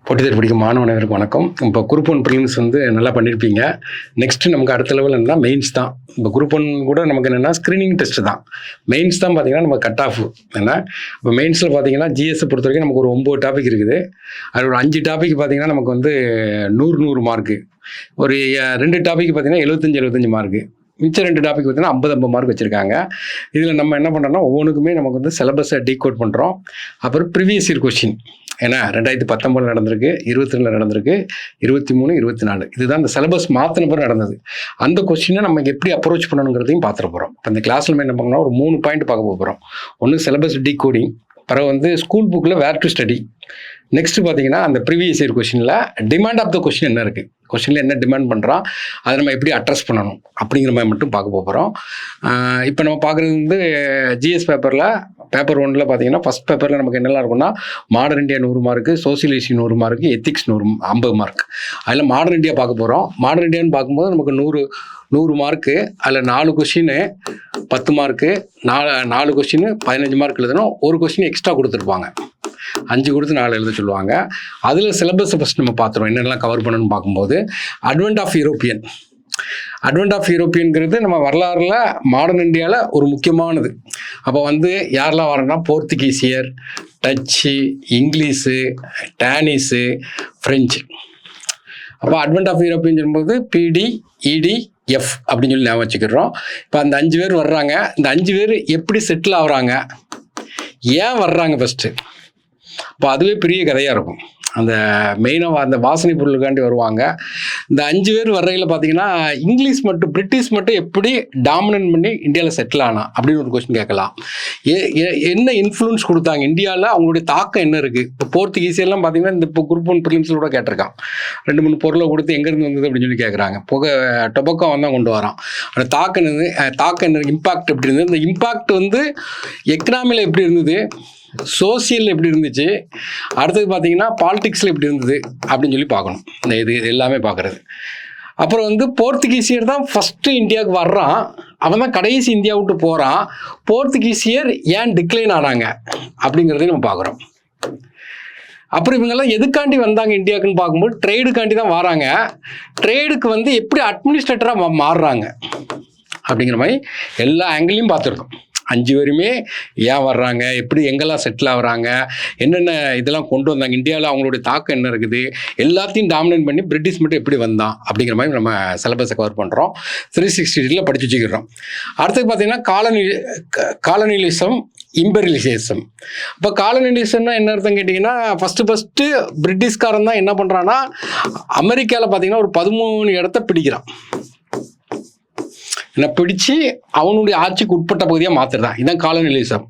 போட்டித்தேர்வு படிக்கும் மாணவர்களுக்கு வணக்கம். இப்போ குரூப் ஒன் ப்ரிலிம்ஸ் வந்து நல்லா பண்ணியிருப்பீங்க. நெக்ஸ்ட்டு நமக்கு அடுத்த லெவல் என்னன்னா மெயின்ஸ் தான். இப்போ குரூப் ஒன் கூட நமக்கு என்னென்னா ஸ்க்ரீனிங் டெஸ்ட்டு தான். மெயின்ஸ் தான் பார்த்தீங்கன்னா நம்ம கட் ஆஃப் ஏன்னா இப்போ மெயின்ஸில் பார்த்தீங்கன்னா ஜிஎஸ்ஸை பொறுத்த வரைக்கும் நமக்கு ஒரு 9 டாபிக் இருக்குது. அது ஒரு 5 டாபிக் பார்த்தீங்கன்னா நமக்கு வந்து 100 மார்க்கு, ஒரு 2 டாபிக் பார்த்தீங்கன்னா 75 மார்க்கு, மிச்சம் 2 டாபிக் பார்த்தீங்கன்னா 50 மார்க் வச்சுருக்காங்க. இதில் நம்ம என்ன பண்ணுறோம்னா ஒவ்வொன்றுக்குமே நமக்கு வந்து சிலபஸை டீகோட் பண்ணுறோம். அப்புறம் ப்ரீவியஸ் இயர் கொஸ்டின் ஏன்னா 2019 நடந்திருக்கு, 22 நடந்திருக்கு, 23, 24 இதுதான் இந்த சிலபஸ் மாற்றின பிறகு நடந்தது. அந்த கொஸ்டினை நம்ம எப்படி அப்ரோச் பண்ணணுங்கிறதையும் பார்த்துட போகிறோம். இப்போ இந்த கிளாஸில் நம்ம என்ன பண்ணோம்னா ஒரு 3 பாயிண்ட் பார்க்க போகிறோம். ஒன்று சிலபஸ் டீகோடிங், பிறகு வந்து ஸ்கூல் புக்கில் வேர் டு ஸ்டடி, நெக்ஸ்ட் பார்த்தீங்கன்னா அந்த ப்ரீவியஸ் இயர் கொஸ்டினில் டிமாண்ட் ஆஃப் த கொஸ்டின் என்ன இருக்குது, கொஸ்டினில் என்ன டிமாண்ட் பண்ணுறான், அதை நம்ம எப்படி அட்ரஸ் பண்ணணும் அப்படிங்கிற மாதிரி மட்டும் பார்க்க போகிறோம். இப்போ நம்ம பார்க்குறது வந்து ஜிஎஸ் பேப்பரில் பேப்பர் 1ல் பார்த்தீங்கன்னா ஃபஸ்ட் பேப்பரில் நமக்கு என்னெல்லாம் இருக்குன்னா modern India 100 mark, socialist 100 mark, ethics 50 mark. அதில் மாடர்ன் இந்தியா பார்க்க போகிறோம். மாடர்ன் இந்தியான்னு பார்க்கும்போது நமக்கு 100 மார்க்கு, அதில் 4 கொஸ்டின் 10 மார்க்கு, 4 கொஸ்டின் 15 மார்க் எழுதணும். ஒரு கொஸ்டின் எக்ஸ்ட்ரா கொடுத்துருப்பாங்க, 5 கொடுத்து 4 எழுத சொல்லுவாங்க. அதில் சிலபஸை ஃபஸ்ட் நம்ம பார்த்துருவோம் என்னெல்லாம் கவர் பண்ணணும்னு பார்க்கும்போது அட்வென்ட் ஆஃப் யூரோப்பியன்கிறது நம்ம வரலாறுல மாடர்ன் இந்தியாவில் ஒரு முக்கியமானது. அப்போ வந்து யாரெல்லாம் வரேன்னா போர்த்துகீசியர், டச்சு, இங்கிலீஷு, டேனிஸு, ஃப்ரெஞ்சு. அப்போ அட்வென்ட் ஆஃப் யூரோப்பியன் சொல்லும்போது பிடி, இடி, எஃப் அப்படின்னு சொல்லி ஞாபகம் வச்சுக்கிறோம். இப்போ அந்த 5 பேர் வர்றாங்க. இந்த 5 பேர் எப்படி செட்டில் ஆகுறாங்க, ஏன் வர்றாங்க ஃபஸ்ட்டு, அப்போ அதுவே பெரிய கதையாக இருக்கும். அந்த மெயினாக அந்த வாசனை பொருளுக்காண்டி வருவாங்க. இந்த 5 பேர் வர்றையில் பார்த்தீங்கன்னா பிரிட்டிஷ் மட்டும் எப்படி டாமினன்ட் பண்ணி இந்தியாவில் செட்டில் ஆனா அப்படின்னு ஒரு கொஸ்டின் கேட்கலாம். என்ன இன்ஃப்ளூயன்ஸ் கொடுத்தாங்க இந்தியாவில், அவங்களுடைய தாக்கம் என்ன இருக்குது. இப்போ போர்த்துகீசியெல்லாம் பார்த்தீங்கன்னா இந்த இப்போ குரூப் ஒன் ப்ரிலிம்ஸில் கூட கேட்டிருக்கான். 2-3 பொருளை கொடுத்து எங்கேருந்து வந்தது அப்படின்னு சொல்லி கேட்குறாங்க. டொபக்கோ வந்தால் கொண்டு வரான். அந்த தாக்கம் என்ன, இம்பாக்ட் எப்படி இருந்தது, இந்த இம்பாக்ட் வந்து எக்கனாமியில் எப்படி இருந்தது, சோசியல் எப்படி இருந்துச்சு, அடுத்தது பார்த்தீங்கன்னா பாலிடிக்ஸில் எப்படி இருந்தது அப்படின்னு சொல்லி பார்க்கணும். இந்த இது எல்லாமே பார்க்குறது. அப்புறம் வந்து போர்த்துகீசியர் தான் ஃபஸ்ட்டு இந்தியாவுக்கு வர்றான், அவன் தான் கடைசி இந்தியா விட்டு போகிறான். போர்த்துகீசியர் ஏன் டிக்ளைன் ஆனாங்க அப்படிங்கிறதையும் நம்ம பார்க்குறோம். அப்புறம் இவங்கெல்லாம் எதுக்காண்டி வந்தாங்க இந்தியாவுக்குன்னு பார்க்கும்போது ட்ரேடுக்காண்டி தான் வராங்க. ட்ரேடுக்கு வந்து எப்படி அட்மினிஸ்ட்ரேட்டராக மாறுறாங்க அப்படிங்கிற மாதிரி எல்லா ஆங்கிளையும் பார்த்துருக்கோம். 5 பேருமே ஏன் வர்றாங்க, எப்படி எங்கெல்லாம் செட்டில் ஆகுறாங்க, என்னென்ன இதெல்லாம் கொண்டு வந்தாங்க, இந்தியாவில் அவங்களுடைய தாக்கம் என்ன இருக்குது, எல்லாத்தையும் டாமினேட் பண்ணி பிரிட்டிஷ் மட்டும் எப்படி வந்தான் அப்படிங்கிற மாதிரி நம்ம சிலபஸை கவர் பண்ணுறோம். 360 படித்து வச்சுக்கிறோம். அடுத்தது பார்த்தீங்கன்னா காலனிலிசம், இம்பீரியலிசம். இப்போ காலனிலிசம்னா என்ன அர்த்தம் கேட்டிங்கன்னா ஃபஸ்ட்டு பிரிட்டிஷ்காரன் தான் என்ன பண்ணுறான்னா அமெரிக்காவில் பார்த்தீங்கன்னா ஒரு 13 இடத்த பிடிக்கிறான். என்ன பிடிச்சி அவனுடைய ஆட்சிக்கு உட்பட்ட பகுதியாக மாற்றுறான். இதுதான் காலனிலிசம்.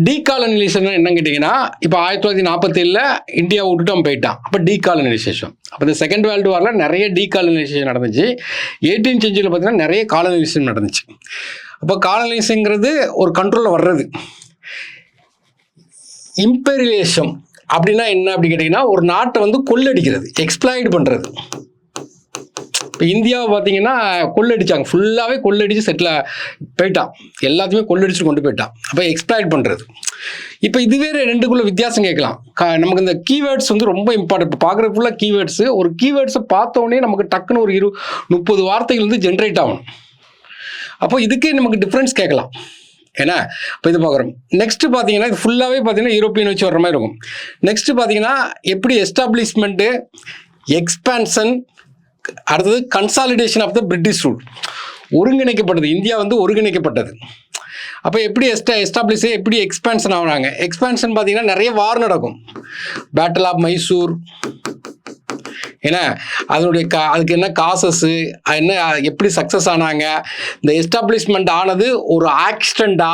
டீகாலனிலிசம்னா என்னன்னு கேட்டிங்கன்னா இப்போ 1947 இந்தியா விட்டுட்டு அவன் போயிட்டான். அப்போ டீகாலனிசேஷன். அப்போ இந்த செகண்ட் வேர்ல்டு வாரில் நிறைய டீகாலனிசேஷன் நடந்துச்சு. 18th century பார்த்தீங்கன்னா நிறைய காலனிலிசம் நடந்துச்சு. அப்போ காலனிலிசம்ங்கிறது ஒரு கண்ட்ரோலில் வர்றது. இம்பீரியலிசம் அப்படின்னா என்ன அப்படி கேட்டிங்கன்னா ஒரு நாட்டை வந்து கொள்ளடிக்கிறது, எக்ஸ்ப்ளாய்ட் பண்ணுறது. இப்போ இந்தியாவை பார்த்தீங்கன்னா கொள்ளடிச்சாங்க, ஃபுல்லாகவே கொள்ளடிச்சு செட்டில் போயிட்டான், எல்லாத்தையுமே கொள்ளடிச்சு கொண்டு போயிட்டான். அப்போ எக்ஸ்ப்ளாய்ட் பண்ணுறது. இப்போ இதுவே 2க்குள்ள வித்தியாசம் கேட்கலாம். நமக்கு இந்த கீவேர்ட்ஸ் வந்து ரொம்ப இம்பார்ட்டன்ட். இப்போ பார்க்குறது ஃபுல்லாக கீவேர்ட்ஸு. ஒரு கீவேர்ட்ஸை பார்த்தோன்னே நமக்கு டக்குன்னு ஒரு 20-30 வார்த்தைகள் வந்து ஜென்ரேட் ஆகணும். அப்போ இதுக்கே நமக்கு டிஃப்ரென்ஸ் கேட்கலாம். ஏன்னா இப்போ இது பார்க்குறோம். நெக்ஸ்ட்டு பார்த்தீங்கன்னா இது ஃபுல்லாகவே பார்த்தீங்கன்னா யூரோப்பியன் வச்சு வர்ற மாதிரி இருக்கும். நெக்ஸ்ட்டு பார்த்தீங்கன்னா எப்படி எஸ்டாப்ளிஷ்மெண்ட்டு, எக்ஸ்பான்ஷன், அடுத்தது consolidation of the British rule. ஒருங்கிணைக்கப்பட்டது, இந்தியா வந்து ஒருங்கிணைக்கப்பட்டது. அப்போ எப்படி எஸ்டாப்ளிஷ், எப்படி எக்ஸ்பான்ஷன் ஆகுறாங்க. எக்ஸ்பான்ஷன் பார்த்தீங்கன்னா நிறைய வார் நடக்கும். பேட்டில் ஆஃப் மைசூர், ஏன்னா அதனுடைய அதுக்கு என்ன காசஸ்ஸு, என்ன எப்படி சக்ஸஸ் ஆனாங்க, இந்த எஸ்டாப்ளிஷ்மெண்ட் ஆனது ஒரு ஆக்சிடெண்ட்டா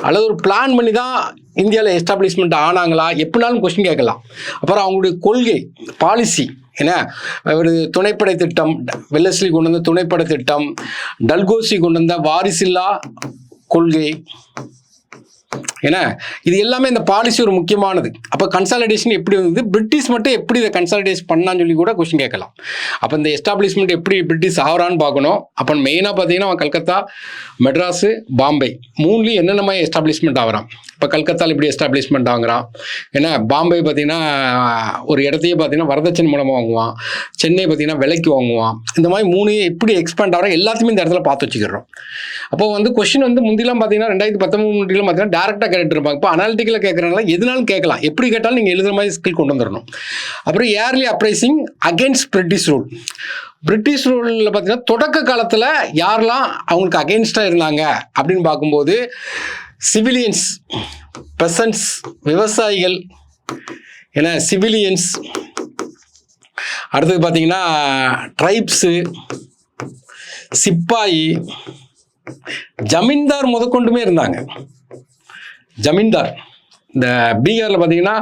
அல்லது ஒரு பிளான் பண்ணி தான் இந்தியாவில் எஸ்டாப்ளிஷ்மெண்ட் ஆனாங்களா, எப்படினாலும் கொஸ்டின் கேட்கலாம். அப்புறம் அவங்களுடைய கொள்கை, பாலிசி, ஏன்னா ஒரு துணைப்படை திட்டம், வெல்லஸ்லி கொண்டு வந்த துணைப்படை திட்டம், டல்கோசி கொண்டு வந்த வாரிசில்லா கொள்கை, ஏன்னா இது எல்லாமே இந்த பாலிசி ஒரு முக்கியமானது. அப்போ கன்சாலிடேஷன் எப்படி வந்தது, பிரிட்டிஷ் மட்டும் எப்படி இதை கன்சாலிடேஷன் பண்ணான்னு சொல்லி கூட கொஸ்டின் கேட்கலாம். அப்போ இந்த எஸ்டாப்ளிஷ்மெண்ட் எப்படி பிரிட்டிஷ் ஆகிறான்னு பார்க்கணும். அப்போ மெயினாக பார்த்தீங்கன்னா அவன் கல்கத்தா, மெட்ராஸு, பாம்பே மூணுலேயும் என்னென்ன மாதிரி எஸ்டாப்ளிஷ்மெண்ட் ஆகிறான். இப்போ கல்கத்தாவில் இப்படி எஸ்டாப்ளிஷ்மெண்ட் ஆகுறான். ஏன்னா பாம்பே பார்த்தீங்கன்னா ஒரு இடத்தையே பார்த்தீங்கன்னா வரதட்சணை மூலமாக வாங்குவான். சென்னை பார்த்தீங்கன்னா விலைக்கு வாங்குவான். இந்த மாதிரி மூணு எப்படி எக்ஸ்பேண்ட் ஆகிறோம் எல்லாத்தையுமே இந்த இடத்துல பார்த்து வச்சுக்கிறோம். அப்போ வந்து கொஸ்டின் வந்து முந்திலாம் பார்த்தீங்கன்னா 2013 பார்த்தீங்கன்னா டேரெக்டாக கேட்டுட்டு இருப்பாங்க. இப்போ அனாலிட்டிக்கலாக கேட்குறதுனால எதுனாலும் கேட்கலாம். எப்படி கேட்டாலும் நீங்கள் எழுதுகிற மாதிரி ஸ்கில் கொண்டு வந்துடணும். அப்புறம் early uprising against British rule. British ரூலில் பார்த்தீங்கன்னா தொடக்க காலத்தில் யாரெல்லாம் அவங்களுக்கு அகெயின்ஸ்டாக இருந்தாங்க அப்படின்னு பார்க்கும்போது சிவிலியன்ஸ், பெசன்ட்ஸ், விவசாயிகள், ஏன்னா சிவிலியன்ஸ், அடுத்தது பார்த்தீங்கன்னா ட்ரைப்ஸு, சிப்பாயி, ஜமீன்தார் முதற்கொண்டுமே இருந்தாங்க. ஜமீன்தார் இந்த பீகாரில் பார்த்தீங்கன்னா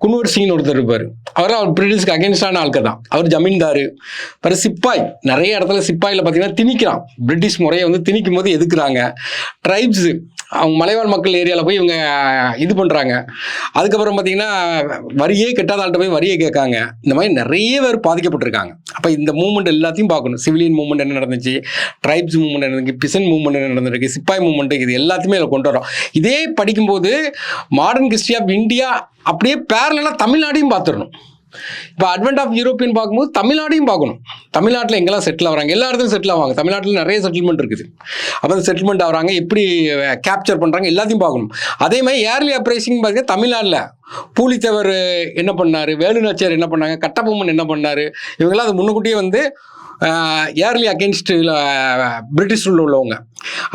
குன்வர் சிங்னு ஒருத்தர் இருப்பார். அவர் பிரிட்டிஷ்க்கு அகேன்ஸ்டான ஆட்கள் தான். அவர் ஜமீன்தார். அப்புறம் சிப்பாய், நிறைய இடத்துல சிப்பாயில் பார்த்தீங்கன்னா திணிக்கிறான். பிரிட்டிஷ் முறையை வந்து திணிக்கும் போது எதுக்குறாங்க. ட்ரைப்ஸு, அவங்க மலைவாழ் மக்கள் ஏரியாவில் போய் இவங்க இது பண்ணுறாங்க. அதுக்கப்புறம் பார்த்தீங்கன்னா வரியே கெட்டாத ஆள்கிட்ட போய் வரியை கேட்காங்க. இந்த மாதிரி நிறைய பேர் பாதிக்கப்பட்டிருக்காங்க. அப்போ இந்த மூவ்மெண்ட் எல்லாத்தையும் பார்க்கணும். சிவிலியன் மூவ்மெண்ட் என்ன நடந்துச்சு, ட்ரைப்ஸ் மூவ்மெண்ட் என்ன நடந்துச்சு, பிசன் மூவ்மெண்ட் என்ன நடந்திருக்கு, சிப்பாய் மூவ்மெண்ட், இது எல்லாத்தையுமே இதில் கொண்டு வரோம். இதே படிக்கும்போது மாடர்ன் ஹிஸ்ட்ரி ஆஃப் இந்தியா அப்படியே பேரலாக தமிழ்நாடையும் பார்த்துடணும். இப்போ அட்வென்ட் ஆஃப் யூரோப்பியன் பார்க்கும்போது தமிழ்நாடையும் பார்க்கணும். தமிழ்நாட்டில் எங்கெல்லாம் செட்டில் ஆகிறாங்க, எல்லா இடத்துலையும் செட்டில் ஆவாங்க. தமிழ்நாட்டில் நிறைய செட்டில்மெண்ட் இருக்குது. அப்போ அந்த செட்டில்மெண்ட் ஆகிறாங்க, எப்படி கேப்சர் பண்ணுறாங்க எல்லாத்தையும் பார்க்கணும். அதே மாதிரி ஏர்லி அப்ரைசிங் பார்த்தீங்கன்னா தமிழ்நாட்டில் பூலித்தேவர் என்ன பண்ணார், வேலுநாச்சியார் என்ன பண்ணாங்க, கட்டபொம்மன் என்ன பண்ணார், இவங்கெல்லாம் அது முன்னுக்கூட்டியே வந்து ஏர்லி அகெயின்ஸ்ட் பிரிட்டிஷ் ரூல் உள்ளவங்க.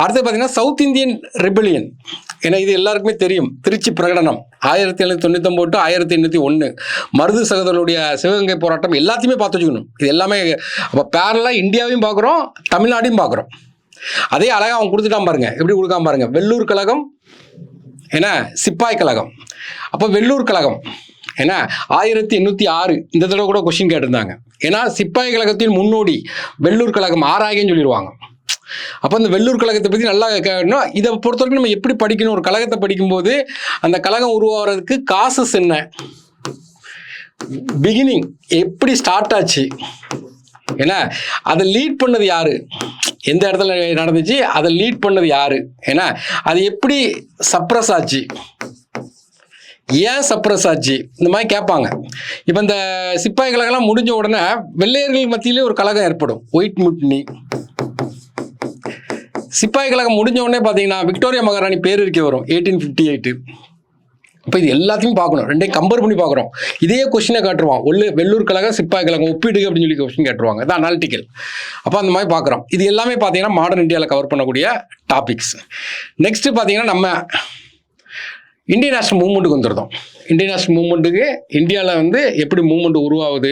அடுத்து பார்த்தீங்கன்னா சவுத் இந்தியன் ரெபெலியன். ஏன்னா இது எல்லாருக்குமே தெரியும். திருச்சி பிரகடனம் 1799 to 1801, மருது சகோதரருடைய சிவகங்கை போராட்டம், எல்லாத்தையுமே பார்த்து வச்சுக்கணும். இது எல்லாமே அப்போ பேரலாக இந்தியாவையும் பார்க்குறோம், தமிழ்நாடையும் பார்க்குறோம். அதே அழகாக அவன் கொடுத்துட்டான் பாருங்க, எப்படி கொடுக்காம பாருங்க. வெள்ளூர் கழகம், ஏன்னா சிப்பாய் கழகம். அப்போ வெள்ளூர் கழகம் ஏன்னா 1806 இந்த தடவை கூட கொஸ்டின் கேட்டிருந்தாங்க. ஏன்னா சிப்பாய் கழகத்தின் முன்னோடி வெள்ளூர் கழகம் ஆராயன்னு சொல்லிடுவாங்க. அப்போ இந்த வெள்ளூர் கழகத்தை பற்றி நல்லா கேட்கணும். இதை பொறுத்தவரைக்கும் நம்ம எப்படி படிக்கணும், ஒரு கழகத்தை படிக்கும்போது அந்த கழகம் உருவாகிறதுக்கு காசஸ் என்ன, பிகினிங் எப்படி ஸ்டார்ட் ஆச்சு, ஏன்னா அதை லீட் பண்ணது யாரு, எந்த இடத்துல நடந்துச்சு, அதை லீட் பண்ணது யாரு, ஏன்னா அது எப்படி சப்ரஸ் ஆச்சு, ஏன் சப்ரஸ் ஆச்சு, இந்த மாதிரி கேட்பாங்க. இப்போ இந்த சிப்பாய் கழகம்லாம் முடிஞ்ச உடனே வெள்ளையர்கள் மத்தியிலே ஒரு கழகம் ஏற்படும், ஒயிட் முட்னி. சிப்பாய் கழகம் முடிஞ்ச உடனே பார்த்தீங்கன்னா விக்டோரியா மகாராணி பேரறிக்கை வரும் 1858. இப்போ இது எல்லாத்தையும் பார்க்கணும், ரெண்டையும் கம்பேர் பண்ணி பார்க்குறோம். இதே கொஸ்டினை காட்டுருவான், வெள்ளூர் கழகம் சிப்பாய் கழகம் ஒப்பிடுங்க அப்படின்னு சொல்லி கொஸ்டின் கேட்டுருவாங்க. இது அனாலிட்டிக்கல். அப்போ அந்த மாதிரி பார்க்குறோம். இது எல்லாமே பார்த்தீங்கன்னா மாடர்ன் இந்தியாவில் கவர் பண்ணக்கூடிய டாபிக்ஸ். நெக்ஸ்ட் பார்த்தீங்கன்னா நம்ம இந்தியன் நேஷனல் மூவ்மெண்ட்டுக்கு வந்துருந்தோம். இந்தியன் நேஷனல் மூவ்மெண்ட்டுக்கு இந்தியாவில் வந்து எப்படி மூவ்மெண்ட் உருவாகுது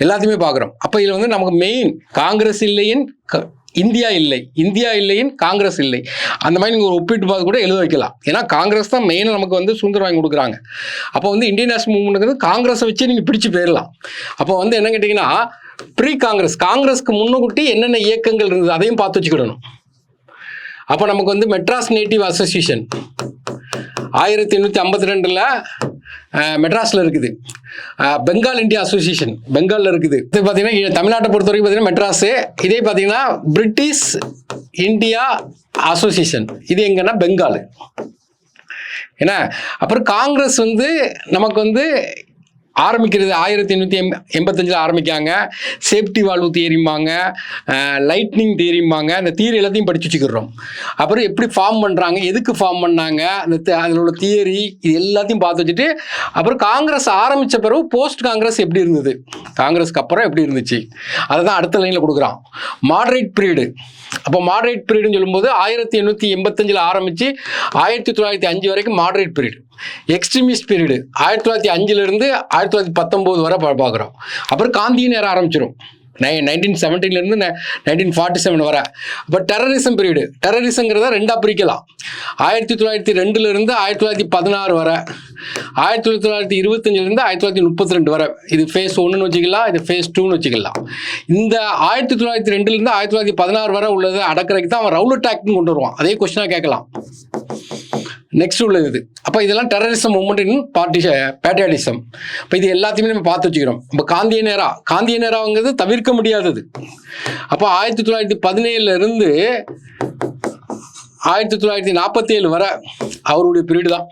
எல்லாத்தையுமே பார்க்குறோம். அப்போ இதில் வந்து நமக்கு மெயின் காங்கிரஸ் இல்லையின் இந்தியா இல்லை, இந்தியா இல்லையின் காங்கிரஸ் இல்லை, அந்த மாதிரி நீங்கள் ஒரு ஒப்பிட்டு பார்த்து கூட எழுத வைக்கலாம். ஏன்னா காங்கிரஸ் தான் மெயினாக நமக்கு வந்து சுதந்திரம் வாங்கி கொடுக்குறாங்க. அப்போ வந்து இந்தியன் நேஷனல் மூவ்மெண்ட்டுக்கு காங்கிரஸை வச்சு நீங்கள் பிடிச்சு போயிடலாம். அப்போ வந்து என்ன கேட்டிங்கன்னா ப்ரீ காங்கிரஸ், காங்கிரஸ்க்கு முன்னுக்கூட்டி என்னென்ன இயக்கங்கள் இருந்தது அதையும் பார்த்து வச்சுக்கிடணும். அப்போ நமக்கு வந்து மெட்ராஸ் நேட்டிவ் அசோசியேஷன் 1852 மெட்ராஸில் இருக்குது. பெங்கால் இந்தியா அசோசியேஷன் பெங்காலில் இருக்குது. இது பார்த்தீங்கன்னா தமிழ்நாட்டை பொறுத்த வரைக்கும் பார்த்தீங்கன்னா மெட்ராஸு. இதே பார்த்தீங்கன்னா பிரிட்டிஷ் இந்தியா அசோசியேஷன், இது எங்கன்னா பெங்கால். ஏன்னா அப்புறம் காங்கிரஸ் வந்து நமக்கு வந்து ஆரம்பிக்கிறது 1885 ஆரம்பிக்காங்க. சேஃப்டி வால்வு தியரிம்பாங்க, லைட்னிங் தியரிம்பாங்க. அந்த தியரி எல்லாத்தையும் படிச்சு வச்சுக்கிறோம். அப்புறம் எப்படி ஃபார்ம் பண்ணுறாங்க, எதுக்கு ஃபார்ம் பண்ணாங்க, அதில் உள்ள தியரி, இது எல்லாத்தையும் பார்த்து வச்சுட்டு அப்புறம் காங்கிரஸ் ஆரம்பித்த பிறகு போஸ்ட் காங்கிரஸ் எப்படி இருந்தது, காங்கிரஸ்க்கு அப்புறம் எப்படி இருந்துச்சு, அதை தான் அடுத்த லைனில் கொடுக்குறான். Moderate period. அப்போ மாடரேட் பீரியடுன்னு சொல்லும்போது 1885 ஆரம்பித்து 1905 வரைக்கும் மாடரேட் பீரியட். எக்ஸ்ட்ரீமிஸ்ட் பீரியடு 1905 1919 வரை பார்க்குறோம். அப்புறம் காந்திய நேரம் ஆரம்பிச்சிடும் 1917 1947 வரை. அப்போ டெரரிசம் பீரியடு, டெரரிசங்கிறத ரெண்டாக பிரிக்கலாம். 1902 1916 வரை, 1925 1932 வரை. இது ஃபேஸ் 1ன்னு வச்சுக்கலாம், இது ஃபேஸ் 2ன்னு வச்சுக்கலாம். இந்த 1902 1916 வரை உள்ளது அடக்கிறதுக்கு தான் அவன் ரவுலட் ஆக்ட்னு கொண்டு வருவான். அதே கொஸ்டினாக கேட்கலாம். நெக்ஸ்ட் உள்ளது இது. அப்போ இதெல்லாம் டெரரிசம் மூவ்மெண்ட் இன் பேட்ரியாட்டிசம். இப்போ இது எல்லாத்தையுமே நம்ம பார்த்து வச்சுக்கிறோம். இப்போ காந்திய நேராங்கிறது தவிர்க்க முடியாதது. அப்போ 1917 இருந்து 1947 வரை அவருடைய பீரியடு தான்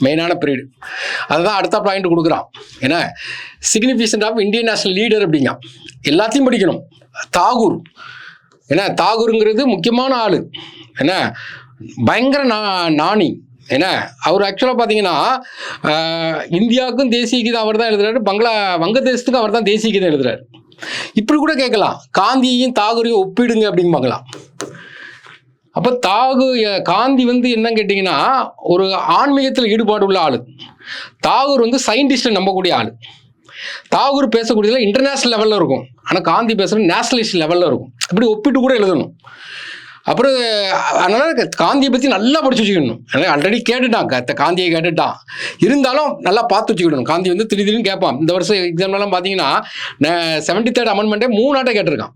மெயினான பீரியடு. அதுதான் அடுத்த பாயிண்ட் கொடுக்குறான். ஏன்னா significant of Indian national leader அப்படிங்க எல்லாத்தையும் படிக்கணும். தாகூர், ஏன்னா தாகூருங்கிறது முக்கியமான ஆள், ஏன்னா பயங்கர நாணி. ஏன்னா அவர் ஆக்சுவலாக பார்த்தீங்கன்னா இந்தியாவுக்கும் தேசிய கீதம் அவர் தான் எழுதுறாரு, வங்கதேசத்துக்கும் அவர் தான் தேசிய கீதம் எழுதுறாரு. இப்படி கூட கேட்கலாம், காந்தியையும் தாகூரையும் ஒப்பிடுங்க அப்படிம்பாங்களாம். அப்போ காந்தி என்னன்னு கேட்டிங்கன்னா ஒரு ஆன்மீகத்தில் ஈடுபாடு உள்ள ஆள். தாகூர் சயின்டிஸ்ட்டை நம்பக்கூடிய ஆள். தாகூர் பேசக்கூடியதில் இன்டர்நேஷ்னல் லெவலில் இருக்கும், ஆனால் காந்தி பேசுகிறது நேஷனலிஸ்ட் லெவலில் இருக்கும். இப்படி ஒப்பிட்டு கூட எழுதணும். அப்புறம் அதனால் காந்தியை பற்றி நல்லா படித்து வச்சுக்கணும். ஆல்ரெடி கேட்டுட்டான், காந்தியை கேட்டுட்டான், இருந்தாலும் நல்லா பார்த்து வச்சுக்கணும். காந்தி திடீர்னு கேட்பான். இந்த வருஷம் எக்ஸாம்லாம் பார்த்தீங்கன்னா 73rd அமெண்ட்மெண்ட்டே 3 ஆட்டை கேட்டிருக்கான்.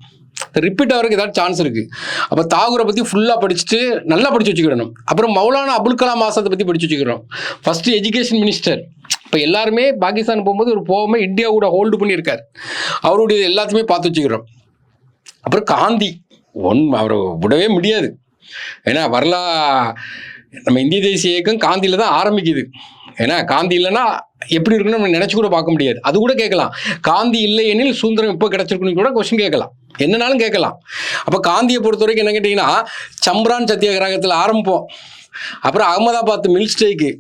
ரிப்பீட் ஆகிறதுக்கு ஏதாவது சான்ஸ் இருக்குது. அப்போ தாகூரை பற்றி ஃபுல்லாக படிச்சுட்டு நல்லா படித்து வச்சுக்கிடணும். அப்புறம் மௌலானா அபுல் கலாம் ஆசாத்தை பற்றி படித்து வச்சுக்கிறோம். First education minister. இப்போ எல்லாருமே பாகிஸ்தான் போகும்போது ஒரு போகாமல் இந்தியா கூட ஹோல்டு பண்ணியிருக்காரு. அவருடைய எல்லாத்தையுமே பார்த்து வச்சுக்கிறோம். அப்புறம் காந்தி அவரை விடவே முடியாது. ஏன்னா நம்ம இந்திய தேசிய இயக்கம் காந்தியில் தான் ஆரம்பிக்குது. ஏன்னா காந்தி இல்லைன்னா எப்படி இருக்குன்னு நம்ம நினச்சி கூட பார்க்க முடியாது. அது கூட கேட்கலாம், காந்தி இல்லை எனில் சுதந்திரம் எப்போ கிடச்சிருக்குன்னு கூட கொஸ்டின் கேட்கலாம், என்னன்னாலும் கேட்கலாம். அப்போ காந்தியை பொறுத்த வரைக்கும் என்ன கேட்டிங்கன்னா சம்பரான் சத்தியாகிரகத்தில் ஆரம்பிப்போம். அப்புறம் அகமதாபாத் மில் ஸ்ட்ரைக்கு,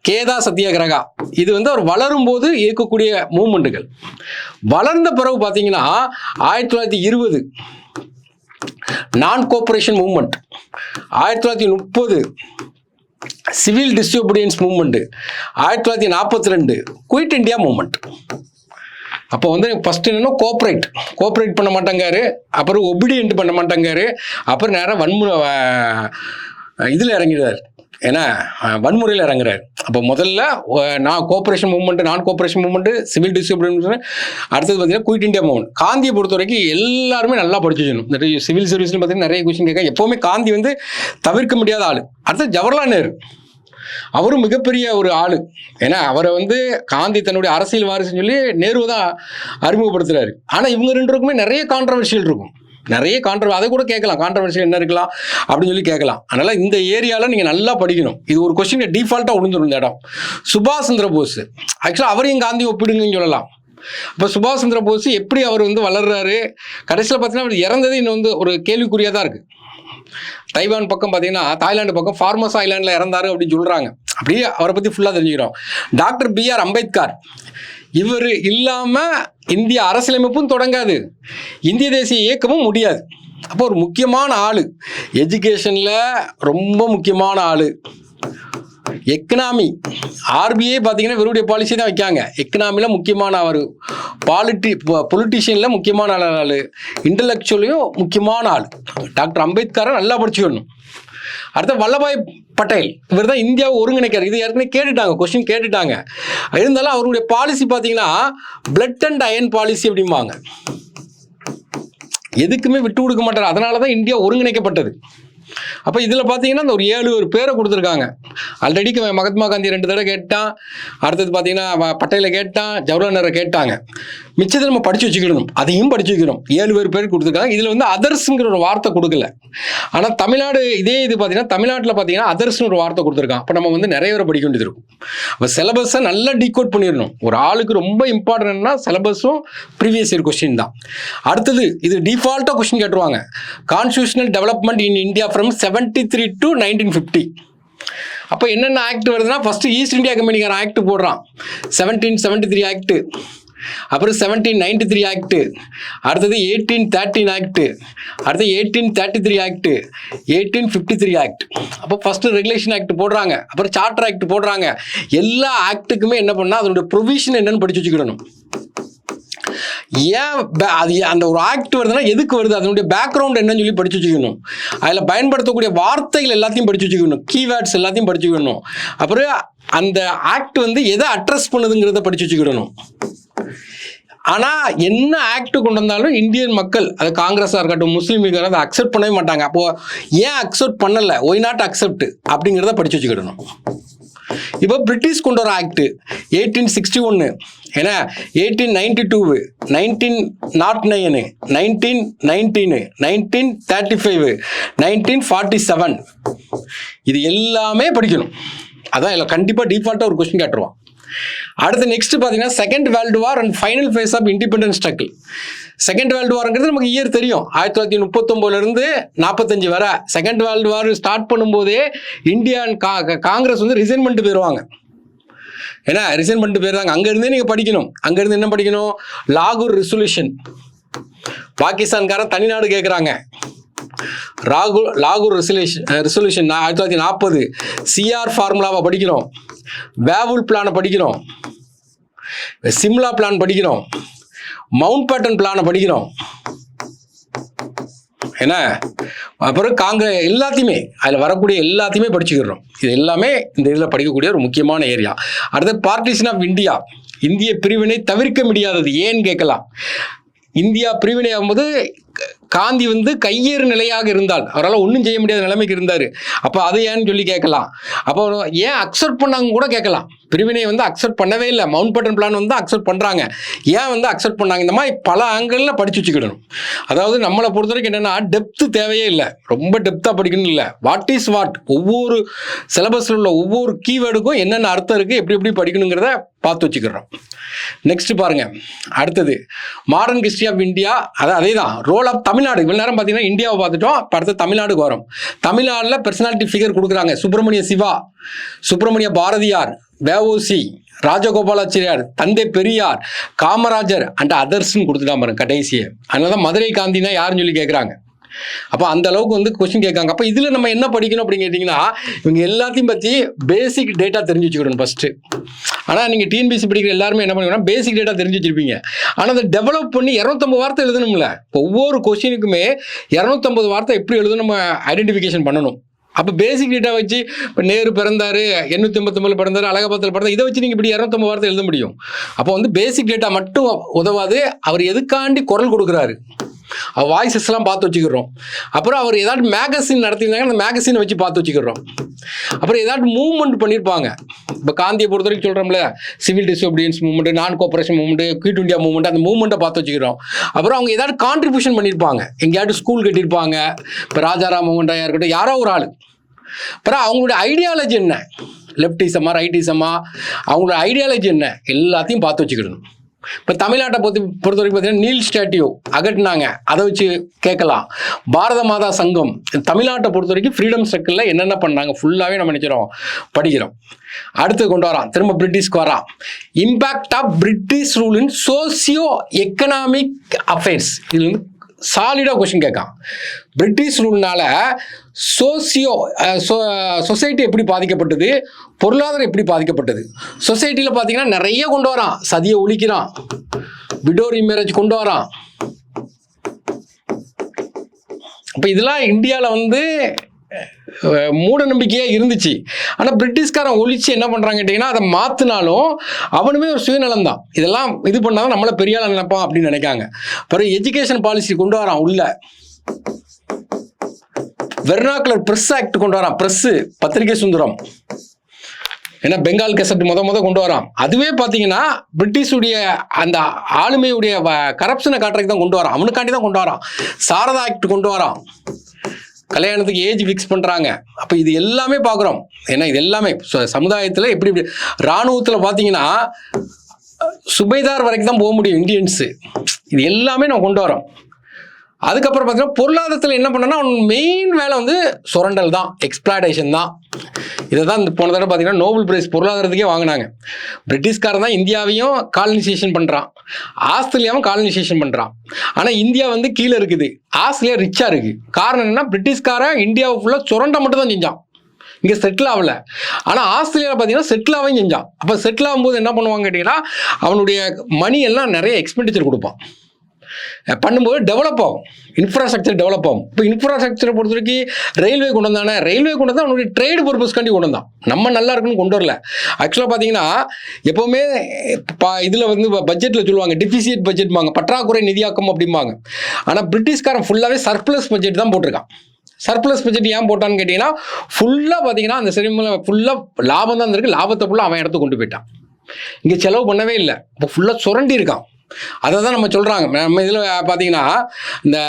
கேதா சத்தியாகிரகா, இது அவர் வளரும் போது இருக்கக்கூடிய மூவ்மெண்ட்டுகள். வளர்ந்த பிறகு பார்த்தீங்கன்னா 1920 non cooperation movement, 1930 civil disobedience movement, 1942 quit India movement. அப்போ ஃபர்ஸ்ட் என்னன்னா கோஆப்ரேட் பண்ண மாட்டாங்காரு, அப்புறம் ஒபீடியன்ட் பண்ண மாட்டாங்காரு, அப்புறம் நேரம் இதில் இறங்கிடுறாரு, ஏன்னா வன்முறையில் இறங்குறாரு. அப்போ முதல்ல நான் கோஆபரேஷன் மூவ்மெண்ட்டு, சிவில் டிஸ்ஓபீடியன்ஸ், அடுத்தது பார்த்தீங்கன்னா குயிட் இண்டியா மூவ்மெண்ட். காந்தியை பொறுத்த வரைக்கும் எல்லாருமே நல்லா படிச்சு வச்சுக்கணும். நிறைய சிவில் சர்வீஸ்னு பார்த்தீங்கன்னா நிறைய கொஸ்டின் கேட்க, எப்போவுமே காந்தி தவிர்க்க முடியாத ஆள். அடுத்தது ஜவஹர்லால் நேரு, அவரும் மிகப்பெரிய ஒரு ஆள். ஏன்னா அவரை காந்தி தன்னுடைய அரசியல் வாரிசுன்னு சொல்லி நேரு தான் அறிமுகப்படுத்துறாரு. ஆனால் இவங்க 2 பேருக்குமே நிறைய கான்ட்ரவர்ஷியல் இருக்கும். அதை கூட கேட்கலாம், கான்ட்ரவர்ஷியல் என்ன இருக்கலாம் அப்படின்னு சொல்லி கேட்கலாம். அதனால் இந்த ஏரியாவில் நீங்கள் நல்லா படிக்கணும். இது ஒரு கொஸ்டின் டிஃபால்ட்டாக விழுந்துடும் இந்த இடம். சுபாஷ் சந்திர போஸ், ஆக்சுவலாக அவரையும் காந்தி ஒப்பிடுங்கன்னு சொல்லலாம். இப்போ சுபாஷ் சந்திர போஸ் எப்படி அவர் வளர்றாரு, கடைசியில் பார்த்தீங்கன்னா அவர் இறந்தது இன்னும் ஒரு கேள்விக்குறியாக தான் இருக்குது. தைவான் பக்கம் பார்த்தீங்கன்னா, தாய்லாந்து பக்கம் ஃபார்மஸ் ஐலாண்டில் இறந்தாரு அப்படின்னு சொல்கிறாங்க. அப்படியே அவரை பற்றி ஃபுல்லாக தெரிஞ்சுக்கிறோம். டாக்டர் BR அம்பேத்கர், இவர் இல்லாமல் இந்திய அரசியலமைப்பும் தொடங்காது, இந்திய தேசிய இயக்கமும் முடியாது. அப்போ ஒரு முக்கியமான ஆள், எஜுகேஷனில் ரொம்ப முக்கியமான ஆள். எக்கனாமி, RBI பார்த்தீங்கன்னா இவருடைய பாலிசி தான் வைக்காங்க. எக்கனாமியில் முக்கியமான அவர், பொலிட்டிஷியனில் முக்கியமான ஆள், இன்டலெக்சுவலையும் முக்கியமான ஆள். டாக்டர் அம்பேத்கரை நல்லா படிச்சுக்கணும். அடுத்த வல்லபாய் பட்டேல், இவர் தான் இந்தியாவை ஒருங்கிணைக்கிறார். இது ஏற்கனவே கேட்டுட்டாங்க, கொஸ்டின் கேட்டுட்டாங்க. இருந்தாலும் அவருடைய பாலிசி பார்த்தீங்கன்னா பிளட் அண்ட் அயன் பாலிசி அப்படிம்பாங்க. எதுக்குமே விட்டு கொடுக்க மாட்டார். அதனால தான் இந்தியா ஒருங்கிணைக்கப்பட்டது. அப்போ இதில் பார்த்தீங்கன்னா இந்த ஒரு 7 பேரை கொடுத்துருக்காங்க. ஆல்ரெடி மகாத்மா காந்தி 2 தடவை கேட்டான், அடுத்தது பார்த்தீங்கன்னா பட்டேலை கேட்டான், ஜவஹர்லால் நேரு கேட்டாங்க. மிச்சத்தை நம்ம படித்து வச்சுக்கணும், அதையும் படித்து வைக்கணும். 7 பேர் கொடுத்துருக்காங்க. இதில் அதர்ஸுங்கிற ஒரு வார்த்தை கொடுக்கல. ஆனால் தமிழ்நாடு இது பார்த்தீங்கன்னா தமிழ்நாட்டில் பார்த்தீங்கன்னா அதர்ஸ்னு ஒரு வார்த்தை கொடுத்துருக்கான். அப்போ நம்ம நிறைய பேரை படிக்க வேண்டியது இருக்கும். அப்போ சிலபஸை நல்லா டீகோட் பண்ணிடணும். ஒரு ஆளுக்கு ரொம்ப இம்பார்ட்டன்ட்னா சிலபஸும் ப்ரீவியஸ் இயர் கொஸ்டின் தான். அடுத்தது இது டிஃபால்ட்டாக கொஸ்டின் கேட்டுருவாங்க. Constitutional development in India from 73 to 1950. அப்போ என்னென்ன ஆக்ட் வருதுன்னா, ஃபஸ்ட்டு ஈஸ்ட் இந்தியா கம்பெனிக்கான ஆக்ட் போடுறான், 1773 ஆக்ட். அப்புறம் 1793 ஆக்ட், அடுத்தது 1813 ஆக்ட், அடுத்தது 1833 ஆக்ட், 1853 ஆக்ட். அப்போ ஃபஸ்ட்டு ரெகுலேஷன் ஆக்ட் போடுறாங்க, அப்புறம் சார்ட்டர் ஆக்ட் போடுறாங்க. எல்லா ஆக்டுக்குமே என்ன பண்ணால் அதனுடைய ப்ரொவிஷன் என்னன்னு படித்து வச்சுக்கிடணும். ஏன் அது அந்த ஒரு ஆக்ட் வருதுன்னா எதுக்கு வருது, அதனுடைய பேக்ரவுண்ட் என்னன்னு சொல்லி படித்து வச்சுக்கணும். அதில் பயன்படுத்தக்கூடிய வார்த்தைகள் எல்லாத்தையும் படித்து வச்சுக்கணும், கீவேர்ட்ஸ் எல்லாத்தையும் படித்து வச்சுக்கணும். அப்புறம் அந்த ஆக்ட் எதை அட்ரஸ் பண்ணுதுங்கிறத படித்து வச்சுக்கிடணும். ஆனால் என்ன ஆக்ட் கொண்டு வந்தாலும் இந்தியன் மக்கள், அது காங்கிரஸாக இருக்கட்டும், முஸ்லீம் லீக் அதை அக்செப்ட் பண்ணவே மாட்டாங்க. அப்போது ஏன் அக்செப்ட் பண்ணலை, ஒய் நாட் அக்செப்ட் அப்படிங்கிறத படித்து வச்சுக்கிடணும். இப்போ பிரிட்டிஷ் கொண்டு வர ஆக்ட் 1861, ஏன்னா 1892, 1909, 1919, 1935, 1947, இது எல்லாமே படிக்கணும். அதான் இல்லை கண்டிப்பாக டிஃபால்ட்டாக ஒரு கொஸ்டின் கேட்டுருவான். அடுத்து நெக்ஸ்ட் பார்த்தீங்கன்னா second world war and final phase of independence struggle. Second world வார்ங்கிறது நமக்கு இயர் தெரியும், 1939 45 வரை. செகண்ட் வேர்ல்டு வார் ஸ்டார்ட் பண்ணும்போதே இந்தியா காங்கிரஸ் வந்து ரிசைன் பண்ணிட்டு போயிடுவாங்க. ஏன்னா ரிசைன் பண்ணிட்டு போயிடுறாங்க. அங்கேருந்தே நீங்கள் படிக்கணும். அங்கேருந்து என்ன படிக்கணும், லாகூர் ரெசல்யூஷன். பாகிஸ்தான்காரன் தனிநாடு கேட்குறாங்க. லாகூர் ரெசல்யூஷன் 1940. சிஆர் ஃபார்முலாவை படிக்கிறோம், வேவுல் பிளானை படிக்கிறோம், சிம்லா பிளான் படிக்கிறோம், மவுண்ட் பேட்டன் பிளானை படிக்கிறோம். என்ன அப்புறம் காங்கிரஸ் எல்லாத்தையுமே அதில் வரக்கூடிய எல்லாத்தையுமே படிச்சுக்கிறோம். இது எல்லாமே இந்த இதில் படிக்கக்கூடிய ஒரு முக்கியமான ஏரியா. அடுத்து பார்ட்டிஷன் ஆஃப் இந்தியா. இந்திய பிரிவினை தவிர்க்க முடியாதது ஏன்னு கேட்கலாம். இந்தியா பிரிவினை ஆகும்போது காந்தி வந்து கையேறு நிலையாக இருந்தால் அவரால் ஒன்றும் செய்ய முடியாத நிலைமைக்கு இருந்தார். அப்போ அது ஏன்னு சொல்லி கேட்கலாம். அப்போ ஏன் அக்செப்ட் பண்ணாங்க கூட கேட்கலாம். பிரிவினை வந்து அக்செப்ட் பண்ணவே இல்லை, மவுண்ட் பேட்டன் பிளான் வந்து அக்செப்ட் பண்ணுறாங்க, ஏன் வந்து அக்செப்ட் பண்ணாங்க, இந்த மாதிரி பல ஆங்கிளில் படித்து வச்சுக்கிடணும். அதாவது நம்மளை பொறுத்த வரைக்கும் என்னென்னா டெப்த்து தேவையே இல்லை, ரொம்ப டெப்த்தாக படிக்கணும் இல்லை. வாட் இஸ் வாட், ஒவ்வொரு சிலபஸில் உள்ள ஒவ்வொரு கீவேர்டுக்கும் என்னென்ன அர்த்தம் இருக்குது, எப்படி எப்படி படிக்கணுங்கிறத பார்த்து வச்சுக்கிறோம். நெக்ஸ்ட் பாருங்க, அடுத்தது மாடர்ன் ஹிஸ்ட்ரி ஆஃப் இந்தியா. அதே தான் ரோல் ஆஃப் தமிழ்நாடு. இவ்வளோ நேரம் பார்த்தீங்கன்னா இந்தியாவை பார்த்துட்டோம், அடுத்து தமிழ்நாடுக்கு வரும். தமிழ்நாட்டில் பர்சனாலிட்டி ஃபிகர் கொடுக்குறாங்க. சுப்பிரமணிய சிவா, சுப்பிரமணிய பாரதியார், வ.உ.சி., ராஜகோபாலாச்சாரியார், தந்தை பெரியார், காமராஜர் அண்ட் அதர்ஸ்ன்னு கொடுத்துட்டா பாருங்க கடைசியை. அதனால தான் மதுரை காந்தினா யாருன்னு சொல்லி கேட்குறாங்க. அப்போ அந்த அளவுக்கு வந்து கொஸ்டின் கேட்காங்க. அப்போ இதில் நம்ம என்ன படிக்கணும் அப்படின்னு கேட்டிங்கன்னா, இவங்க எல்லாத்தையும் பற்றி பேசிக் டேட்டா தெரிஞ்சு வச்சுக்கணும் ஃபஸ்ட்டு. ஆனால் நீங்கள் டிஎன்பிஎஸ்சி படிக்கிற எல்லாருமே என்ன பண்ணுங்கன்னா பேசிக் டேட்டா தெரிஞ்சு வச்சுருப்பீங்க. ஆனால் அதை டெவலப் பண்ணி 250 வார்த்தை எழுதணும்ல. ஒவ்வொரு கொஸ்டினுக்குமே 250 வார்த்தை எப்படி எழுதணும் நம்ம ஐடென்டிஃபிகேஷன் பண்ணணும். அப்போ பேசிக் டேட்டா வச்சு இப்போ நேரு பிறந்தார், 889 பிறந்தார், அலகாபாத்தில் பிறந்தார், இதை வச்சு நீங்கள் இப்படி 250 வார்த்தை எழுத முடியும். அப்போ வந்து பேசிக் டேட்டா மட்டும் உதவாது. அவர் எதுக்காண்டி குரல் கொடுக்குறாரு, வாய்ஸஸ்லாம் பார்த்து வச்சுக்கிறோம். அப்புறம் அவர் ஏதாவது மேகசின் நடத்தியிருந்தாங்க, அந்த மேகசினை வச்சு பார்த்து வச்சுக்கிறோம். அப்புறம் ஏதாவது மூவ்மெண்ட் பண்ணியிருப்பாங்க. இப்போ காந்தியை பொறுத்த வரைக்கும் சொல்கிறோம்ல, civil disobedience movement, non cooperation movement, quit India movement, அந்த மூவ்மெண்ட்டை பார்த்து வச்சுக்கிறோம். அப்புறம் அவங்க ஏதாவது கான்ட்ரிபியூஷன் பண்ணியிருப்பாங்க, எங்கேயாவது ஸ்கூல் கட்டியிருப்பாங்க. இப்போ ராஜாராம் மூவ்மெண்ட்டாக இருக்கட்டும், யாரோ ஒரு ஆள். அப்புறம் அவங்களுடைய ஐடியாலஜி என்ன, லெஃப்டிசமா ரைட்டிசமா, அவங்களோட ஐடியாலஜி என்ன, எல்லாத்தையும் பார்த்து வச்சுக்கிடணும். இப்போ தமிழ்நாட்டை பொறுத்த வரைக்கும் பார்த்தீங்கன்னா நீல் ஸ்டாட்யூ அகட்டினாங்க, அதை வச்சு கேட்கலாம். பாரத மாதா சங்கம், தமிழ்நாட்டை பொறுத்த வரைக்கும் ஃப்ரீடம் ஸ்ட்ரகிளில் என்னென்ன பண்ணாங்க ஃபுல்லாகவே நம்ம நினைக்கிறோம் படிக்கிறோம். அடுத்து கொண்டு வரான், திரும்ப பிரிட்டிஷ்க்கு வரான். Impact of British rule in socio economic affairs. இது வந்து சாலிடாக கொஸ்டின் கேட்கான். பிரிட்டிஷ் ரூல்னால சொசைட்டி எப்படி பாதிக்கப்பட்டது, பொருளாதாரம் எப்படி பாதிக்கப்பட்டது. சொசைட்டியில் பார்த்தீங்கன்னா நிறைய கொண்டு வரான். சதியை ஒழிக்கிறான், விடோரி மேரேஜ் கொண்டு வரான். அப்போ இதெல்லாம் இந்தியாவில் வந்து மூட நம்பிக்கையாக இருந்துச்சு. ஆனால் பிரிட்டிஷ்காரன் ஒழிச்சு என்ன பண்ணுறாங்க கேட்டிங்கன்னா, அதை மாற்றினாலும் அவனுமே ஒரு சுயநலம் தான். இதெல்லாம் இது பண்ணாலும் நம்மளை பெரியாள நினைப்பான் அப்படின்னு நினைக்காங்க. பிறகு எஜுகேஷன் பாலிசி கொண்டு வரான். உள்ள வெர்னாக்குலர் ப்ரெஸ் ஆக்ட் கொண்டு வரான். ப்ரெஸ்ஸு, பத்திரிகை சுதந்திரம். ஏன்னா பெங்கால் கெசட் முத கொண்டு வரான். அதுவே பார்த்தீங்கன்னா பிரிட்டிஷுடைய அந்த ஆளுமையுடைய கரப்ஷனை காட்டுறதுக்கு தான் கொண்டு வரான். அவனுக்காண்டி தான் கொண்டு வரான். சாரதா ஆக்ட் கொண்டு வரான். கல்யாணத்துக்கு ஏஜ் ஃபிக்ஸ் பண்ணுறாங்க. அப்போ இது எல்லாமே பார்க்குறோம். ஏன்னா இது எல்லாமே சமுதாயத்தில் எப்படி இராணுவத்தில் பார்த்தீங்கன்னா சுபைதார் வரைக்கும் தான் போக முடியும் இந்தியன்ஸு. இது எல்லாமே நம்ம கொண்டு வரோம். அதுக்கப்புறம் பார்த்தீங்கன்னா பொருளாதாரத்தில் என்ன பண்ணனா, அவன் மெயின் வேலை வந்து சுரண்டல் தான், எக்ஸ்ப்ளாய்டேஷன் தான். இதை தான் இந்த போன தடவை பார்த்தீங்கன்னா நோபல் பிரைஸ் பொருளாதாரத்துக்கே வாங்கினாங்க. பிரிட்டிஷ்காரன் தான் இந்தியாவையும் காலனைசேஷன் பண்ணுறான், ஆஸ்திரேலியாவும் காலனைசேஷன் பண்ணுறான். ஆனால் இந்தியா வந்து கீழே இருக்குது, ஆஸ்திரேலியா ரிச்சாக இருக்குது. காரணம் என்னன்னா, பிரிட்டிஷ்காரன் இந்தியாவை ஃபுல்லாக சுரண்ட மட்டும் தான் செஞ்சான், இங்கே செட்டில் ஆகலை. ஆனால் ஆஸ்திரேலியாவில் பார்த்தீங்கன்னா செட்டில் ஆகவும் செஞ்சான். அப்போ செட்டில் ஆகும்போது என்ன பண்ணுவாங்க கேட்டிங்கன்னா, அவனுடைய மணி எல்லாம் நிறைய எக்ஸ்பெண்டிச்சர் கொடுப்பான். பண்ணும்போது டெவலப் ஆகும், இன்ஃப்ராஸ்ட்ரக்சர் டெவலப் ஆகும். இப்போ இன்ஃப்ராஸ்ட்ரக்சரை பொறுத்த வரைக்கும் ரயில்வே கொண்டு வந்தானே, ரயில்வே கொண்டு வந்தால் அவனுடைய ட்ரேடு பர்பஸ்க்காண்டி கொண்டு வந்தான். நம்ம நல்லா இருக்குன்னு கொண்டு வரல. ஆக்சுவலாக பார்த்தீங்கன்னா எப்போவுமே இதில் வந்து பட்ஜெட்டில் சொல்லுவாங்க டெஃபிசிட் பட்ஜெட்பாங்க, பற்றாக்குறை நிதியாக்கம் அப்படிம்பாங்க. ஆனால் பிரிட்டிஷ்காரன் ஃபுல்லாகவே சர்ப்ளஸ் பட்ஜெட் தான் போட்டிருக்கான். சர்ப்ளஸ் பட்ஜெட் ஏன் போட்டான்னு கேட்டிங்கன்னா, ஃபுல்லாக பார்த்தீங்கன்னா அந்த சினிமாவில் ஃபுல்லாக லாபம் தான் இருக்குது, லாபத்தை ஃபுல்லாக அவன் இடத்துக்கு கொண்டு போயிட்டான். இங்கே செலவு பண்ணவே இல்லை, இப்போ ஃபுல்லாக சுரண்டி இருக்கான். அதை தான் நம்ம சொல்கிறாங்க. நம்ம இதில் பார்த்தீங்கன்னா இந்த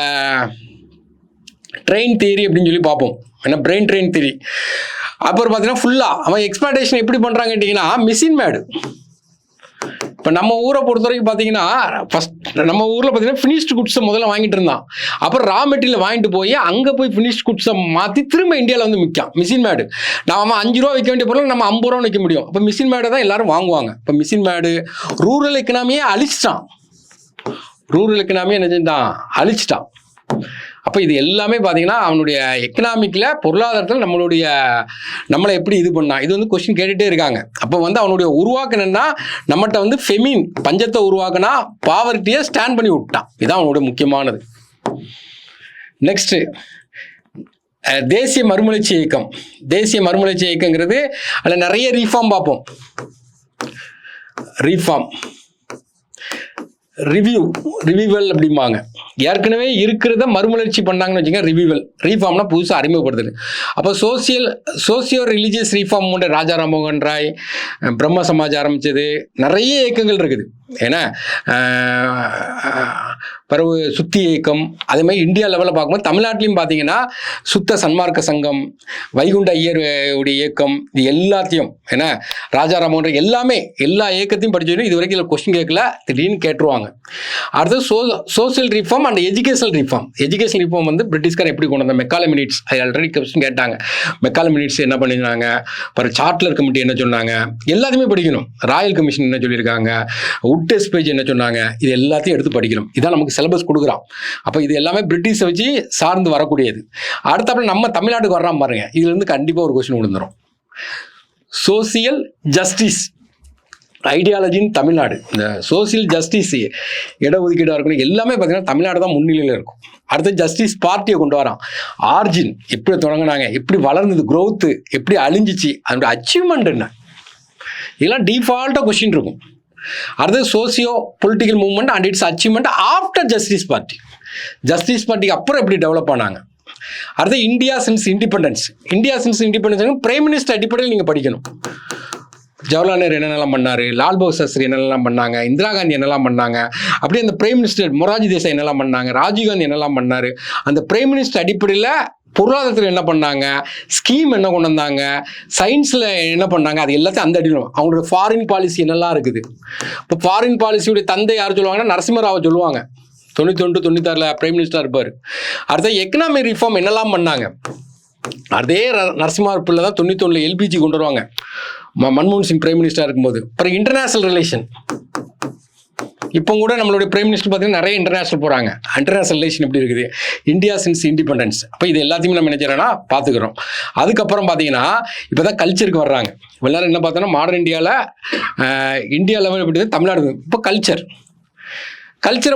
ட்ரெயின் தியரி அப்படின்னு சொல்லி பார்ப்போம், ஏன்னா பிரெயின் ட்ரெயின் தியரி. அப்புறம் பார்த்தீங்கன்னா ஃபுல்லாக அவன் எக்ஸ்ப்ளாய்டேஷன் எப்படி பண்ணுறாங்க கேட்டிங்கன்னா மிஷின் மேடு. இப்போ நம்ம ஊரை பொறுத்த வரைக்கும் பார்த்தீங்கன்னா ஃபஸ்ட் நம்ம ஊரில் பார்த்தீங்கன்னா ஃபினிஷ்டு குட்ஸை முதல்ல வாங்கிட்டு இருந்தான். அப்புறம் ரா மெட்டீரியல் வாங்கிட்டு போய் அங்கே போய் ஃபினிஷ்டு குட்ஸை மாற்றி திரும்ப இந்தியாவில் வந்து விற்கான் மிஷின் மேடு. நம்ம 5 ரூபா விற்க வேண்டிய பொருள் நம்ம 50 ரூபா விற்க முடியும். இப்போ மிஷின் மேடை தான் எல்லாரும் வாங்குவாங்க. இப்போ மிஷின் மேடு ரூரல் எக்கனாமியே அழிச்சிட்டான். ரூரல் எக்கனாமியை என்ன செஞ்சான், அழிச்சிட்டான். அப்போ இது எல்லாமே பார்த்தீங்கன்னா அவனுடைய எக்கனாமிக்கில் பொருளாதாரத்தில் நம்மளை எப்படி இது பண்ணான், இது வந்து கொஸ்டின் கேட்டுகிட்டே இருக்காங்க. அப்போ வந்து அவனுடைய உருவாக்குனா நம்மகிட்ட வந்து ஃபெமின் பஞ்சத்தை உருவாக்குனா பாவர்ட்டியை ஸ்டாண்ட் பண்ணி விட்டான். இதுதான் அவனுடைய முக்கியமானது. நெக்ஸ்ட்டு தேசிய மறுமலர்ச்சி இயக்கம். தேசிய மறுமலர்ச்சி இயக்கங்கிறது அதில் நிறைய ரீஃபார்ம் பார்ப்போம். ரீஃபார்ம், ரிவியூவல் அப்படிம்பாங்க. ஏற்கனவே இருக்கிறத மறுமலர்ச்சி பண்ணாங்கன்னு வச்சுங்க ரிவியூவல். ரீஃபார்ம்னா புதுசாக அறிமுகப்படுத்துது. அப்போ சோசியோ ரிலீஜியஸ் ரீஃபார்ம் போன்ற ராஜா ராம்மோகன் ராய், பிரம்ம சமாஜ் ஆரம்பித்தது, நிறைய இயக்கங்கள் இருக்குது. ஏன்னா பிறகு சுத்தி இயக்கம், அதே மாதிரி இந்தியா லெவலில் பார்க்கும்போது தமிழ்நாட்டிலையும் பார்த்தீங்கன்னா சுத்த சன்மார்க்க சங்கம், வைகுண்ட ஐயர் உடைய இயக்கம், இது எல்லாத்தையும் ஏன்னா ராஜா ராமோகன் எல்லாமே எல்லா இயக்கத்தையும் படிச்சு இது வரைக்கும் கொஸ்டின் கேட்கல, திடீர்னு கேட்டுருவாங்க. அடுத்தது social reform and educational reform. Education reform வந்து பிரிட்டிஷ்கார் எப்படி கொண்டு வந்தாங்க, மெக்காலே மினிட்ஸ், அது ஆல்ரெடி கொஸ்டின் கேட்டாங்க. மெக்காலே மினிட்ஸ் என்ன பண்ணியிருந்தாங்க, அப்புறம் சார்ட்டர் கமிட்டி என்ன சொன்னாங்க, எல்லாத்தையுமே படிக்கணும். ராயல் கமிஷன் என்ன சொல்லியிருக்காங்க, டெஸ்ட் பேஜ் என்ன சொன்னாங்க, இது எல்லாத்தையும் எடுத்து படிக்கணும். இதான் நமக்கு சிலபஸ் கொடுக்குறான். அப்போ இது எல்லாமே பிரிட்டிஷை வச்சு சார்ந்து வரக்கூடியது. அடுத்தப்பறம் நம்ம தமிழ்நாட்டுக்கு வர்றான் பாருங்க, இதுல இருந்து கண்டிப்பாக ஒரு கொஸ்டின் விழுந்துடும். சோசியல் ஜஸ்டிஸ் ஐடியாலஜின்னு தமிழ்நாடு. இந்த சோசியல் ஜஸ்டிஸ் இடஒதுக்கீடாக இருக்கணும் எல்லாமே பார்த்தீங்கன்னா தமிழ்நாடு தான் முன்னிலையில் இருக்கும். அடுத்து ஜஸ்டிஸ் பார்ட்டியை கொண்டு வரான். ஆர்ஜின் எப்படி தொடங்கினாங்க, எப்படி வளர்ந்தது, க்ரோத்து எப்படி அழிஞ்சிச்சு, அதோட அச்சீவ்மெண்ட் என்ன, இதெல்லாம் டிஃபால்ட்டாக கொஸ்டின் இருக்கும். அடுத்தது socio political movement and it's achievement after justice party. Justice பார்ட்டிக்கு அப்புறம் எப்படி டெவலப் ஆனாங்க. அடுத்து India since independence. India since independence prime minister அடிப்படையில் நீங்கள் படிக்கணும். ஜவஹர்லால் நேரு என்னென்னலாம் பண்ணார், லால் பகதூர் சாஸ்திரி என்னெல்லாம் பண்ணாங்க, இந்திரா காந்தி என்னெல்லாம் பண்ணாங்க, அப்படியே அந்த பிரைம் மினிஸ்டர் மொராஜி தேசாய் என்னெல்லாம் பண்ணாங்க, ராஜீவ்காந்தி என்னெல்லாம் பண்ணார், அந்த பிரைம் மினிஸ்டர் அடிப்படையில் பொருளாதாரத்தில் என்ன பண்ணாங்க, ஸ்கீம் என்ன கொண்டு வந்தாங்க, சயின்ஸில் என்ன பண்ணாங்க, அது எல்லாத்தையும் அந்த அடிக்கணும். அவங்களோட ஃபாரின் பாலிசி என்னெல்லாம் இருக்குது. இப்போ ஃபாரின் பாலிசியுடைய தந்தை யார் சொல்லுவாங்கன்னா நரசிம்மராவை சொல்லுவாங்க. 91 96 பிரைம் மினிஸ்டராக இருப்பார். அடுத்த எக்கனாமிக் ரிஃபார்ம் என்னெல்லாம் பண்ணாங்க, அதே நரசிம்மராவ் பிள்ளை தான் 91 எல்பிஜி கொண்டு வருவாங்க மன்மோகன் சிங் பிரைம் மினிஸ்டராக இருக்கும்போது. அப்புறம் இன்டர்நேஷனல் ரிலேஷன், இப்போ கூட நம்மளுடைய பிரைம் மினிஸ்டர் பார்த்தீங்கன்னா நிறைய இன்டர்நேஷனல் போகிறாங்க. இன்டர்நேஷனல் ரிலேஷன் எப்படி இருக்குது, இந்தியா சின்ஸ் இண்டிபெண்டன்ஸ். அப்போ இது எல்லாத்தையுமே நம்ம நினைக்கிறோன்னா பார்த்துக்கிறோம். அதுக்கப்புறம் பார்த்தீங்கன்னா இப்போ தான் கல்ச்சருக்கு வர்றாங்க. எல்லாரும் என்ன பார்த்தோன்னா மாடர்ன் இந்தியா லெவல் எப்படி தமிழ்நாடு. இப்போ கல்ச்சரை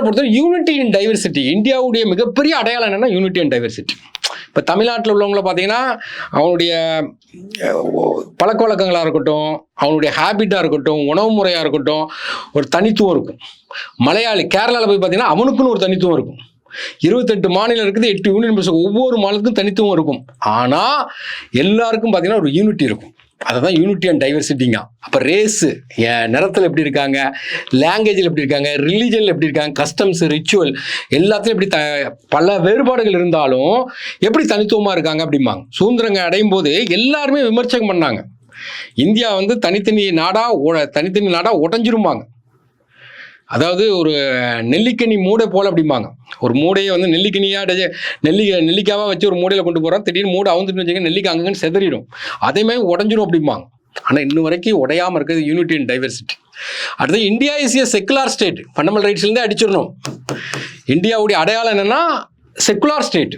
பொறுத்தவரை யூனிட்டி இன் டைவர்சிட்டி. இந்தியாவுடைய மிகப்பெரிய அடையாளம் என்னென்னா யூனிட்டி அண்ட் டைவர்சிட்டி. இப்போ தமிழ்நாட்டில் உள்ளவங்கள பார்த்தீங்கன்னா அவனுடைய பழக்க வழக்கங்களாக இருக்கட்டும், அவனுடைய ஹேபிட்டாக இருக்கட்டும், உணவு முறையாக இருக்கட்டும், ஒரு தனித்துவம் இருக்கும். மலையாளி கேரளாவில் போய் பார்த்தீங்கன்னா அவனுக்குன்னு ஒரு தனித்துவம் இருக்கும். 28 மாநிலம் இருக்குது, 8 யூனியன் பிரதேசம், ஒவ்வொரு மாநிலத்துக்கும் தனித்துவம் இருக்கும். ஆனால் எல்லாருக்கும் பார்த்தீங்கன்னா ஒரு யூனிட்டி இருக்கும். அதை தான் யூனிட்டி அண்ட் டைவர்சிட்டிங்க. அப்போ ரேஸு நிறத்தில் எப்படி இருக்காங்க, லாங்குவேஜில் எப்படி இருக்காங்க, ரிலீஜனில் எப்படி இருக்காங்க, கஸ்டம்ஸ் ரிச்சுவல் எல்லாத்துலையும் எப்படி பல வேறுபாடுகள் இருந்தாலும் எப்படி தனித்துவமாக இருக்காங்க அப்படிம்பாங்க. சுதந்திரங்க அடையும் போது எல்லாருமே விமர்சனம் பண்ணாங்க. இந்தியா வந்து தனித்தனி நாடாக உடஞ்சிருமாங்க. அதாவது ஒரு நெல்லிக்கனி மூடை போல் அப்படிம்பாங்க. ஒரு மூடையை வந்து நெல்லிக்காவாக வச்சு ஒரு மூடையில் கொண்டு போகிறோம், திடீர்னு மூடை அவுந்துட்டு வச்சுக்க நெல்லிக்காய் அங்கன்னு செதறிடும், அதேமாதிரி உடஞ்சிரும் அப்படிம்பாங்க. ஆனால் இன்னும் வரைக்கும் உடையாமல் இருக்கிறது யூனிட்டி அண்ட் டைவர்சிட்டி. அடுத்து India is a secular state. Fundamental ரைட்ஸ்லேருந்தே அடிச்சிடணும். இந்தியாவுடைய அடையாளம் என்னென்னா செக்குலார் ஸ்டேட்.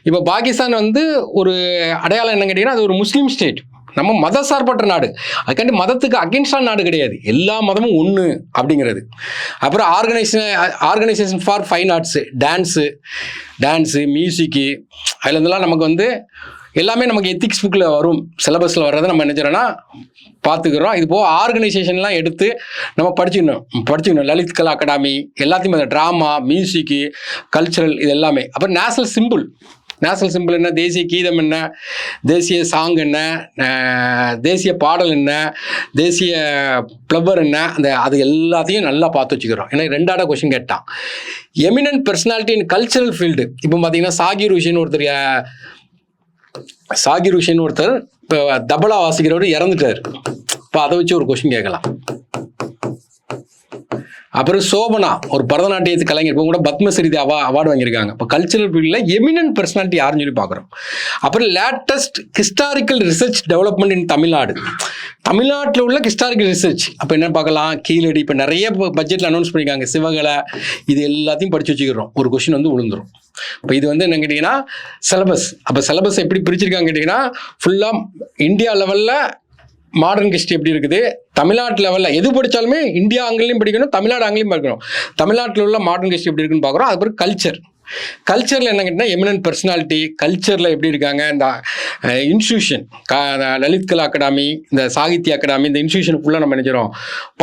இப்போ பாகிஸ்தான் வந்து ஒரு அடையாளம் என்ன கேட்டிங்கன்னா அது ஒரு முஸ்லீம் ஸ்டேட். நம்ம மத சார்பற்ற நாடு. அதுக்காண்டி மதத்துக்கு அகென்ஸ்டான நாடு கிடையாது. எல்லா மதமும் ஒன்று அப்படிங்கிறது. அப்புறம் organisation for fine arts, dance, music, அதில் இருந்தெல்லாம் நமக்கு வந்து எல்லாமே நமக்கு எத்திக்ஸ் புக்கில் வரும். சிலபஸில் வர்றதை நம்ம என்ன செய்யறோம்னா பார்த்துக்கிறோம். இது போக ஆர்கனைசேஷன்லாம் எடுத்து நம்ம படிச்சுக்கணும். லலித் கலா அகாடமி எல்லாத்தையும், அந்த ட்ராமா, மியூசிக்கு, கல்ச்சுரல், இது எல்லாமே. அப்புறம் நேஷனல் சிம்பிள் என்ன, தேசிய கீதம் என்ன, தேசிய சாங் என்ன, தேசிய பாடல் என்ன, தேசிய ஃப்ளவர் என்ன, அது எல்லாத்தையும் நல்லா பார்த்து வச்சுக்கிறோம். ஏன்னா 2ஆட கொஸ்டின் கேட்டான். எமினன்ட் பர்சனாலிட்டி இன் கல்ச்சுரல் ஃபீல்டு. இப்போ பார்த்தீங்கன்னா சாகிர் ஹுசேன் ஒருத்தர் இப்போ தபலா வாசிக்கிறவர் இறந்துட்டார். இப்போ அதை வச்சு ஒரு கொஸ்டின் கேட்கலாம். அப்புறம் சோபனா ஒரு பரதநாட்டியத்து கலைஞர், இப்போ கூட பத்மஸ்ரீ அவார்டு வாங்கியிருக்காங்க. இப்போ கல்ச்சரல் ஃபீல்டில் எமினன்ட் பர்சனாலிட்டி யாருன்னு சொல்லி பார்க்குறோம். அப்புறம் லேட்டஸ்ட் ஹிஸ்டாரிக்கல் ரிசர்ச் டெவலப்மெண்ட் இன் தமிழ்நாட்டில் உள்ள ஹிஸ்டாரிக்கல் ரிசர்ச். அப்போ என்ன பார்க்கலாம், கீழடி, இப்போ நிறைய பட்ஜெட்டில் அனௌன்ஸ் பண்ணியிருக்காங்க, சிவகலை, இது எல்லாத்தையும் படித்து வச்சுக்கிறோம். ஒரு கொஸ்டின் வந்து விழுந்துடும். இப்போ இது வந்து என்ன கேட்டிங்கன்னா சிலபஸ். அப்போ சிலபஸ் எப்படி பிரிச்சிருக்காங்க கேட்டிங்கன்னா, ஃபுல்லாக இந்தியா லெவலில் மாடர்ன் ஹிஸ்ட்ரி எப்படி இருக்குது, தமிழ்நாட்டு லெவலில் எது படித்தாலுமே இந்தியா ஆங்கிலையும் படிக்கணும், தமிழ்நாடு ஆங்கிலையும் படிக்கணும். தமிழ்நாட்டில் உள்ள மாடர்ன் ஹிஸ்ட்ரி எப்படி இருக்குன்னு பார்க்குறோம். அதுக்கப்புறம் கல்ச்சரில் என்ன கேட்டால் எமினன்ட் பர்சனாலிட்டி, கல்ச்சரில் எப்படி இருக்காங்க, இந்த இன்ஸ்டியூஷன், லலித் கலா அகாடமி, இந்த சாகித்ய அகாடமி, இந்த இன்ஸ்டியூஷனுக்குள்ளே நம்ம நினைக்கிறோம்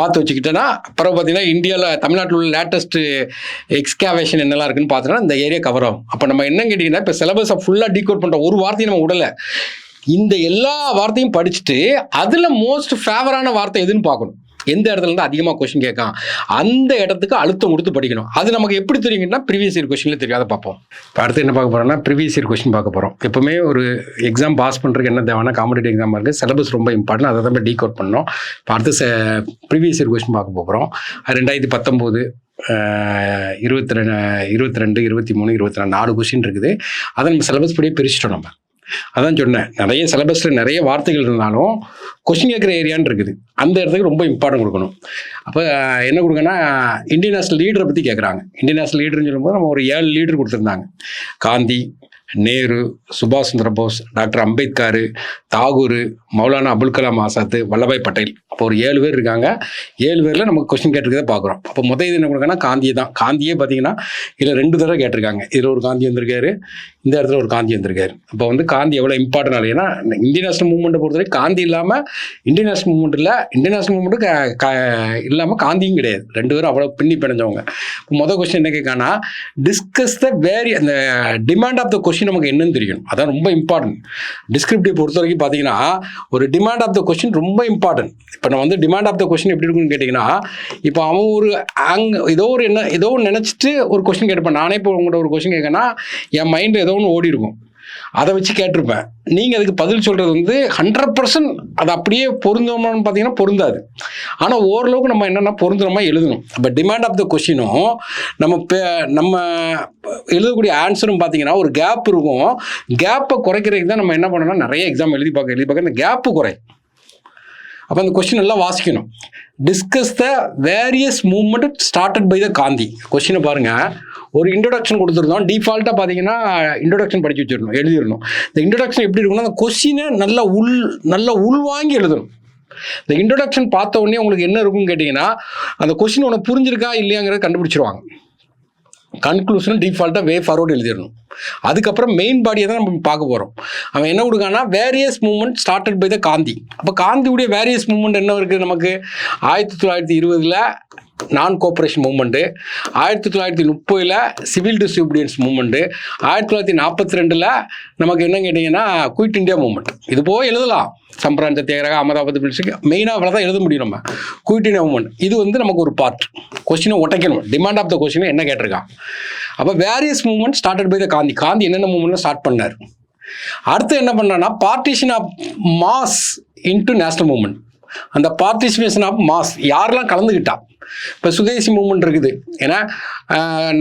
பார்த்து வச்சுக்கிட்டோன்னா, அப்புறம் பார்த்தீங்கன்னா இந்தியாவில் தமிழ்நாட்டில் உள்ள லேட்டஸ்ட்டு எக்ஸ்காவேஷன் என்னெல்லாம் இருக்குன்னு பார்த்தோன்னா இந்த ஏரியா கவர் ஆகும். அப்போ நம்ம என்ன கேட்டிங்கன்னா, இப்போ சிலபஸை ஃபுல்லாக டீகோட் பண்ணுற ஒரு வார்த்தையும் நம்ம விடலை. இந்த எல்லா வார்த்தையும் படிச்சுட்டு அதில் மோஸ்ட் ஃபேவரான வார்த்தை எதுன்னு பார்க்கணும். எந்த இடத்துல இருந்து அதிகமாக கொஸ்டின் கேட்கான் அந்த இடத்துக்கு அழுத்தம் கொடுத்து படிக்கணும். அது நமக்கு எப்படி தெரியுங்கன்னா ப்ரீவியஸ் இயர் கொஸ்டினில் தெரியாத பார்ப்போம். இப்போ அடுத்து என்ன பார்க்க போகிறோம்னா ப்ரீவியஸ் இயர் கொஸ்டின் பார்க்க போகிறோம். எப்பவுமே ஒரு எக்ஸாம் பாஸ் பண்ணுறதுக்கு என்ன தேவைன்னா, காம்படிட்டிவ் எக்ஸாம் இருக்குது, சிலபஸ் ரொம்ப இம்பார்ட்டன்ட், அதை தான் டீகோட் பண்ணோம். இப்போ அடுத்து ப்ரீவியஸ் இயர் கொஸ்டின் பார்க்க போகிறோம். 2019, 22, 23, 24 4 கொஸ்டின் இருக்குது. அதை நம்ம சிலபஸ் படியே பிரிச்சுட்டோம். நம்ம அதான் சொன்னேன், நிறைய சிலபஸில் நிறைய வார்த்தைகள் இருந்தாலும் கொஸ்டின் கேட்குற ஏரியான்னு இருக்குது, அந்த இடத்துக்கு ரொம்ப இம்பார்ட்டன்ட் கொடுக்கணும். அப்போ என்ன கொடுக்கணும்னா, இந்தியன் நேஷனல் லீடரை பற்றி கேட்குறாங்க. இந்தியன் நேஷனல் லீடர்னு சொல்லும்போது நம்ம ஒரு 7 லீடர் கொடுத்துருந்தாங்க. காந்தி, நேரு, சுபாஷ் சந்திர போஸ், டாக்டர் அம்பேத்கர், தாகூர், மௌலானா அபுல் கலாம் ஆசாத், வல்லபாய் பட்டேல். அப்போ ஒரு 7 பேர் இருக்காங்க. 7 பேரில் நமக்கு கொஸ்டின் கேட்டிருக்கதை பார்க்குறோம். அப்போ முதல் இது என்ன கொடுக்கணும்னா காந்தியை தான். காந்தியே பார்த்தீங்கன்னா இதில் 2 தடவை கேட்டிருக்காங்க. இதில் ஒரு காந்தி வந்திருக்காரு, இந்த இடத்துல ஒரு காந்தி வந்திருக்காரு. அப்போ வந்து காந்தி எவ்வளோ இம்பார்ட்டன் ஆகுது. ஏன்னா இந்தியன் நேஷனல் மூவ்மெண்ட்டை பொறுத்தவரை காந்தி இல்லாமல் இந்தியன் நேஷனல் மூவ்மெண்ட் இல்லை, இந்தியன் நேஷனல் மூவ்மெண்ட்டு இல்லாமல் காந்தியும் கிடையாது. 2 பேரும் அவ்வளோ பின்னி பிணைஞ்சவங்க. இப்போ முதல் கொஸ்டின் என்ன கேட்கானா, டிஸ்கஸ் த அந்த டிமாண்ட் ஆஃப் த கொஸ்டின் நமக்கு என்னன்னு தெரியும். அதான் ரொம்ப இம்பார்ட்டன்ட். டிஸ்கிரிப்டிவ் பொறுத்த வரைக்கும் பார்த்தீங்கன்னா ஒரு டிமாண்ட் ஆஃப் த கொஸ்டின் ரொம்ப இம்பார்ட்டன்ட். இப்போ நான் வந்து டிமாண்ட் ஆஃப் த கொஸ்டின் எப்படி இருக்குன்னு கேட்டிங்கன்னா, இப்போ அவன் ஒரு ஏதோ ஒன்று நினச்சிட்டு ஒரு கொஸ்டின் கேட்பேன். நானே இப்போ உங்கள்கிட்ட ஒரு கொஸ்டின் கேட்கனா என் மைண்டில் ஏதோ ஒன்று ஓடி இருக்கும், அதை வச்சு கேட்டிருப்பேன். நீங்கள் அதுக்கு பதில் சொல்கிறது வந்து 100% அது அப்படியே பொருந்தோம்னு பார்த்தீங்கன்னா பொருந்தாது. ஆனால் ஓரளவுக்கு நம்ம என்னென்னா பொருந்துறமா எழுதணும். இப்போ டிமாண்ட் ஆஃப் த கொஸ்டினும் நம்ம எழுதக்கூடிய ஆன்சரும் பார்த்தீங்கன்னா ஒரு கேப் இருக்கும். கேப்பை குறைக்கிறதுக்கு தான் நம்ம என்ன பண்ணணும்னா நிறைய எக்ஸாம் எழுதி பார்க்க இந்த கேப்பு குறை. அப்போ அந்த கொஸ்டின் எல்லாம் வாசிக்கணும். Discuss the various movement started by the Gandhi. கொஸ்டினை பாருங்கள், ஒரு இன்ட்ரோடக்ஷன் கொடுத்துருந்தோம். டிஃபால்ட்டாக பார்த்தீங்கன்னா இன்ட்ரோடக்ஷன் படித்து வச்சிடணும், எழுதிடணும். இந்த இன்ட்ரோடக்ஷன் எப்படி இருக்குன்னா, அந்த கொஸ்டினை நல்லா உள்வாங்கி எழுதணும். இந்த இன்ட்ரோடக்ஷன் பார்த்த உடனே உங்களுக்கு என்ன இருக்குன்னு கேட்டிங்கன்னா, அந்த கொஸ்டின் உனக்கு புரிஞ்சிருக்கா இல்லையாங்கிறத கண்டுபிடிச்சிருவாங்க. கன்க்ளூஷன் டிஃபால்ட்டாக வே ஃபார்வர்டு எழுதிடணும். அதுக்கப்புறம் மெயின் பாடியை தான் நம்ம பார்க்க போகிறோம். அவன் என்ன கொடுக்கான்னா, various movement started by the Gandhi. அப்போ காந்தியுடைய வேரியஸ் மூவ்மெண்ட் என்ன இருக்குது நமக்கு, 1920 non cooperation movement, 1930 civil disobedience movement, 1942 நமக்கு என்ன கேட்டிங்கன்னா குயிட் இந்தியா மூவ்மெண்ட். இது போக எழுதலாம், சம்பரான் சத்தியாகிரகம், அகமதாபாத் பிரிட்ஜுக்கு மெயினாக அவ்வளோ தான் எழுத முடியும். நம்ம குயிட் இந்தியா மூவ்மெண்ட் இது வந்து நமக்கு ஒரு பார்ட். கொஸ்டினை உடைக்கணும், டிமாண்ட் ஆஃப் த கொஸ்டினை என்ன கேட்டிருக்கான். அப்போ various movement started by the Gandhi என்னென்ன மூவ்மெண்ட்லாம் ஸ்டார்ட் பண்ணார். அடுத்து என்ன பண்ணான்னா, partition of mass into national movement. அந்த பார்ட்டிசிபேஷன் ஆஃப் மாஸ் யாரெல்லாம் கலந்துக்கிட்டா, இப்போ சுதேசி மூவ்மெண்ட் இருக்குது. ஏன்னா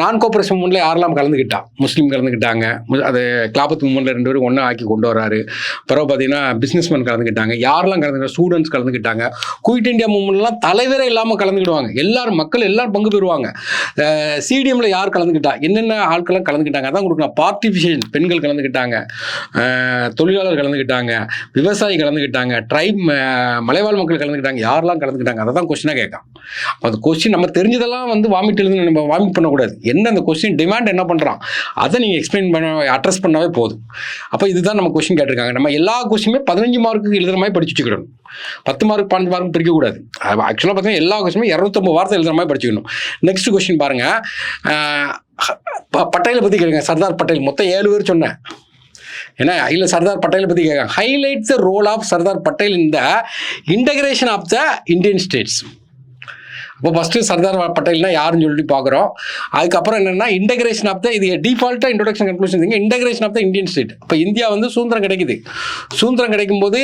நான் கோஆப்ரேஷன் மூவ்மெண்ட்டில் யாரெல்லாம் கலந்துக்கிட்டா, முஸ்லீம் கலந்துக்கிட்டாங்க. அது கிலாபத் மூவ்மெண்ட்டில் 2 பேரும் ஒன்றா ஆக்கி கொண்டு வராரு. பிறகு பார்த்தீங்கன்னா பிஸ்னஸ்மேன் கலந்துக்கிட்டாங்க. யாரெல்லாம் கலந்துக்கிட்டாங்க, ஸ்டூடெண்ட்ஸ் கலந்துக்கிட்டாங்க. குயிட் இந்தியா மூவ்மெண்ட்லாம் தலைவரே இல்லாமல் கலந்துக்கிடுவாங்க. எல்லாரும் மக்கள் எல்லாரும் பங்கு பெறுவாங்க. சிடிஎம்ல யார் கலந்துக்கிட்டா, என்னென்ன ஆட்கள்லாம் கலந்துக்கிட்டாங்க அதான் கொடுக்கலாம். பார்ட்டிசிபேஷன், பெண்கள் கலந்துக்கிட்டாங்க, தொழிலாளர் கலந்துக்கிட்டாங்க, விவசாயி கலந்துக்கிட்டாங்க, ட்ரைப் மலைவாழ் மக்கள் கலந்துக்கிட்டாங்க. யாரெல்லாம் கலந்துக்கிட்டாங்க அதை தான் கொஸ்டினாக கேட்கும். அப்போ அந்த கொஸ்டின் நம்ம தெரிஞ்சதெல்லாம் வந்து வாமிட் எழுது, நம்ம வாமிட் பண்ணக்கூடாது. என்ன அந்த கொஸ்டின் டிமாண்ட் என்ன பண்ணுறான் அதை நீங்கள் எக்ஸ்பிளைன் பண்ண அட்ரஸ் பண்ணாவே போதும். அப்போ இதுதான் நம்ம கொஸ்டின் கேட்டிருக்காங்க. நம்ம எல்லா கொஸ்டினுமே 15 மார்க்குக்கு எழுதுற மாதிரி படிச்சு வச்சுக்கிடணும். 10 மார்க் 15 மார்க் பிரிக்கக்கூடாது. ஆக்சுவலாக பார்த்தீங்கன்னா எல்லா கொஸ்டினுமே 250 வார்த்தை எழுதுற மாதிரி படிச்சுக்கணும். நெக்ஸ்ட் கொஸ்டின் பாருங்க, பட்டேலை பற்றி கேளுங்க. சர்தார் பட்டேல் மொத்தம் 7 பேர் சொன்னேன். ஏன்னா இல்லை சர்தார் பட்டேலை பற்றி கேட்க, highlight the role of Sardar Patel in the integration of the Indian states. இப்போ ஃபஸ்ட்டு சர்தார் பட்டேல்னா யாருன்னு சொல்லிட்டு பார்க்குறோம். அதுக்கப்புறம் என்னென்னா இன்டகிரேஷன் ஆஃப் த, இது டிஃபால்ட்டாக introduction conclusion, integration of the Indian state. இப்போ இந்தியா வந்து சுதந்திரம் கிடைக்குது. சுதந்திரம் கிடைக்கும்போது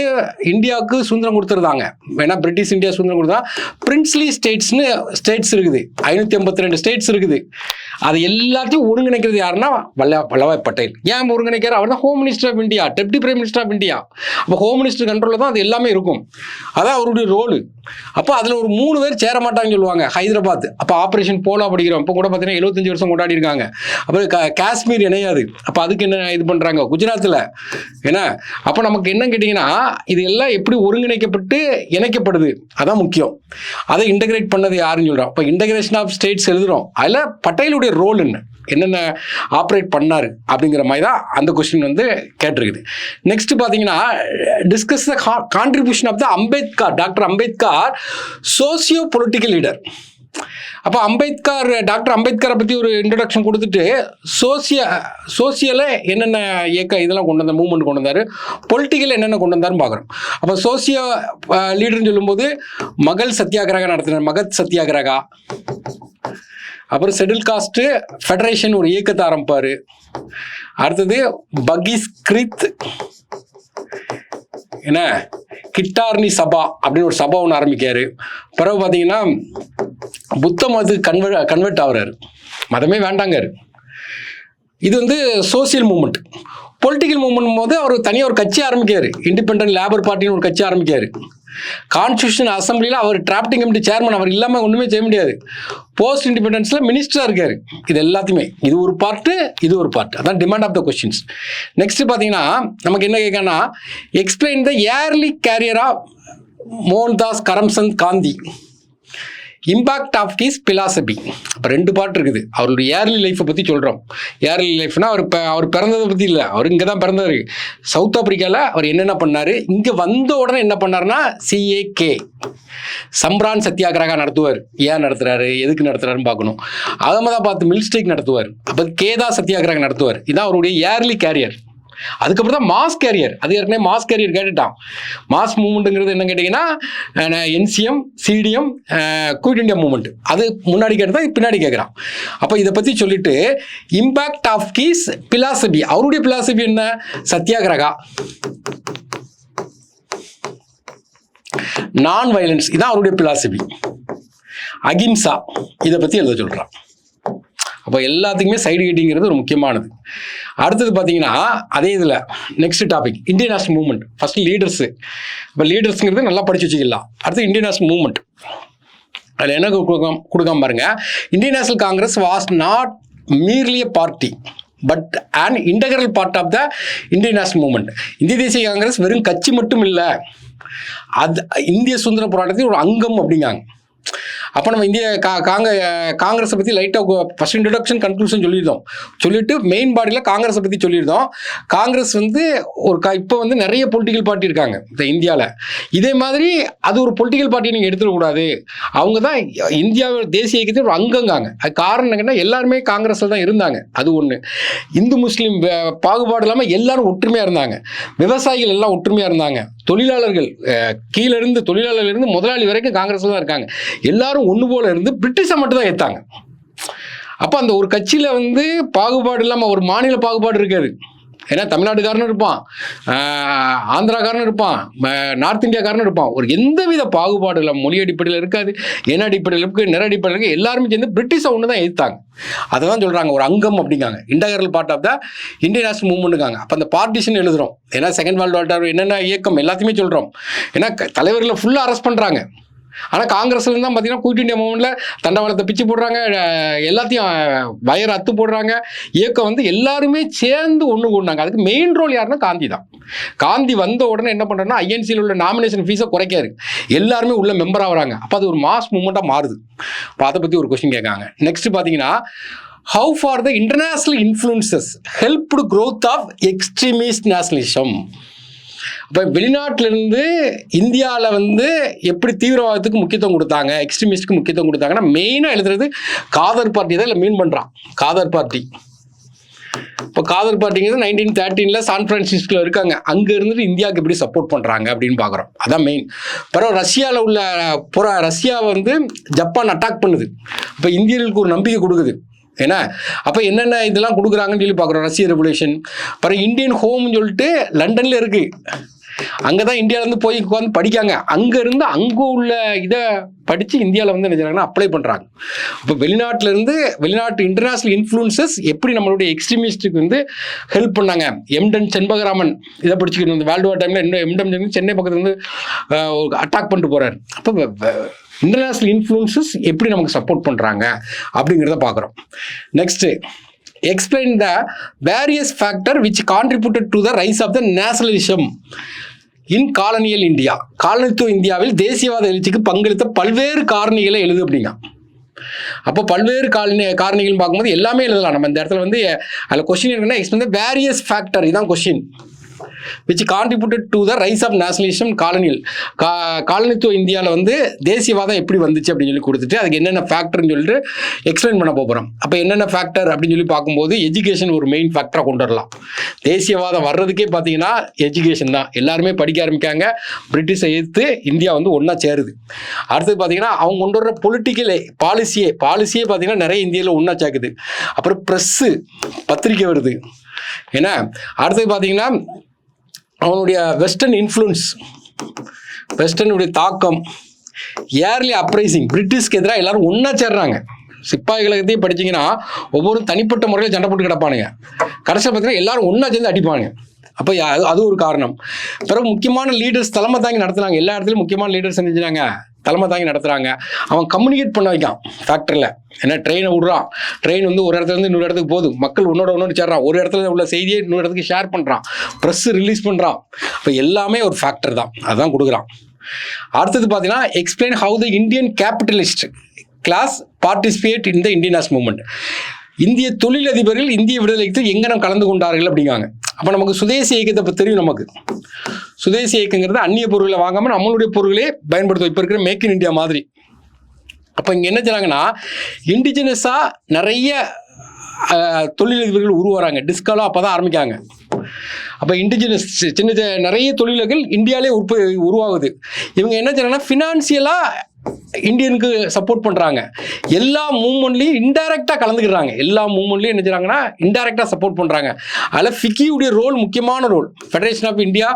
இந்தியாவுக்கு சுதந்திரம் கொடுத்துருந்தாங்க. ஏன்னா பிரிட்டிஷ் இந்தியா சுதந்திரம் கொடுத்தா பிரின்ஸ்லி ஸ்டேட்ஸ்னு ஸ்டேட்ஸ் இருக்குது, 582 ஸ்டேட்ஸ் இருக்குது. அது எல்லாத்தையும் ஒருங்கிணைக்கிறது யாருன்னா வல்லபாய் பட்டேல். ஏன் ஒருங்கிணைக்கிறார்? அவர் தான் home minister of India, deputy prime minister of India. அப்போ ஹோம் மினிஸ்டர் கண்ட்ரோலில் தான் அது எல்லாமே இருக்கும். அதான் அவருடைய ரோலு. அப்போ அதில் ஒரு 3 பேர் சேர மாட்டாங்கன்னு சொல்லுவாங்க. ஹைதராபாத், அப்போ ஆப்ரேஷன் போலா படிக்கிறோம். இப்போ கூட பார்த்தீங்கன்னா 75 வருஷம் கொண்டாடி இருக்காங்க. அப்புறம் காஷ்மீர் இணையாது. அப்போ அதுக்கு என்ன இது பண்ணுறாங்க குஜராத்தில். ஏன்னா அப்போ நமக்கு என்ன கேட்டிங்கன்னா இது எல்லாம் எப்படி ஒருங்கிணைக்கப்பட்டு இணைக்கப்படுது அதான் முக்கியம். அதை இன்டகிரேட் பண்ணது யாருன்னு சொல்கிறோம். அப்போ இன்டகிரேஷன் ஆஃப் ஸ்டேட்ஸ் எழுதுகிறோம். அதில் பட்டேலுடைய ரோல் என்னென்ன ஆப்ரேட் பண்ணார் அப்படிங்கிற மாதிரி தான் அந்த கொஸ்டின் வந்து கேட்டிருக்குது. நெக்ஸ்ட் பார்த்தீங்கன்னா discuss the contribution of the Ambedkar, doctor Ambedkar socio political leader. அப்போ டாக்டர் அம்பேத்கரை பற்றி ஒரு இன்ட்ரடக்ஷன் கொடுத்துட்டு சோசியலை என்னென்ன இயக்கம் இதெல்லாம் கொண்டு வந்தார், மூவ்மெண்ட் கொண்டு வந்தார், பொலிட்டிக்கல் என்னென்ன கொண்டு வந்தாருன்னு பார்க்குறோம். அப்போ சோசியோ லீடர்னு சொல்லும்போது மகள் சத்தியாகிரகா நடத்தினார், மகத் சத்தியாகிரகா. அப்புறம் ஷெட்யூல் காஸ்ட்டு ஃபெடரேஷன் ஒரு இயக்கத்தை ஆரம்பிப்பார். அடுத்தது பகீஸ்கிரித் என்ன கிட்டார்னி சபா அப்படின்னு ஒரு சபா ஒன்று ஆரம்பிக்காரு. பிறகு பார்த்தீங்கன்னா புத்த மதத்துக்கு கன்வெர்ட் ஆகிறாரு, மதமே வேண்டாங்காரு. இது வந்து சோசியல் மூவ்மெண்ட். பொலிட்டிக்கல் மூவ்மெண்ட் போது அவர் தனியாக ஒரு கட்சி ஆரம்பிக்காரு, இண்டிபெண்டன்ட் லேபர் பார்ட்டின்னு ஒரு கட்சி ஆரம்பிக்காரு. கான்ஸ்டியூஷன் அசம்பிளியில் அவர் டிராப்டிங் கமிட்டி சேர்மன், அவர் இல்லாமல் ஒன்றுமே செய்ய முடியாது. போஸ்ட் இண்டிபெண்டன்ஸில் மினிஸ்டராக இருக்காரு. இது எல்லாத்தையுமே இது ஒரு பார்ட்டு, இது ஒரு பார்ட். அதான் demand of the questions. Next பார்த்தீங்கன்னா நமக்கு என்ன கேட்கனா, explain the early career of Mohandas Karamchand Gandhi, impact of his philosophy. அப்போ 2 பார்ட் இருக்குது. அவருடைய ஏர்லி லைஃப்பை பற்றி சொல்கிறோம். ஏர்லி லைஃப்னா அவர் பிறந்ததை பற்றி இல்லை, அவர் இங்கே தான் பிறந்தார். சவுத் ஆப்பிரிக்காவில் அவர் என்னென்ன பண்ணார், இங்கே வந்த உடனே என்ன பண்ணார்னா CAK சம்ரான் சத்தியாகிரகா நடத்துவார். ஏன் நடத்துகிறாரு, எதுக்கு நடத்துகிறாருன்னு பார்க்கணும். அகமதாபாத் மில்ஸ்டேக் நடத்துவார். அப்போ கேதா சத்தியாகிரகா நடத்துவார். இதுதான் அவருடைய ஏர்லி கேரியர். அதுக்கப்புறம் தான் மாஸ் கேரியர். அது ஏற்கனவே மாஸ் கேரியர் கேட்டுட்டான். மாஸ் மூவ்மெண்ட்டுங்கிறது என்ன கேட்டிங்கன்னா NCM, CDM, quit India movement. அது முன்னாடி கேட்டுதான் பின்னாடி கேட்குறான். அப்போ இதை பற்றி சொல்லிட்டு இம்பேக்ட் ஆஃப் ஹிஸ் பிலாசபி, அவருடைய பிலாசபி என்ன, சத்தியாகிரகா, நான் வயலன்ஸ், இதான் அவருடைய பிலாசபி. அகிம்சா, இதை பற்றி எழுத சொல்கிறான். அப்போ எல்லாத்துக்குமே சைடு கட்டிங்கிறது ஒரு முக்கியமானது. அடுத்தது பார்த்தீங்கன்னா அதே இதில் next topic Indian national movement. First leaders. இப்போ லீடர்ஸுங்கிறது நல்லா படிச்சு வச்சுக்கலாம். அடுத்து இந்தியன் நேஷனல் மூவ்மெண்ட். அதில் என்ன கொடுக்காம பாருங்க, Indian National Congress was not merely a party but an integral part of the Indian national movement. இந்திய தேசிய காங்கிரஸ் வெறும் கட்சி மட்டும் இல்லை, அது இந்திய சுதந்திர போராட்டத்தின் ஒரு அங்கம் அப்படிங்காங்க. அப்போ நம்ம காங்கிரஸை பற்றி லைட்டாக ஃபஸ்ட் இன்ட்ரடக்ஷன் கன்க்ளூஷன் சொல்லிட்டு மெயின் பாடியில் காங்கிரஸை பற்றி சொல்லியிருந்தோம். காங்கிரஸ் வந்து இப்போ வந்து நிறைய பொலிட்டிக்கல் பார்ட்டி இருக்காங்க இந்த இந்தியாவில். இதே மாதிரி அது ஒரு பொலிட்டிக்கல் பார்ட்டியை நீங்கள் எடுத்துடக்கூடாது. அவங்க தான் இந்தியாவில் தேசிய இயக்கத்தில் ஒரு அங்கங்காங்க. அது காரணம் என்னங்கன்னா எல்லாருமே காங்கிரஸில் தான் இருந்தாங்க. அது ஒன்று. இந்து முஸ்லீம் பாகுபாடு இல்லாமல் எல்லாரும் ஒற்றுமையாக இருந்தாங்க. விவசாயிகள் எல்லாம் ஒற்றுமையாக இருந்தாங்க. தொழிலாளர்கள் கீழிருந்து தொழிலாளர்லேருந்து முதலாளி வரைக்கும் காங்கிரஸில் தான் இருக்காங்க. எல்லாரும் ஒன்று போல இருந்து பிரிட்டிஷை மட்டும் தான் ஏற்றாங்க. அப்போ அந்த ஒரு கட்சியில் வந்து பாகுபாடு இல்லாமல் ஒரு மாநில பாகுபாடு இருக்காது. ஏன்னா தமிழ்நாட்டுக்காரனும் இருப்பான், ஆந்திராக்காரனும் இருப்பான், நார்த் இந்தியாக்காரனும் இருப்பான். ஒரு எந்தவித பாகுபாடு இல்லை, மொழி அடிப்படையில் இருக்காது, இன அடிப்படையில் இருக்குது, நிற அடிப்படையில் இருக்குது. எல்லாருமே சேர்ந்து பிரிட்டிஷை ஒன்று தான் எதிர்த்தாங்க. அதை தான் சொல்கிறாங்க ஒரு அங்கம் அப்படிங்காங்க, integral part of the Indian national மூவ்மெண்ட்டுக்காங்க. அப்போ அந்த பார்ட்டிஷன் எழுதுகிறோம். ஏன்னா செகண்ட் வேர்ல்டு வார் என்னென்ன இயக்கம் எல்லாத்தையுமே சொல்கிறோம். ஏன்னா தலைவர்களை ஃபுல்லாக அரெஸ்ட் பண்ணுறாங்க. ஆனால் காங்கிரஸ்ல தான் பார்த்தீங்கன்னா குயிட் இந்தியா மூவ்மெண்ட்டில் தண்டவாளத்தை பிச்சு போடுறாங்க, எல்லாத்தையும் வயர அத்து போடுறாங்க. இயக்கம் வந்து எல்லாருமே சேர்ந்து ஒன்று கூடினாங்க. அதுக்கு மெயின் ரோல் யாருன்னா காந்தி தான். காந்தி வந்த உடனே என்ன பண்ணுறோன்னா ஐஎன்சியில் உள்ள நாமினேஷன் ஃபீஸை குறைக்காரு, எல்லாருமே உள்ள மெம்பர் ஆகிறாங்க. அப்போ அது ஒரு மாஸ் மூவ்மெண்ட்டாக மாறுது. இப்போ அதை பற்றி ஒரு கொஸ்டின் கேட்காங்க. நெக்ஸ்ட் பார்த்தீங்கன்னா, how far the international influences helped growth of extremist nationalism. இப்போ வெளிநாட்டிலேருந்து இந்தியாவில் வந்து எப்படி தீவிரவாதத்துக்கு முக்கியத்துவம் கொடுத்தாங்க, எக்ஸ்ட்ரீமிஸ்ட்டுக்கு முக்கியத்துவம் கொடுத்தாங்கன்னா மெயினாக எழுதுறது காதர் பார்ட்டி தான் இல்லை மீன் பண்ணுறான். காதர் பார்ட்டி, இப்போ காதர் பார்ட்டிங்கிறது 1913 சான் பிரான்சிஸ்கோவில் இருக்காங்க. அங்கே இருந்துட்டு இந்தியாவுக்கு எப்படி சப்போர்ட் பண்ணுறாங்க அப்படின்னு பார்க்குறோம். அதான் மெயின். பிறகு ரஷ்யாவில் உள்ள ரஷ்யாவை வந்து ஜப்பான் அட்டாக் பண்ணுது. இப்போ இந்தியர்களுக்கு ஒரு நம்பிக்கை கொடுக்குது. ஏன்னா அப்போ என்னென்ன இதெல்லாம் கொடுக்குறாங்கன்னு சொல்லி பார்க்குறோம். ரஷ்ய ரெவல்யூஷன், அப்புறம் இந்தியன் ஹோம்னு சொல்லிட்டு லண்டனில் இருக்குது. அங்கே தான் இந்தியாவிலேருந்து போய் உட்காந்து படிக்காங்க. அங்கேருந்து அங்கே உள்ள இதை படித்து இந்தியாவில் வந்து என்ன செய்றாங்கன்னா அப்ளை பண்ணுறாங்க. இப்போ வெளிநாட்டு இன்டர்நேஷ்னல் இன்ஃப்ளூன்சஸ் எப்படி நம்மளுடைய எக்ஸ்ட்ரீமிஸ்ட்டுக்கு வந்து ஹெல்ப் பண்ணாங்க. எம்டன் செண்பகராமன் இதை படிச்சுக்கிட்டு வந்து வேர்ல்டு வார் டைமில் எம்டன் சென்னை பக்கத்தில் வந்து அட்டாக் பண்ணிட்டு போகிறார். அப்போ இன்டர்நேஷ்னல் இன்ஃப்ளூன்சஸ் எப்படி நமக்கு சப்போர்ட் பண்ணுறாங்க அப்படிங்கிறத பார்க்குறோம். Next, explain the various factor which contributed to the rise of the nationalism in colonial India. காலனித்துவ இந்தியாவில் தேசியவாத எழுச்சிக்கு பங்களித்த பல்வேறு காரணிகளை எழுது அப்படிங்க. அப்போ பல்வேறு காரணிகள் பார்க்கும்போது எல்லாமே எழுதலாம். நம்ம இந்த இடத்துல வந்து அதில் கொஸ்டின் இருக்குன்னா எக்ஸ்பிளைன் த வேரியஸ் ஃபேக்டர், இதுதான் question, which contributed to the rise of nationalism காலனித்துவ இந்தியாவில் வந்து தேசியவாதம் எப்படி வந்துச்சு அப்படின்னு சொல்லி கொடுத்துட்டு அதுக்கு என்னென்ன ஃபேக்டர்னு சொல்லிட்டு எக்ஸ்பிளைன் பண்ண போகிறோம். அப்போ என்னென்ன ஃபேக்டர் அப்படின்னு சொல்லி பார்க்கும்போது எஜுகேஷன் ஒரு மெயின் ஃபேக்டராக கொண்டு வரலாம். தேசியவாதம் வர்றதுக்கே பார்த்தீங்கன்னா எஜுகேஷன் தான். எல்லாருமே படிக்க ஆரம்பிக்காங்க, பிரிட்டிஷை எதிர்த்து இந்தியா வந்து ஒன்றா சேருது. அடுத்தது பார்த்தீங்கன்னா அவங்க கொண்டு வர்ற பொலிட்டிக்கல் பாலிசியே பார்த்தீங்கன்னா நிறைய இந்தியாவில் ஒன்றா சேர்க்குது. அப்புறம் ப்ரெஸ்ஸு, பத்திரிக்கை வருது. ஏன்னா அடுத்தது பார்த்தீங்கன்னா அவனுடைய வெஸ்டர்ன் இன்ஃப்ளூன்ஸ், வெஸ்டர்னுடைய தாக்கம், ஏர்லி அப்ரைசிங், பிரிட்டிஷ்க்கு எதிராக எல்லாரும் ஒன்றா சேர்றாங்க. சிப்பாய் கழகத்தையும் படிச்சிங்கன்னா ஒவ்வொரு தனிப்பட்ட முறையில் சண்டை போட்டு கிடப்பானுங்க. கடைசியில் பார்த்தீங்கன்னா எல்லாரும் ஒன்றா சேர்ந்து அடிப்பாங்க. அப்போ அது ஒரு காரணம். பிறகு முக்கியமான லீடர்ஸ் தலைமை தாங்கி நடத்துனாங்க. எல்லா இடத்துலையும் முக்கியமான லீடர்ஸ் செஞ்சுட்டாங்க, தலைமை தாங்கி நடத்துகிறாங்க. அவன் கம்யூனிகேட் பண்ண வைக்கான் ஃபேக்டரியில். ஏன்னா ட்ரெயினை விடுறான், ட்ரெயின் வந்து ஒரு இடத்துலேருந்து இன்னொரு இடத்துக்கு போகுது, மக்கள் ஒன்னோட சேர்றான், ஒரு இடத்துல உள்ள செய்தியை இன்னொரு இடத்துக்கு ஷேர் பண்ணுறான், ப்ரெஸ் ரிலீஸ் பண்ணுறான். இப்போ எல்லாமே ஒரு ஃபேக்டர் தான், அதுதான் கொடுக்குறான். அடுத்தது பார்த்தீங்கன்னா explain how the Indian capitalist class participate in the Indian national movement. இந்திய தொழிலதிபர்கள் இந்திய விடுதலைக்கு எங்கனம் கலந்து கொண்டார்கள் அப்படிங்காங்க. அப்போ நமக்கு சுதேசி இயக்கத்தை பற்றி தெரியும். நமக்கு சுதேசி இயக்கங்கிறது அந்நிய பொருட்களை வாங்காமல் நம்மளுடைய பொருளே பயன்படுத்தும். இப்போ இருக்கிற மேக் இன் இந்தியா மாதிரி. அப்போ இங்கே என்ன செய்றாங்கன்னா இண்டிஜினஸாக நிறைய தொழிலதிபர்கள் உருவாகிறாங்க. டிஸ்காலும் அப்போ தான் ஆரம்பிக்காங்க. அப்போ இண்டிஜினஸ் நிறைய தொழில்கள் இந்தியாவிலே உருவாகுது. இவங்க என்ன செய்றாங்கன்னா ஃபினான்சியலாக இந்தியனுக்கு சப்போர்ட் பண்ணுறாங்க. எல்லா மூவ்மெண்ட்லையும் இன்டைரக்டாக கலந்துக்கிறாங்க. எல்லா மூவ்மெண்ட்லையும் என்ன செய்றாங்கன்னா இன்டைரக்டாக சப்போர்ட் பண்ணுறாங்க. அதில் ஃபிக்கியுடைய ரோல் முக்கியமான role. Federation of India,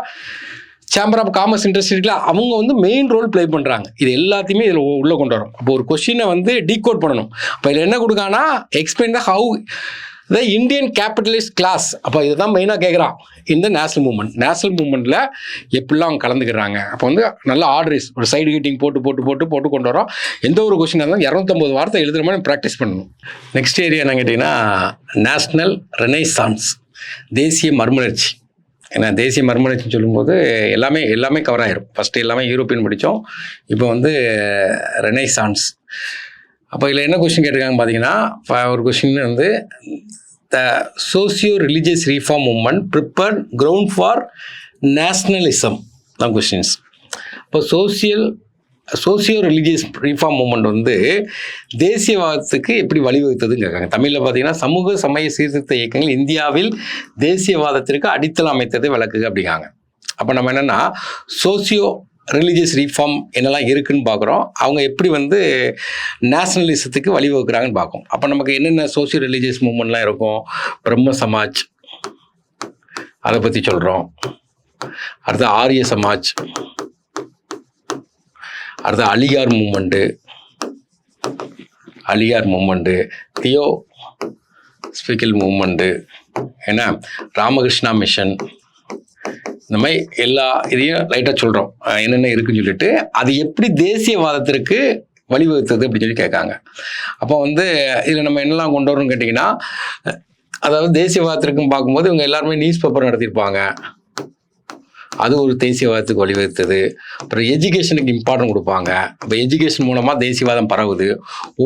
Chamber of Commerce, இண்டஸ்ட்ரியில் அவங்க வந்து மெயின் ரோல் ப்ளே பண்ணுறாங்க. இது எல்லாத்தையுமே இதில் உள்ளே கொண்டு வரும். அப்போ ஒரு கொஸ்டினை வந்து டீகோட் பண்ணணும். அப்போ இதில் என்ன கொடுக்கான்னா explain the how the Indian capitalist class. அப்போ இதுதான் மெயினாக கேட்குறான். இந்த நேஷனல் மூவ்மெண்ட்டில் எப்படிலாம் அவங்க கலந்துக்கிறாங்க. அப்போ வந்து நல்ல ஆர்டர்ஸ் ஒரு சைடு ஹீட்டிங் போட்டு கொண்டு வரோம். எந்த ஒரு கொஸ்டினாக இருந்தாலும் 250 வார்த்தை எழுதுகிற மாதிரி ப்ராக்டிஸ் பண்ணணும். நெக்ஸ்ட் ஏரியா என்ன கேட்டிங்கன்னா நேஷ்னல் ரெனைசான்ஸ், தேசிய மறுமலர்ச்சி. ஏன்னா தேசிய மறுமலர்ச்சின்னு சொல்லும்போது எல்லாமே கவர் ஆகிரும். ஃபஸ்ட்டு எல்லாமே யூரோப்பியன் படித்தோம், இப்போ வந்து ரெனைசான்ஸ். அப்போ இதில் என்ன கொஸ்டின் கேட்டிருக்காங்க பார்த்தீங்கன்னா, ஒரு கொஸ்டின் வந்து the socio religious reform movement prepared ground for nationalism தான் கொஸ்டின்ஸ். இப்போ சோசியோ ரிலீஜியஸ் ரீஃபார்ம் மூவ்மெண்ட் வந்து தேசியவாதத்துக்கு எப்படி வழிவகுத்ததுன்னு கேட்காங்க. தமிழில் பார்த்தீங்கன்னா சமூக சமய சீர்திருத்த இயக்கங்கள் இந்தியாவில் தேசியவாதத்திற்கு அடித்தளம் அமைத்ததை விளக்குக அப்படிங்காங்க. அப்போ நம்ம என்னென்னா சோசியோ ரிலீஜியஸ் ரீஃபார்ம் என்னெல்லாம் இருக்குதுன்னு பார்க்குறோம். அவங்க எப்படி வந்து நேஷனலிசத்துக்கு வழிவகுக்கிறாங்கன்னு பார்க்கும். அப்போ நமக்கு என்னென்ன சோசியோ ரிலீஜியஸ் மூவ்மெண்ட்லாம் இருக்கும். பிரம்ம சமாஜ், அதை பற்றி சொல்கிறோம். அடுத்து ஆரிய சமாஜ், அடுத்து அலிகார் மூமெண்ட்டு, தியோ ஸ்பிகல் மூமெண்ட்டு, ஏன்னா ராமகிருஷ்ணா மிஷன், இந்த மாதிரி எல்லா இதையும் லைட்டாக சொல்கிறோம் என்னென்ன இருக்குன்னு சொல்லிட்டு அது எப்படி தேசியவாதத்திற்கு வழிவகுத்தது அப்படின்னு சொல்லி கேட்காங்க. அப்போ இதில் நம்ம என்னெல்லாம் கொண்டு வரணும்னு கேட்டிங்கன்னா, அதாவது தேசியவாதத்திற்கும் பார்க்கும்போது இவங்க எல்லாருமே நியூஸ் பேப்பர் நடத்தியிருப்பாங்க, அது ஒரு தேசியவாதத்துக்கு வழிவகுத்தது. அப்புறம் எஜுகேஷனுக்கு இம்பார்ட்டன்ட் கொடுப்பாங்க, அப்போ எஜுகேஷன் மூலமாக தேசியவாதம் பரவுது.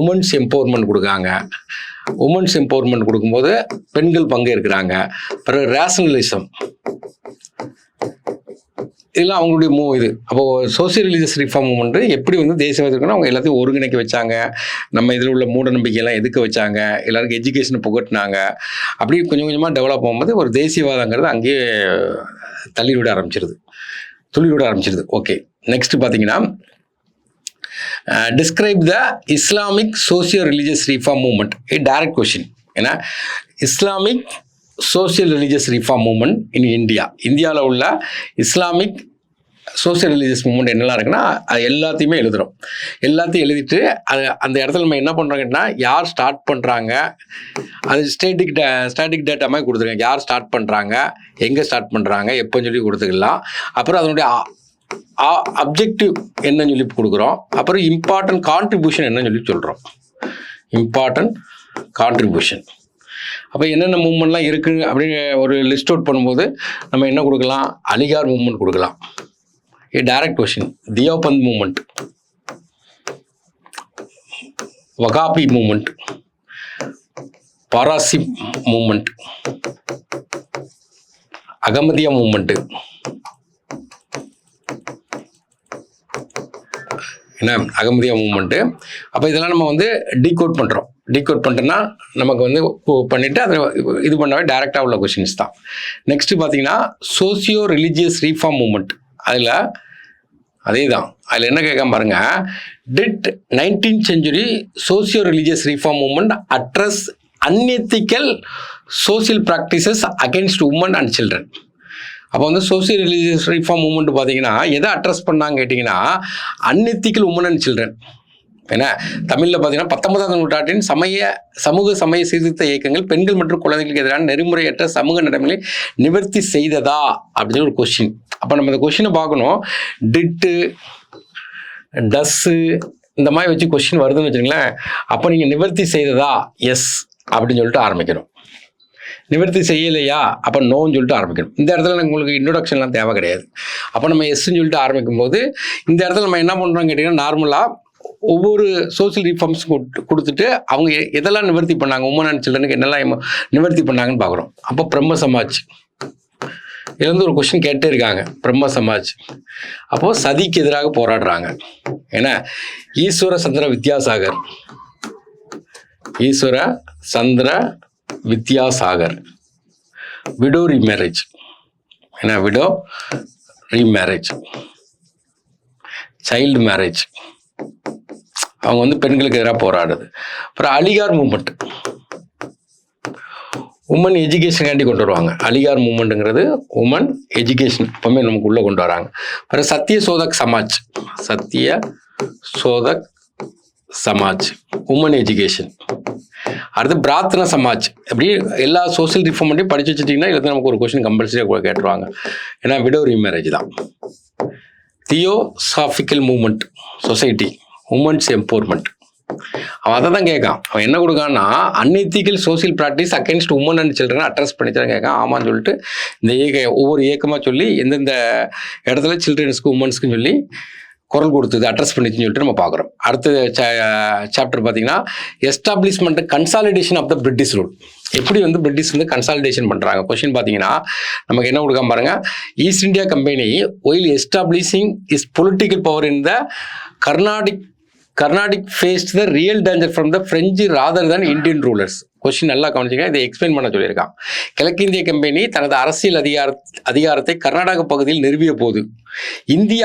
உமன்ஸ் எம்பவர்மெண்ட் கொடுக்காங்க, உமன்ஸ் எம்பவர்மெண்ட் கொடுக்கும்போது பெண்கள் பங்கு இருக்கிறாங்க. அப்புறம் ரேஷனலிசம், இதெல்லாம் அவங்களுடைய இது. அப்போது சோசியல் ரிலீஜியஸ் ரிஃபார்ம் மூவ்மெண்ட் எப்படி தேசியவாதத்துக்குன்னா அவங்க எல்லாத்தையும் ஒருங்கிணைக்க வச்சாங்க, நம்ம இதில் உள்ள மூட நம்பிக்கையெல்லாம் எதுக்க வச்சாங்க, எல்லாருக்கும் எஜுகேஷனை புகட்டினாங்க. அப்படி கொஞ்சம் கொஞ்சமாக டெவலப் ஆகும்போது ஒரு தேசியவாதங்கிறது அங்கேயே துளிவிட ஆரம்பிச்சிருது. ஓகே, நெக்ஸ்ட் பார்த்தீங்கன்னா describe the Islamic socio religious reform movement. Direct question. ஏன்னா Islamic social religious reform movement in இந்தியாவில் உள்ள இஸ்லாமிக் சோசியல் ரிலீஜியஸ் மூவ்மெண்ட் என்னெல்லாம் இருக்குன்னா அது எல்லாத்தையுமே எழுதுகிறோம். எல்லாத்தையும் எழுதிட்டு அந்த இடத்துல நம்ம என்ன பண்ணுறாங்கன்னா யார் ஸ்டார்ட் பண்ணுறாங்க, அது ஸ்டாட்டிக் டேட்டா மாதிரி கொடுத்துருக்காங்க. யார் ஸ்டார்ட் பண்ணுறாங்க, எங்கே ஸ்டார்ட் பண்ணுறாங்க, எப்போன்னு சொல்லி கொடுத்துக்கலாம். அப்புறம் அதனுடைய அப்ஜெக்டிவ் என்னன்னு சொல்லி கொடுக்குறோம். அப்புறம் இம்பார்ட்டன்ட் கான்ட்ரிபியூஷன் என்னன்னு சொல்லி சொல்கிறோம். Important contribution. அப்போ என்னென்ன மூவ்மெண்ட்லாம் இருக்குது அப்படின்னு ஒரு லிஸ்ட் அவுட் பண்ணும்போது நம்ம என்ன கொடுக்கலாம், அலிகார் மூவ்மெண்ட் கொடுக்கலாம். Direct question. Deoband movement, Wahabi movement, பாராசிப் மூவ்மெண்ட், அகமதியா மூவ்மெண்ட்டு, என்ன அகமதியா மூவ்மெண்ட்டு. அப்போ இதெல்லாம் நம்ம டீகோட் பண்ணுறோம். டீகோட் பண்ணிட்டோன்னா நமக்கு பண்ணிவிட்டு அதை இது பண்ணவே டைரெக்டாக உள்ள கொஷின்ஸ் தான். நெக்ஸ்ட்டு பார்த்தீங்கன்னா சோசியோ ரிலீஜியஸ் ரீஃபார்ம் மூவ்மெண்ட். அதில் அதே தான். அதில் என்ன கேட்காம பாருங்க, did 19th century socio religious reform movement address unethical social practices against women and children. அப்போ சோசியல் ரிலீஜியஸ் ரிஃபார்ம் மூவ்மெண்ட் பார்த்தீங்கன்னா எதை அட்ரஸ் பண்ணாங்க கேட்டிங்கன்னா அன்எத்திக்கல் உமன் அண்ட் சில்ட்ரன். ஏன்னா தமிழில் பார்த்தீங்கன்னா 19ஆம் நூற்றாண்டின் சமூக சமய சீர்திருத்த இயக்கங்கள் பெண்கள் மற்றும் குழந்தைகளுக்கு எதிரான நெறிமுறையற்ற சமூக நடைமுறை நிவர்த்தி செய்ததா அப்படின்னு ஒரு கொஸ்டின். அப்போ நம்ம இந்த கொஸ்டினை பார்க்கணும். டிட்டு, டஸ்ஸு இந்த மாதிரி வச்சு கொஸ்டின் வருதுன்னு வச்சுங்களேன். அப்போ நீங்கள் நிவர்த்தி செய்ததா, எஸ் அப்படின்னு சொல்லிட்டு ஆரம்பிக்கணும். நிவர்த்தி செய்யலையா, அப்போ நோன்னு சொல்லிட்டு ஆரம்பிக்கணும். இந்த இடத்துல உங்களுக்கு இன்ட்ரோடக்ஷன்லாம் தேவை கிடையாது. அப்போ நம்ம எஸ்ன்னு சொல்லிட்டு ஆரம்பிக்கும் போது இந்த இடத்துல நம்ம என்ன பண்ணுறோம் கேட்டிங்கன்னா, நார்மலாக ஒவ்வொரு சோசியல் ரிஃபார்ம்ஸ் கொடுத்துட்டு அவங்க எதெல்லாம் நிவர்த்தி பண்ணாங்க, உமன் அண்ட் சில்ட்ரனுக்கு என்னெல்லாம் நிவர்த்தி பண்ணாங்கன்னு பார்க்குறோம். அப்போ பிரம்ம சமாஜ் இதுலேருந்து ஒரு கொஸ்டின் கேட்டே இருக்காங்க. பிரம்ம சமாஜ் அப்போது சதிக்கு எதிராக போராடுறாங்க. ஏன்னா ஈஸ்வர சந்திர வித்யாசாகர் விடோ ரீமேரேஜ். ஏன்னா விடோ ரீமேரேஜ், சைல்டு மேரேஜ், அவங்க பெண்களுக்கு எதிராக போராடுது. அப்புறம் அலிகார் மூவ்மெண்ட், உமன் எஜுகேஷனுக்காண்டி கொண்டு வருவாங்க. அலிகார் மூவ்மெண்ட்டுங்கிறது உமன் எஜுகேஷன் எப்பவுமே நமக்கு உள்ளே கொண்டு வராங்க. அப்புறம் சத்திய சோதக் சமாஜ் உமன் எஜுகேஷன். அடுத்து பிரார்த்தனா சமாஜ். அப்படி எல்லா சோசியல் ரிஃபார்மெண்ட்டையும் படிச்சு வச்சுட்டிங்கன்னா இதில் நமக்கு ஒரு கொஸ்டின் கம்பல்சரியாக கேட்டுருவாங்க. ஏன்னா விடோ ரீமேரேஜ் தான். Theosophical movement society, women's empowerment. அவன் அதை தான் கேட்கான். அவன் என்ன கொடுக்கான்னா unethical social practice against women and children address பண்ணித்தான் கேட்கான். ஆமான்னு சொல்லிட்டு இந்த ஒவ்வொரு இயக்கமாக சொல்லி எந்தெந்த இடத்துல சில்ட்ரன்ஸ்க்கு உமன்ஸ்க்குன்னு சொல்லி குரல் கொடுத்தது, அட்ரஸ் பண்ணிச்சுன்னு சொல்லிட்டு நம்ம பார்க்குறோம். அடுத்த சாப்டர் பார்த்தீங்கன்னா establishment consolidation of the British rule. எப்படி பிரிட்டிஷ் கன்சாலிடேஷன் பண்ணுறாங்க. கொஸ்டின் பார்த்தீங்கன்னா நமக்கு என்ன கொடுக்காம பாருங்க. East India Company while establishing is political power in the Carnatic faced the real danger from the French rather than Indian rulers. Question நல்லா கவனிச்சிங்க, இதை எக்ஸ்பிளைன் பண்ண சொல்லியிருக்கான். கிழக்கிந்திய கம்பெனி தனது அரசியல் அதிகாரத்தை கர்நாடக பகுதியில் நிறுவிய போது இந்திய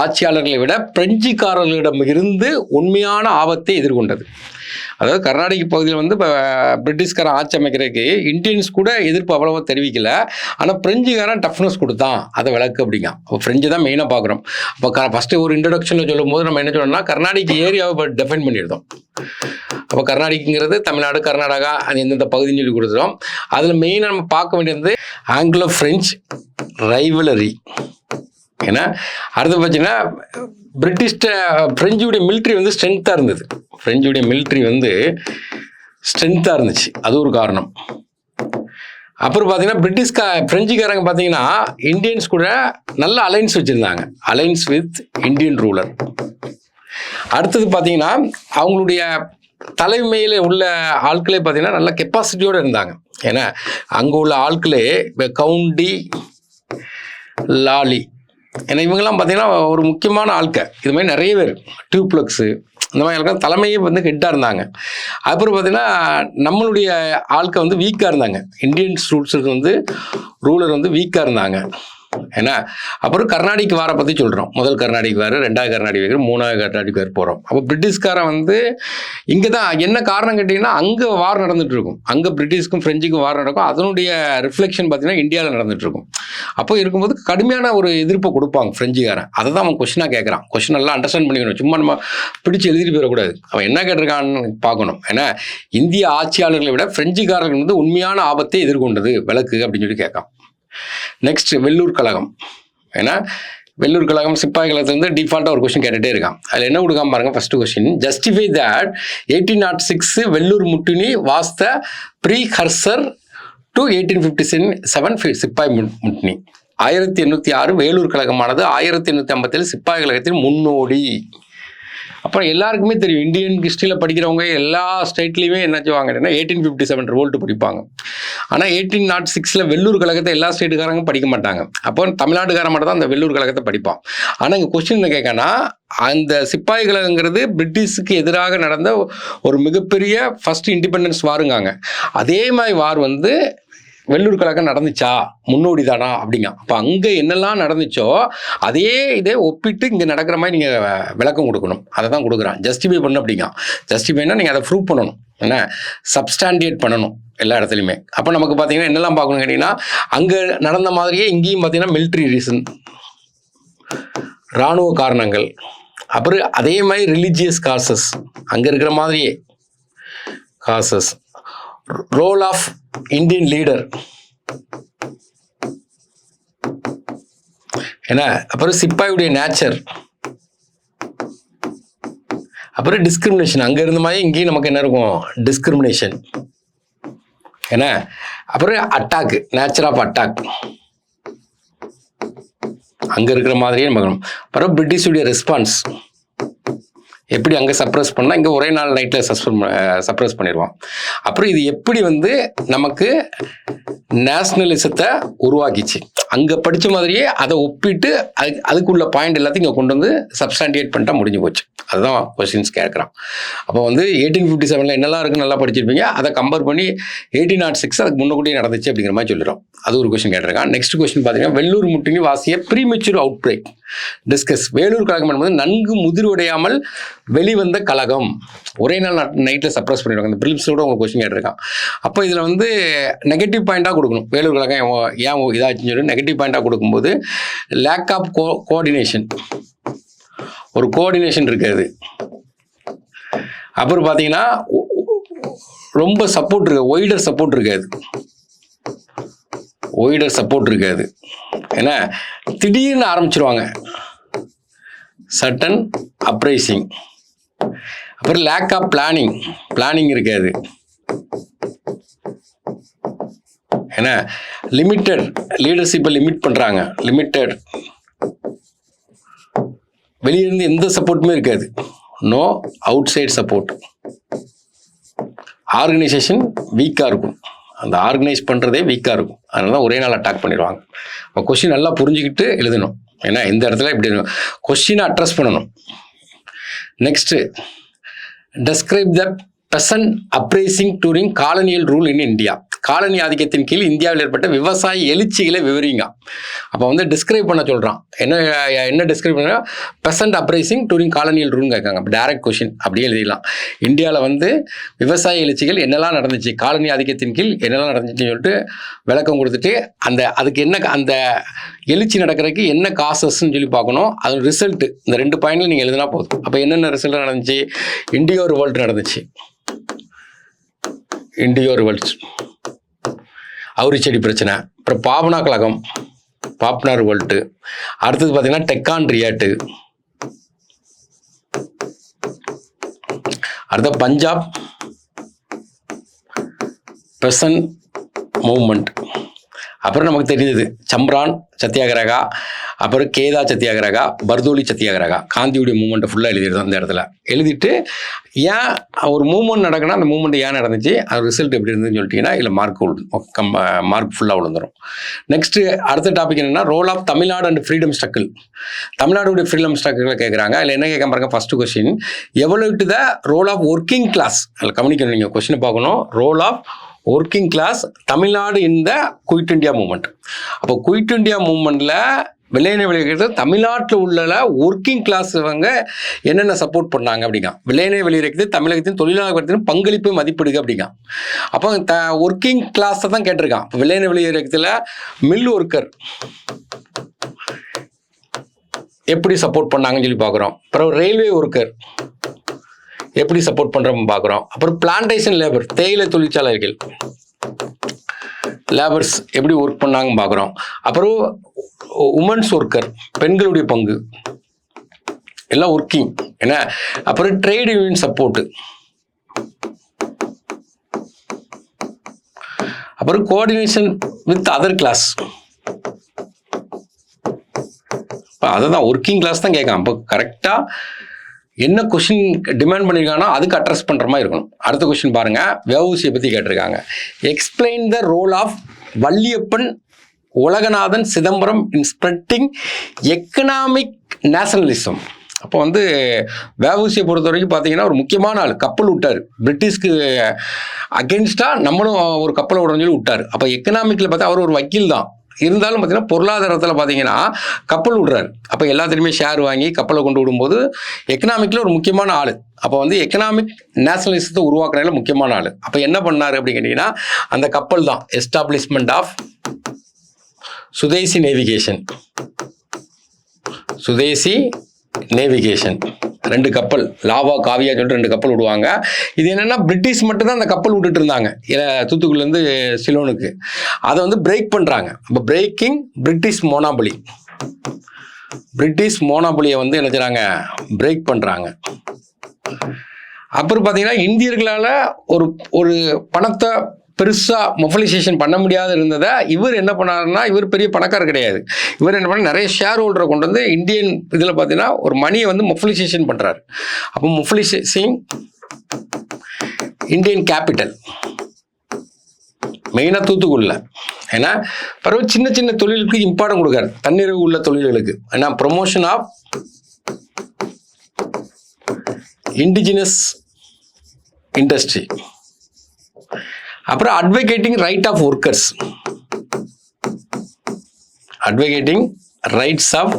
ஆட்சியாளர்களை விட பிரெஞ்சுக்காரர்களிடம் இருந்து உண்மையான ஆபத்தை எதிர்கொண்டது. அதாவது கர்நாடக பகுதியில் வந்து இப்போ பிரிட்டிஷ்காரன் ஆட்சி அமைக்கிறதுக்கு இந்தியன்ஸ் கூட எதிர்ப்பு அவ்வளவா தெரிவிக்கல. ஆனால் பிரெஞ்சுக்காரன் டஃப்னஸ் கொடுத்தான், அதை விளக்கு அப்படிங்க. அப்போ ஃப்ரெஞ்சு தான் மெயினாக பார்க்குறோம். அப்போ ஃபஸ்ட்டு ஒரு இன்ட்ரடக்ஷனில் சொல்லும்போது நம்ம என்ன சொல்லணும்னா கர்நாடிக் ஏரியாவை டிஃபைன் பண்ணியிருந்தோம். அப்போ கர்நாடிக்ங்கிறது தமிழ்நாடு, கர்நாடகா, அது எந்தெந்த பகுதின்னு சொல்லி கொடுத்துரும். அதில் மெயினாக நம்ம பார்க்க வேண்டியது ஆங்கிலோ ஃப்ரெஞ்ச் ரைவலரி. ஏன்னா அடுத்து பார்த்தீங்கன்னா ஃப்ரெஞ்சுடைய மிலிட்ரி வந்து ஸ்ட்ரென்த்தாக இருந்தது. ஃப்ரெஞ்சுடைய மிலிட்ரி வந்து ஸ்ட்ரென்த்தாக இருந்துச்சு, அது ஒரு காரணம். அப்புறம் பார்த்தீங்கன்னா ஃப்ரெஞ்சுக்காரங்க பார்த்தீங்கன்னா இந்தியன்ஸ் கூட நல்ல அலைன்ஸ் வச்சுருந்தாங்க, அலைன்ஸ் வித் இந்தியன் ரூலர். அடுத்தது பார்த்தீங்கன்னா அவங்களுடைய தலைமையில் உள்ள ஆட்களே பார்த்தீங்கன்னா நல்ல கெப்பாசிட்டியோடு இருந்தாங்க. ஏன்னா அங்கே உள்ள ஆட்களே இப்போ கவுண்டி, லாலி, ஏன்னா இவங்கெல்லாம் பார்த்தீங்கன்னா ஒரு முக்கியமான ஆட்கள். இது மாதிரி நிறைய பேர், டியூப்ளக்ஸு, இந்த மாதிரி ஆட்கள் தலைமையே வந்து ஹெட்டாக இருந்தாங்க. அப்புறம் பார்த்தீங்கன்னா நம்மளுடைய ஆட்கள் வந்து வீக்காக இருந்தாங்க. இந்தியன்ஸ் ரூலர் வந்து வீக்காக இருந்தாங்க. ஏன்னா அப்புறம் கர்நாடிக் வாரை பற்றி சொல்கிறோம். முதல் கர்நாடிக் வார், ரெண்டாவது கர்நாடிக் வார், மூணாவது கர்நாடிக் வார் போகிறோம். அப்போ பிரிட்டிஷ்காரன் வந்து இங்கே தான் என்ன காரணம் கேட்டிங்கன்னா அங்கே வார் நடந்துட்டு இருக்கும். அங்கே பிரிட்டிஷ்க்கும் ஃப்ரெஞ்சுக்கும் வார் நடக்கும். அதனுடைய ரிஃப்ளெக்ஷன் பார்த்தீங்கன்னா இந்தியாவில் நடந்துட்டு இருக்கும். அப்போ இருக்கும்போது கடுமையான ஒரு எதிர்ப்பை கொடுப்பாங்க ஃப்ரெஞ்சுக்காரன். அதை தான் அவன் கொஸ்டினாக கேட்குறான். கொஸ்டின் எல்லாம் அண்டர்ஸ்டாண்ட் பண்ணிக்கணும், சும்மா நம்ம பிடிச்சி எழுதிட்டு போயிடக்கூடாது. அவன் என்ன கேட்டிருக்கான்னு பார்க்கணும். ஏன்னா இந்திய ஆட்சியாளர்களை விட ஃப்ரெஞ்சுக்காரர்கள் வந்து உண்மையான ஆபத்தை எதிர்கொண்டது விளக்கு அப்படின்னு சொல்லி கேட்கான். நெக்ஸ்ட் வெள்ளூர் கழகம். ஏன்னா வெள்ளூர் கழகம் சிப்பாய் கழகத்துலேருந்து டிஃபால்ட்டாக ஒரு கொஸ்டின் கேட்டுகிட்டே இருக்கான். அதில் என்ன கொடுக்காம பாருங்க. First question, justify that 1806 Vellore mutiny was the precursor to 1857 sepoy முட்டினி. 1806 Vellore கழகமானது 1857 சிப்பாய் கழகத்தின் முன்னோடி. அப்புறம் எல்லாருக்குமே தெரியும், இந்தியன் ஹிஸ்ட்ரியில் படிக்கிறவங்க எல்லா ஸ்டேட்லேயுமே என்ன செய்வாங்க அப்படின்னா 1857 ரிவோல்ட் படிப்பாங்க. ஆனால் 1806 வெள்ளூர் கழகத்தை எல்லா ஸ்டேட்டுக்காரங்க படிக்க மாட்டாங்க. அப்போ தமிழ்நாட்டுக்காரன் மட்டும் தான் அந்த வெள்ளூர் கழகத்தை படிப்பான். ஆனால் இங்கே கொஸ்டின் என்ன கேட்கனா, அந்த சிப்பாய் கழகங்கிறது பிரிட்டிஷுக்கு எதிராக நடந்த ஒரு மிகப்பெரிய ஃபர்ஸ்ட் இண்டிபெண்டன்ஸ் வாருங்காங்க. அதே மாதிரி வார் வந்து வெள்ளூர் கழகம் நடந்துச்சா, முன்னோடி தானா அப்படிங்க. அப்போ அங்கே என்னெல்லாம் நடந்துச்சோ அதே இதே ஒப்பிட்டு இங்கே நடக்கிற மாதிரி நீங்கள் விளக்கம் கொடுக்கணும். அதை தான் கொடுக்குறான். ஜஸ்டிஃபை பண்ணணும் அப்படிங்க. ஜஸ்டிஃபைனா நீங்கள் அதை ப்ரூவ் பண்ணணும், என்ன சப்ஸ்டாண்டியேட் பண்ணணும் எல்லா இடத்துலையுமே. அப்போ நமக்கு பார்த்தீங்கன்னா என்னெல்லாம் பார்க்கணும் கேட்டிங்கன்னா, அங்கே நடந்த மாதிரியே இங்கேயும் பார்த்தீங்கன்னா மிலிட்ரி ரீசன், இராணுவ காரணங்கள், அப்புறம் அதே மாதிரி ரிலீஜியஸ் காசஸ், அங்கே இருக்கிற மாதிரியே causes, role of Indian leader, ஏன்னா அப்புறம் சிப்பாயுடைய நேச்சர், அப்புறம் டிஸ்கிரிமினேஷன், அங்கே இருந்த மாதிரி இங்கேயும் நமக்கு என்ன இருக்கும், டிஸ்கிரிமினேஷன், ஏன்னா அப்புறம் அட்டாக், நேச்சர் ஆஃப் அட்டாக் அங்கே இருக்கிற மாதிரியே பார்க்கணும். அப்புறம் பிரிட்டிஷுடைய ரெஸ்பான்ஸ், எப்படி அங்கே சப்ரஸ் பண்ணால் இங்கே ஒரே நாள் நைட்டில் சப்ரஸ் பண்ணிடுவான். அப்புறம் இது எப்படி வந்து நமக்கு நேஷ்னலிசத்தை உருவாக்கிச்சு, அங்கே படித்த மாதிரியே அதை ஒப்பிட்டு அதுக்குள்ள பாயிண்ட் எல்லாத்தையும் இங்கே கொண்டு வந்து சப்ஸ்டாண்டியேட் பண்ணிட்டா முடிஞ்சு போச்சு. அதுதான் கொஸ்டின்ஸ் கேட்குறான். அப்போ வந்து 1857 என்னெல்லாம் இருக்குன்னு நல்லா படிச்சிருப்பீங்க, அதை கம்பேர் பண்ணி 1806 அதுக்கு முன்னக்கூட்டியே நடந்துச்சு அப்படிங்கிற மாதிரி சொல்லிடும். அது ஒரு கொஸ்டின் கேட்டிருக்கான். நெக்ஸ்ட் கொஸ்டின் பார்த்தீங்கன்னா, Vellore mutiny was a premature outbreak discuss. Vellore கழகம் என்பது நன்கு முதிர்வடையாமல் வெளிவந்த கழகம், ஒரே நாள் நைட்டில் சப்ரஸ் பண்ணிடுவாங்க. இந்த பிலிம்ஸோட உங்களுக்கு கொஸ்டின் கேட்டிருக்கான். அப்போ இதில் வந்து நெகட்டிவ் பாயிண்டாக கொடுக்கணும். வேலூர் கழகம் ஏன் இதாச்சுன்னு சொல்லி நெகட்டிவ் பாயிண்டாக கொடுக்கும்போது லேக் ஆஃப் கோஆர்டினேஷன், ஒரு கோஆர்டினேஷன் இருக்காது. அப்புறம் பார்த்தீங்கன்னா ரொம்ப சப்போர்ட் இருக்கு, ஒய்டர் சப்போர்ட் இருக்காது. ஏன்னா திடீர்னு ஆரம்பிச்சிருவாங்க, சட்டன் அப்ரைசிங். அப்புறம் லேக் ஆஃப் பிளானிங் இருக்காது. ஏன்னா லிமிட்டட் லீடர்ஷிப்பை லிமிட் பண்ணுறாங்க, லிமிட்டட். வெளியிருந்து எந்த சப்போர்ட்டுமே இருக்காது, no outside support. Organisation வீக்காக இருக்கும், அந்த ஆர்கனைஸ் பண்ணுறதே வீக்காக இருக்கும். அதனால தான் ஒரே நாள் அட்டாக் பண்ணிடுவாங்க. இப்போ கொஸ்டின் நல்லா புரிஞ்சுக்கிட்டு எழுதணும். ஏன்னா இந்த இடத்துல இப்படி கொஸ்டினை அட்ரஸ் பண்ணணும். Next, describe the peasant uprising during colonial rule in India. காலனி ஆதிக்கத்தின் கீழ் இந்தியாவில் ஏற்பட்ட விவசாய எழுச்சிகளை விவரிங்க. அப்போ வந்து டிஸ்கிரைப் பண்ண சொல்கிறான். என்ன டிஸ்கிரைப் பண்ண, பெசன்ட் அப்ரைசிங் டூரிங் காலனியல் ரூல்னு கேட்காங்க. அப்போ டைரக்ட் கொஷின் அப்படியே எழுதிடலாம். இந்தியாவில் வந்து விவசாய எழுச்சிகள் என்னெல்லாம் நடந்துச்சு, காலனி ஆதிக்கத்தின் கீழ் என்னெல்லாம் நடந்துச்சுன்னு சொல்லிட்டு விளக்கம் கொடுத்துட்டு அதுக்கு என்ன, அந்த எழுச்சி நடக்கிறதுக்கு என்ன காசஸ்ன்னு சொல்லி பார்க்கணும். அது ரிசல்ட் இந்த 2 பாயிண்ட்ல நீங்கள் எழுதினா போதும். அப்போ என்னென்ன ரிசல்ட் நடந்துச்சு? இண்டியோ ரிவோல்ட் நடந்துச்சு, இண்டியோ ரிவோல்ட், அவுரிச்செடி பிரச்சனை, அப்புறம் பாபனா கழகம், பாப்னா ரிவோல்ட்டு, அடுத்தது பார்த்தீங்கன்னா டெக்கான் ரியாட்டு, அடுத்த பஞ்சாப் பெசன்ட் மூவ்மெண்ட், அப்புறம் நமக்கு தெரிஞ்சது சம்ரான் சத்தியாகிரகா, அப்புறம் கேதா சத்தியாகிரகா, பர்தோலி சத்தியாகிரகா, காந்தியுடைய மூவ்மெண்ட்டை ஃபுல்லாக எழுதிடுறோம். அந்த இடத்துல எழுதிட்டு ஏன் ஒரு மூவ்மெண்ட் நடக்குன்னா அந்த மூவ்மெண்ட் ஏன் நடந்துச்சு, அது ரிசல்ட் எப்படி இருந்துன்னு சொல்லிட்டீங்கன்னா இல்லை மார்க் ஃபுல்லாக விழுந்துடும். நெக்ஸ்ட்டு அடுத்த டாபிக் என்னென்னா role of Tamil Nadu and freedom struggle. தமிழ்நாடுடைய ஃப்ரீடம் ஸ்ட்ரகிளை கேட்குறாங்க. அதில் என்ன கேட்க பாருங்க, first question, evaluate the role of working class. அதில் கவனிக்கணும், நீங்கள் கொஸ்டினை பார்க்கணும். Role of working class Tamil Nadu இந்த குயிட் இண்டியா மூவ்மெண்ட். அப்போ குயிட் இண்டியா மூவ்மெண்ட்டில் வெள்ளையனை வெளியேறது தமிழ்நாட்டில் உள்ள ஒர்க்கிங் கிளாஸ் என்னென்ன சப்போர்ட் பண்ணாங்க அப்படிங்க. வெள்ளையனை வெளியேறது தமிழகத்தின் தொழிலாளர் வர்க்கத்தின் பங்களிப்பை மதிப்பிடுங்க அப்படிங்க. அப்போ ஒர்க்கிங் கிளாஸை தான் கேட்டிருக்கான். வெள்ளையனை வெளியேறதுல மில் ஒர்க்கர் எப்படி சப்போர்ட் பண்ணாங்கன்னு சொல்லி பார்க்குறோம். அப்புறம் ரயில்வே ஒர்க்கர் எப்படி சப்போர்ட் பண்ணுறோம் பார்க்குறோம். அப்புறம் பிளான்டேஷன் லேபர், தேயிலை தொழிற்சாலைகள் லேபர்ஸ் எப்படி ஒர்க் பண்ணாங்க பார்க்குறோம். அப்புறம் உமன்ஸ் ஒர்க்கர், பெண்களுடைய பங்கு எல்லாம் ஒர்க்கிங் என்ன. அப்புறம் ட்ரேட் யூனியன் சப்போர்ட்டு, அப்புறம் கோஆர்டினேஷன் வித் அதர் கிளாஸ். அதை தான் ஒர்க்கிங் கிளாஸ் தான் கேட்கான். அப்போ கரெக்டாக என்ன கொஸ்டின் டிமாண்ட் பண்ணியிருக்காங்கன்னா அதுக்கு அட்ரஸ் பண்ணுற மாதிரி இருக்கணும். அடுத்த கொஸ்டின் பாருங்க, வஉசியை பற்றி கேட்டிருக்காங்க. Explain the role of Valliappan, Ulaganathan, Chidambaram in spreading economic nationalism. அப்போ வந்து வஉசியை பொறுத்த வரைக்கும் பார்த்தீங்கன்னா ஒரு முக்கியமான ஆள். கப்பல் விட்டார், பிரிட்டிஷ்க்கு அகென்ஸ்டாக நம்மளும் ஒரு கப்பலை விடணும்னு சொல்லி விட்டார். அப்போ எக்கனாமிக்கில் பார்த்தா அவர் ஒரு வக்கீல் தான். இருந்தாலும் பார்த்தீங்கன்னா பொருளாதாரத்தில் பார்த்தீங்கன்னா கப்பல் விடுறாரு. அப்போ எல்லாத்துலேயுமே ஷேர் வாங்கி கப்பலை கொண்டு விடும்போது எக்கனாமிக்கில் ஒரு முக்கியமான ஆள். அப்போ வந்து எக்கனாமிக் நேஷனலிசத்தை உருவாக்குறதுல முக்கியமான ஆள். அப்போ என்ன பண்ணார் அப்படின்னு கேட்டிங்கன்னா அந்த கப்பல் தான் establishment of Swadeshi navigation. Swadeshi navigation 2 கப்பல், லாவா காவியா சொல்லிட்டு 2 கப்பல் விடுவாங்க. இது என்னென்னா பிரிட்டிஷ் மட்டும்தான் அந்த கப்பல் விட்டுட்டு இருந்தாங்க தூத்துக்குடிலேருந்து சிலோனுக்கு. அதை வந்து பிரேக் பண்ணுறாங்க. அப்போ பிரேக்கிங் பிரிட்டிஷ் மோனாபொலி, பிரிட்டிஷ் மோனாபொலியை வந்து என்ன செய்கிறாங்க, பிரேக் பண்ணுறாங்க. அப்புறம் பார்த்தீங்கன்னா இந்தியர்களால் ஒரு பணத்தை பெருசாக மொபைலைசேஷன் பண்ண முடியாத இருந்ததை இவர் என்ன பண்ணாருன்னா, இவர் பெரிய பணக்காரர் கிடையாது. இவர் என்ன பண்ண, நிறைய ஷேர் ஹோல்டரை கொண்டு வந்து இந்தியன் இதில் பார்த்தீங்கன்னா ஒரு மணியை வந்து மொபைலைசேஷன் பண்ணுறாரு. அப்போ மொபைலைசேஷன் இந்தியன் கேபிட்டல் மெயினாக தூத்துக்குடியில். ஏன்னா பிறகு சின்ன சின்ன தொழிலுக்கு இம்பார்ட்டன்ட் கொடுக்காரு, தன்னிறைவு உள்ள தொழில்களுக்கு. ஏன்னா ப்ரொமோஷன் ஆஃப் இண்டிஜினஸ் இண்டஸ்ட்ரி. அப்புறம் advocating right of workers, advocating rights of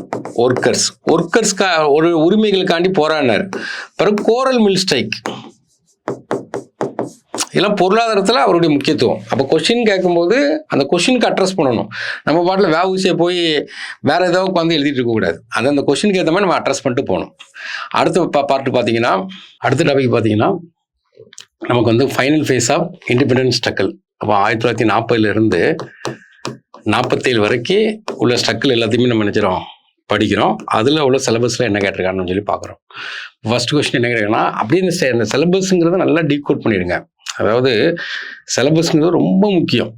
workers, ஒர்க்கர்ஸ்க்கு ஒரு உரிமைகளுக்காண்டி போராடினார். பிறகு கோரல் மில் ஸ்ட்ரைக், இதெல்லாம் பொருளாதாரத்தில் அவருடைய முக்கியத்துவம். அப்போ கொஸ்டின் கேட்கும்போது அந்த கொஸ்டினுக்கு அட்ரஸ் பண்ணணும். நம்ம பாட்டில் வஉசியை போய் வேறு ஏதாவது வந்து எழுதிட்டு இருக்கக்கூடாது. அந்த கொஸ்டினுக்கு ஏற்ற மாதிரி நம்ம அட்ரஸ் பண்ணிட்டு போகணும். அடுத்த பார்ட்டு பார்த்தீங்கன்னா, அடுத்த டாபிக் பார்த்தீங்கன்னா நமக்கு வந்து final phase of independence struggle. அப்போ 1940 47 வரைக்கும் உள்ள ஸ்ட்ரகிள் எல்லாத்தையுமே நம்ம நினைச்சிடும் படிக்கிறோம். அதில் உள்ள சிலபஸில் என்ன கேட்டிருக்காங்கன்னு சொல்லி பார்க்குறோம். ஃபர்ஸ்ட் கொஸ்டின் என்ன கேட்குறேன்னா, அப்படியே இந்த சிலபஸுங்கிறத நல்லா டீகோட் பண்ணிடுங்க. அதாவது சிலபஸ்ங்கிறது ரொம்ப முக்கியம்.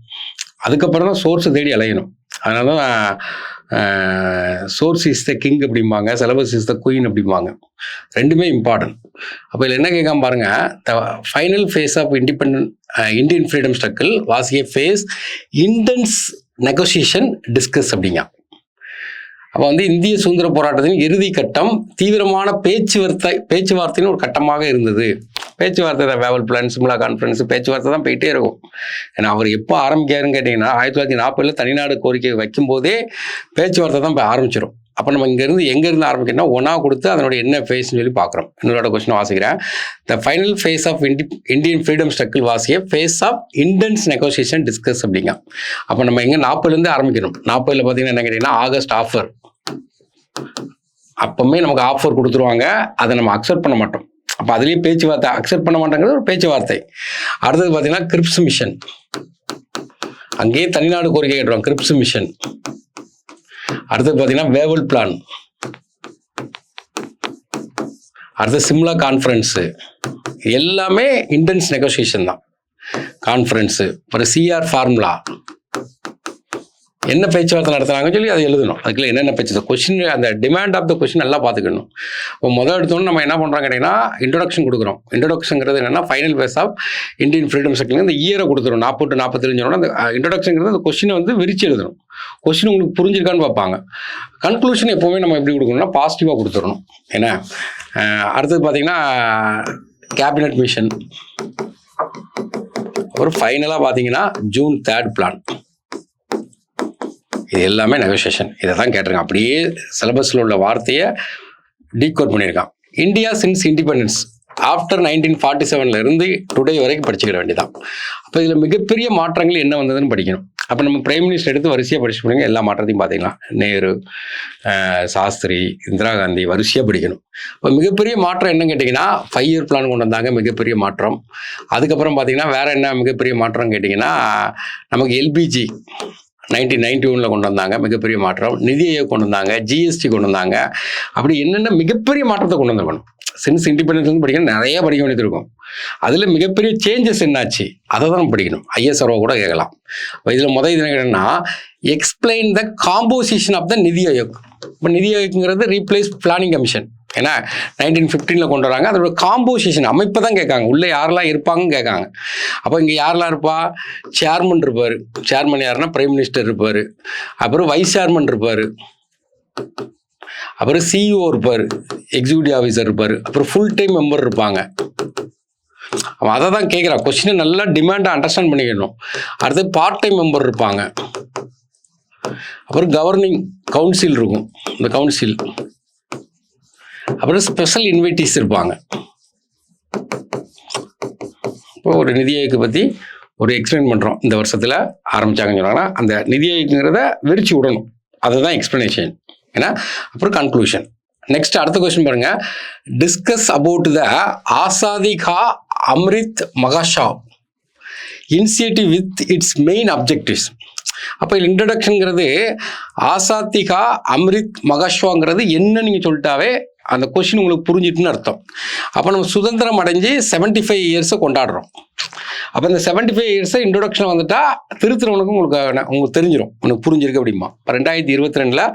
அதுக்கப்புறம் தான் சோர்ஸை தேடி அலையணும். அதனால தான் சோர்ஸ் இஸ் த கிங் அப்படிம்பாங்க, சிலபஸ் இஸ் த குயின் அப்படிம்பாங்க. ரெண்டுமே இம்பார்ட்டன்ட். அப்போ இதில் என்ன கேட்காம பாருங்க, the final phase of Indian freedom struggle was a phase intense negotiation discuss அப்படிங்க. அப்போ வந்து இந்திய சுதந்திர போராட்டத்தின் இறுதி கட்டம் தீவிரமான பேச்சுவார்த்தையின் ஒரு கட்டமாக இருந்தது. பேச்சுவார்த்தை தான். வேவல் பிளான், சிம்லா கான்ஃபரன்ஸ், பேச்சுவார்த்தை தான் போயிட்டே இருக்கும். ஏன்னா அவர் எப்போ ஆரம்பிக்காருன்னு கேட்டிங்கன்னா 1940 தனிநாடு கோரிக்கை வைக்கும்போதே பேச்சுவார்த்தை தான் இப்போ ஆரம்பிச்சிடும். அப்போ நம்ம எங்கேருந்து ஆரம்பிக்கணும்னா ஒன்றா கொடுத்து அதனுடைய என்ன ஃபேஸ்ன்னு சொல்லி பார்க்குறோம். இன்னொரு கொஸ்டின் வாசிக்கிறேன். The final phase of Indian freedom struggle was a phase of intense negotiation discuss அப்படிங்க. அப்போ நம்ம எங்கே 40லேருந்து ஆரம்பிக்கணும். 40ல் பார்த்தீங்கன்னா என்ன கேட்டிங்கன்னா ஆகஸ்ட் ஆஃபர். அப்போவுமே நமக்கு ஆஃபர் கொடுத்துருவாங்க, அதை நம்ம அக்செப்ட் பண்ண மாட்டோம். அப்போ அதுலேயே பேச்சுவார்த்தை அக்செப்ட் பண்ண மாட்டேங்கிறது ஒரு பேச்சுவார்த்தை. அடுத்தது பார்த்தீங்கன்னா கிரிப்ஸ் மிஷன், அங்கேயே தனிநாடு கோரிக்கை கேட்டுருவாங்க, கிரிப்ஸ் மிஷன். அடுத்தது பார்த்தீங்கன்னா வேவல் பிளான், அடுத்து சிம்லா கான்ஃபரன்ஸு, எல்லாமே இன்டென்ஸ் நெகோசியேஷன் தான். கான்ஃபரன்ஸு, அப்புறம் சிஆர் ஃபார்முலா, என்ன பேச்சுவார்த்தை நடத்துனாங்கன்னு சொல்லி அதை எழுதணும். அதுக்குள்ள என்னென்ன பேச்சு கொஸ்டின், அந்த டிமாண்ட் ஆஃப் த கொஸ்டின் நல்லா பார்த்துக்கணும். இப்போ முதல் எடுத்தோன்னு நம்ம என்ன பண்ணுறோம் கேட்டிங்கன்னா இன்ட்ரோடக்ஷன் கொடுக்குறோம். இன்ட்ரோடக்ஷன்ங்கிறது என்னென்னா final phase of Indian freedom struggle, இந்த இயரை கொடுத்துரும். 40 to 43 அந்த இன்ட்ரோடக்ஷன்ங்கிறது அந்த கொஸ்டினை வந்து விரிச்சு எழுதணும். கொஸ்டின் உங்களுக்கு புரிஞ்சிருக்கான்னு பார்ப்பாங்க. கன்க்ளூஷன் எப்போவுமே நம்ம எப்படி கொடுக்கணும்னா பாசிட்டிவாக கொடுத்துடணும். ஏன்னா அடுத்தது பார்த்தீங்கன்னா கேபினட் மிஷன், ஒரு ஃபைனலாக பார்த்தீங்கன்னா ஜூன் 3 பிளான். இது எல்லாமே நெகோசியேஷன். இதை தான் கேட்டிருக்கான். அப்படியே சிலபஸில் உள்ள வார்த்தையை டீகோட் பண்ணியிருக்கான். இந்தியா சின்ஸ் இண்டிபெண்டன்ஸ் ஆஃப்டர் 1947 இருந்து டுடே வரைக்கும் படிச்சுக்கிட வேண்டியதான். அப்போ இதில் மிகப்பெரிய மாற்றங்கள் என்ன வந்ததுன்னு படிக்கணும். அப்போ நம்ம பிரைம் மினிஸ்டர் எடுத்து வரிசையாக படிச்சு போனீங்க, எல்லா மாற்றத்தையும் பார்த்தீங்கன்னா நேரு, சாஸ்திரி, இந்திரா காந்தி, வரிசையாக படிக்கணும். இப்போ மிகப்பெரிய மாற்றம் என்னன்னு கேட்டிங்கன்னா 5 year பிளான் கொண்டு வந்தாங்க, மிகப்பெரிய மாற்றம். அதுக்கப்புறம் பார்த்தீங்கன்னா வேறு என்ன மிகப்பெரிய மாற்றம் கேட்டிங்கன்னா நமக்கு எல்பிஜி 1991 கொண்டு வந்தாங்க, மிகப்பெரிய மாற்றம். நிதி ஆயோக் கொண்டு வந்தாங்க, ஜிஎஸ்டி கொண்டு வந்தாங்க. அப்படி என்னென்ன மிகப்பெரிய மாற்றத்தை கொண்டு வந்துருக்கணும். சின்ஸ் இண்டிபெண்டன்ஸ் வந்து படிக்கணும், நிறைய படிக்க வேண்டியது இருக்கும். அதில் மிகப்பெரிய சேஞ்சஸ் என்னாச்சு அதை தான் படிக்கணும். ஐஎஸ்ஆர்ஓ கூட கேட்கலாம். இதில் முதல் இது என்னன்னா explain the composition of the NITI Aayog. இப்போ நிதி ஆயோக்ங்கிறது ரீப்ளேஸ் பிளானிங் கமிஷன். ஏன்னா 1915 கொண்டு வராங்க. அதோட காம்போசிஷன் அமைப்பை தான் கேட்காங்க, உள்ளே யாரெல்லாம் இருப்பாங்கன்னு கேட்காங்க. அப்போ இங்கே யாரெல்லாம் இருப்பா? சேர்மன் இருப்பார். சேர்மன் யாருன்னா பிரைம் மினிஸ்டர் இருப்பார். அப்புறம் வைஸ் சேர்மன் இருப்பார். அப்புறம் சிஇஓ இருப்பார், எக்ஸிக்யூட்டிவ் ஆஃபீஸர் இருப்பார். அப்புறம் ஃபுல் டைம் மெம்பர் இருப்பாங்க. அவன் அதை தான் கேட்குறான். கொஸ்டினை நல்லா டிமாண்டை அண்டர்ஸ்டாண்ட் பண்ணிக்கணும். அடுத்து பார்ட் டைம் மெம்பர் இருப்பாங்க. அப்புறம் கவர்னிங் கவுன்சில் இருக்கும், இந்த கவுன்சில். அப்புறம் ஸ்பெஷல் இன்வைட்டீஸ் இருப்பாங்க. இப்போ ஒரு நிதி ஆயோக்கை பற்றி ஒரு எக்ஸ்பிளைன் பண்ணுறோம், இந்த வருஷத்தில் ஆரம்பித்தாங்கன்னு சொன்னாங்கன்னா அந்த நிதி ஆயோக்ங்கிறத விரிச்சு விடணும். அதுதான் எக்ஸ்பிளனேஷன். ஏன்னா அப்புறம் கன்க்ளூஷன். நெக்ஸ்ட் அடுத்த கொஸ்டின் பாருங்க. Discuss about the Azadi ka Amrit Mahotsav initiative with its main objectives. அப்போ இன்ட்ரடக்ஷனுங்கிறது ஆசாதி கா அம்ரித் மகாஷ்வாங்கிறது என்ன நீங்கள் சொல்லிட்டாவே அந்த கொஸ்டின் உங்களுக்கு புரிஞ்சிட்டுன்னு அர்த்தம். அப்போ நம்ம சுதந்திரம் அடைஞ்சு 75 years கொண்டாடுறோம். அப்போ இந்த 75 years இன்ட்ரோடக்ஷன் வந்துட்டா திருத்துறவனுக்கும் உங்களுக்கு தெரிஞ்சிடும், உனக்கு புரிஞ்சிருக்கு அப்படிமா. இப்போ 2022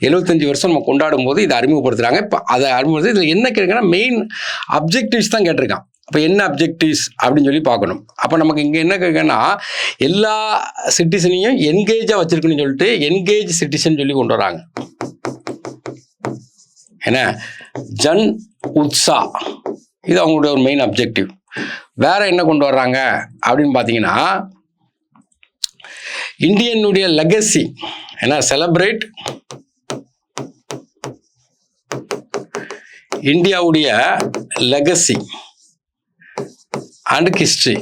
75 வருஷம் நம்ம கொண்டாடும் போது இதை அறிமுகப்படுத்துகிறாங்க. இப்போ அதை அறிமுகப்படுத்தி இதில் என்ன கேட்குன்னா மெயின் அப்ஜெக்டிவ்ஸ் தான் கேட்டிருக்கான். அப்போ என்ன அப்ஜெக்டிவ்ஸ் அப்படின்னு சொல்லி பார்க்கணும். அப்போ நமக்கு இங்கே என்ன கேட்குன்னா எல்லா சிட்டிசனையும் என்கேஜாக வச்சிருக்குன்னு சொல்லிட்டு என்கேஜ் சிட்டிசன் சொல்லி கொண்டு வராங்க. ஏன்னா ஜன் உத்சா இது அவங்களுடைய ஒரு மெயின் அப்ஜெக்டிவ். வேற என்ன கொண்டு வர்றாங்க அப்படின்னு பார்த்தீங்கன்னா இந்தியனுடைய லெகசி, ஏன்னா செலிப்ரேட் இந்தியாவுடைய லெகசி அண்ட் ஹிஸ்டரி.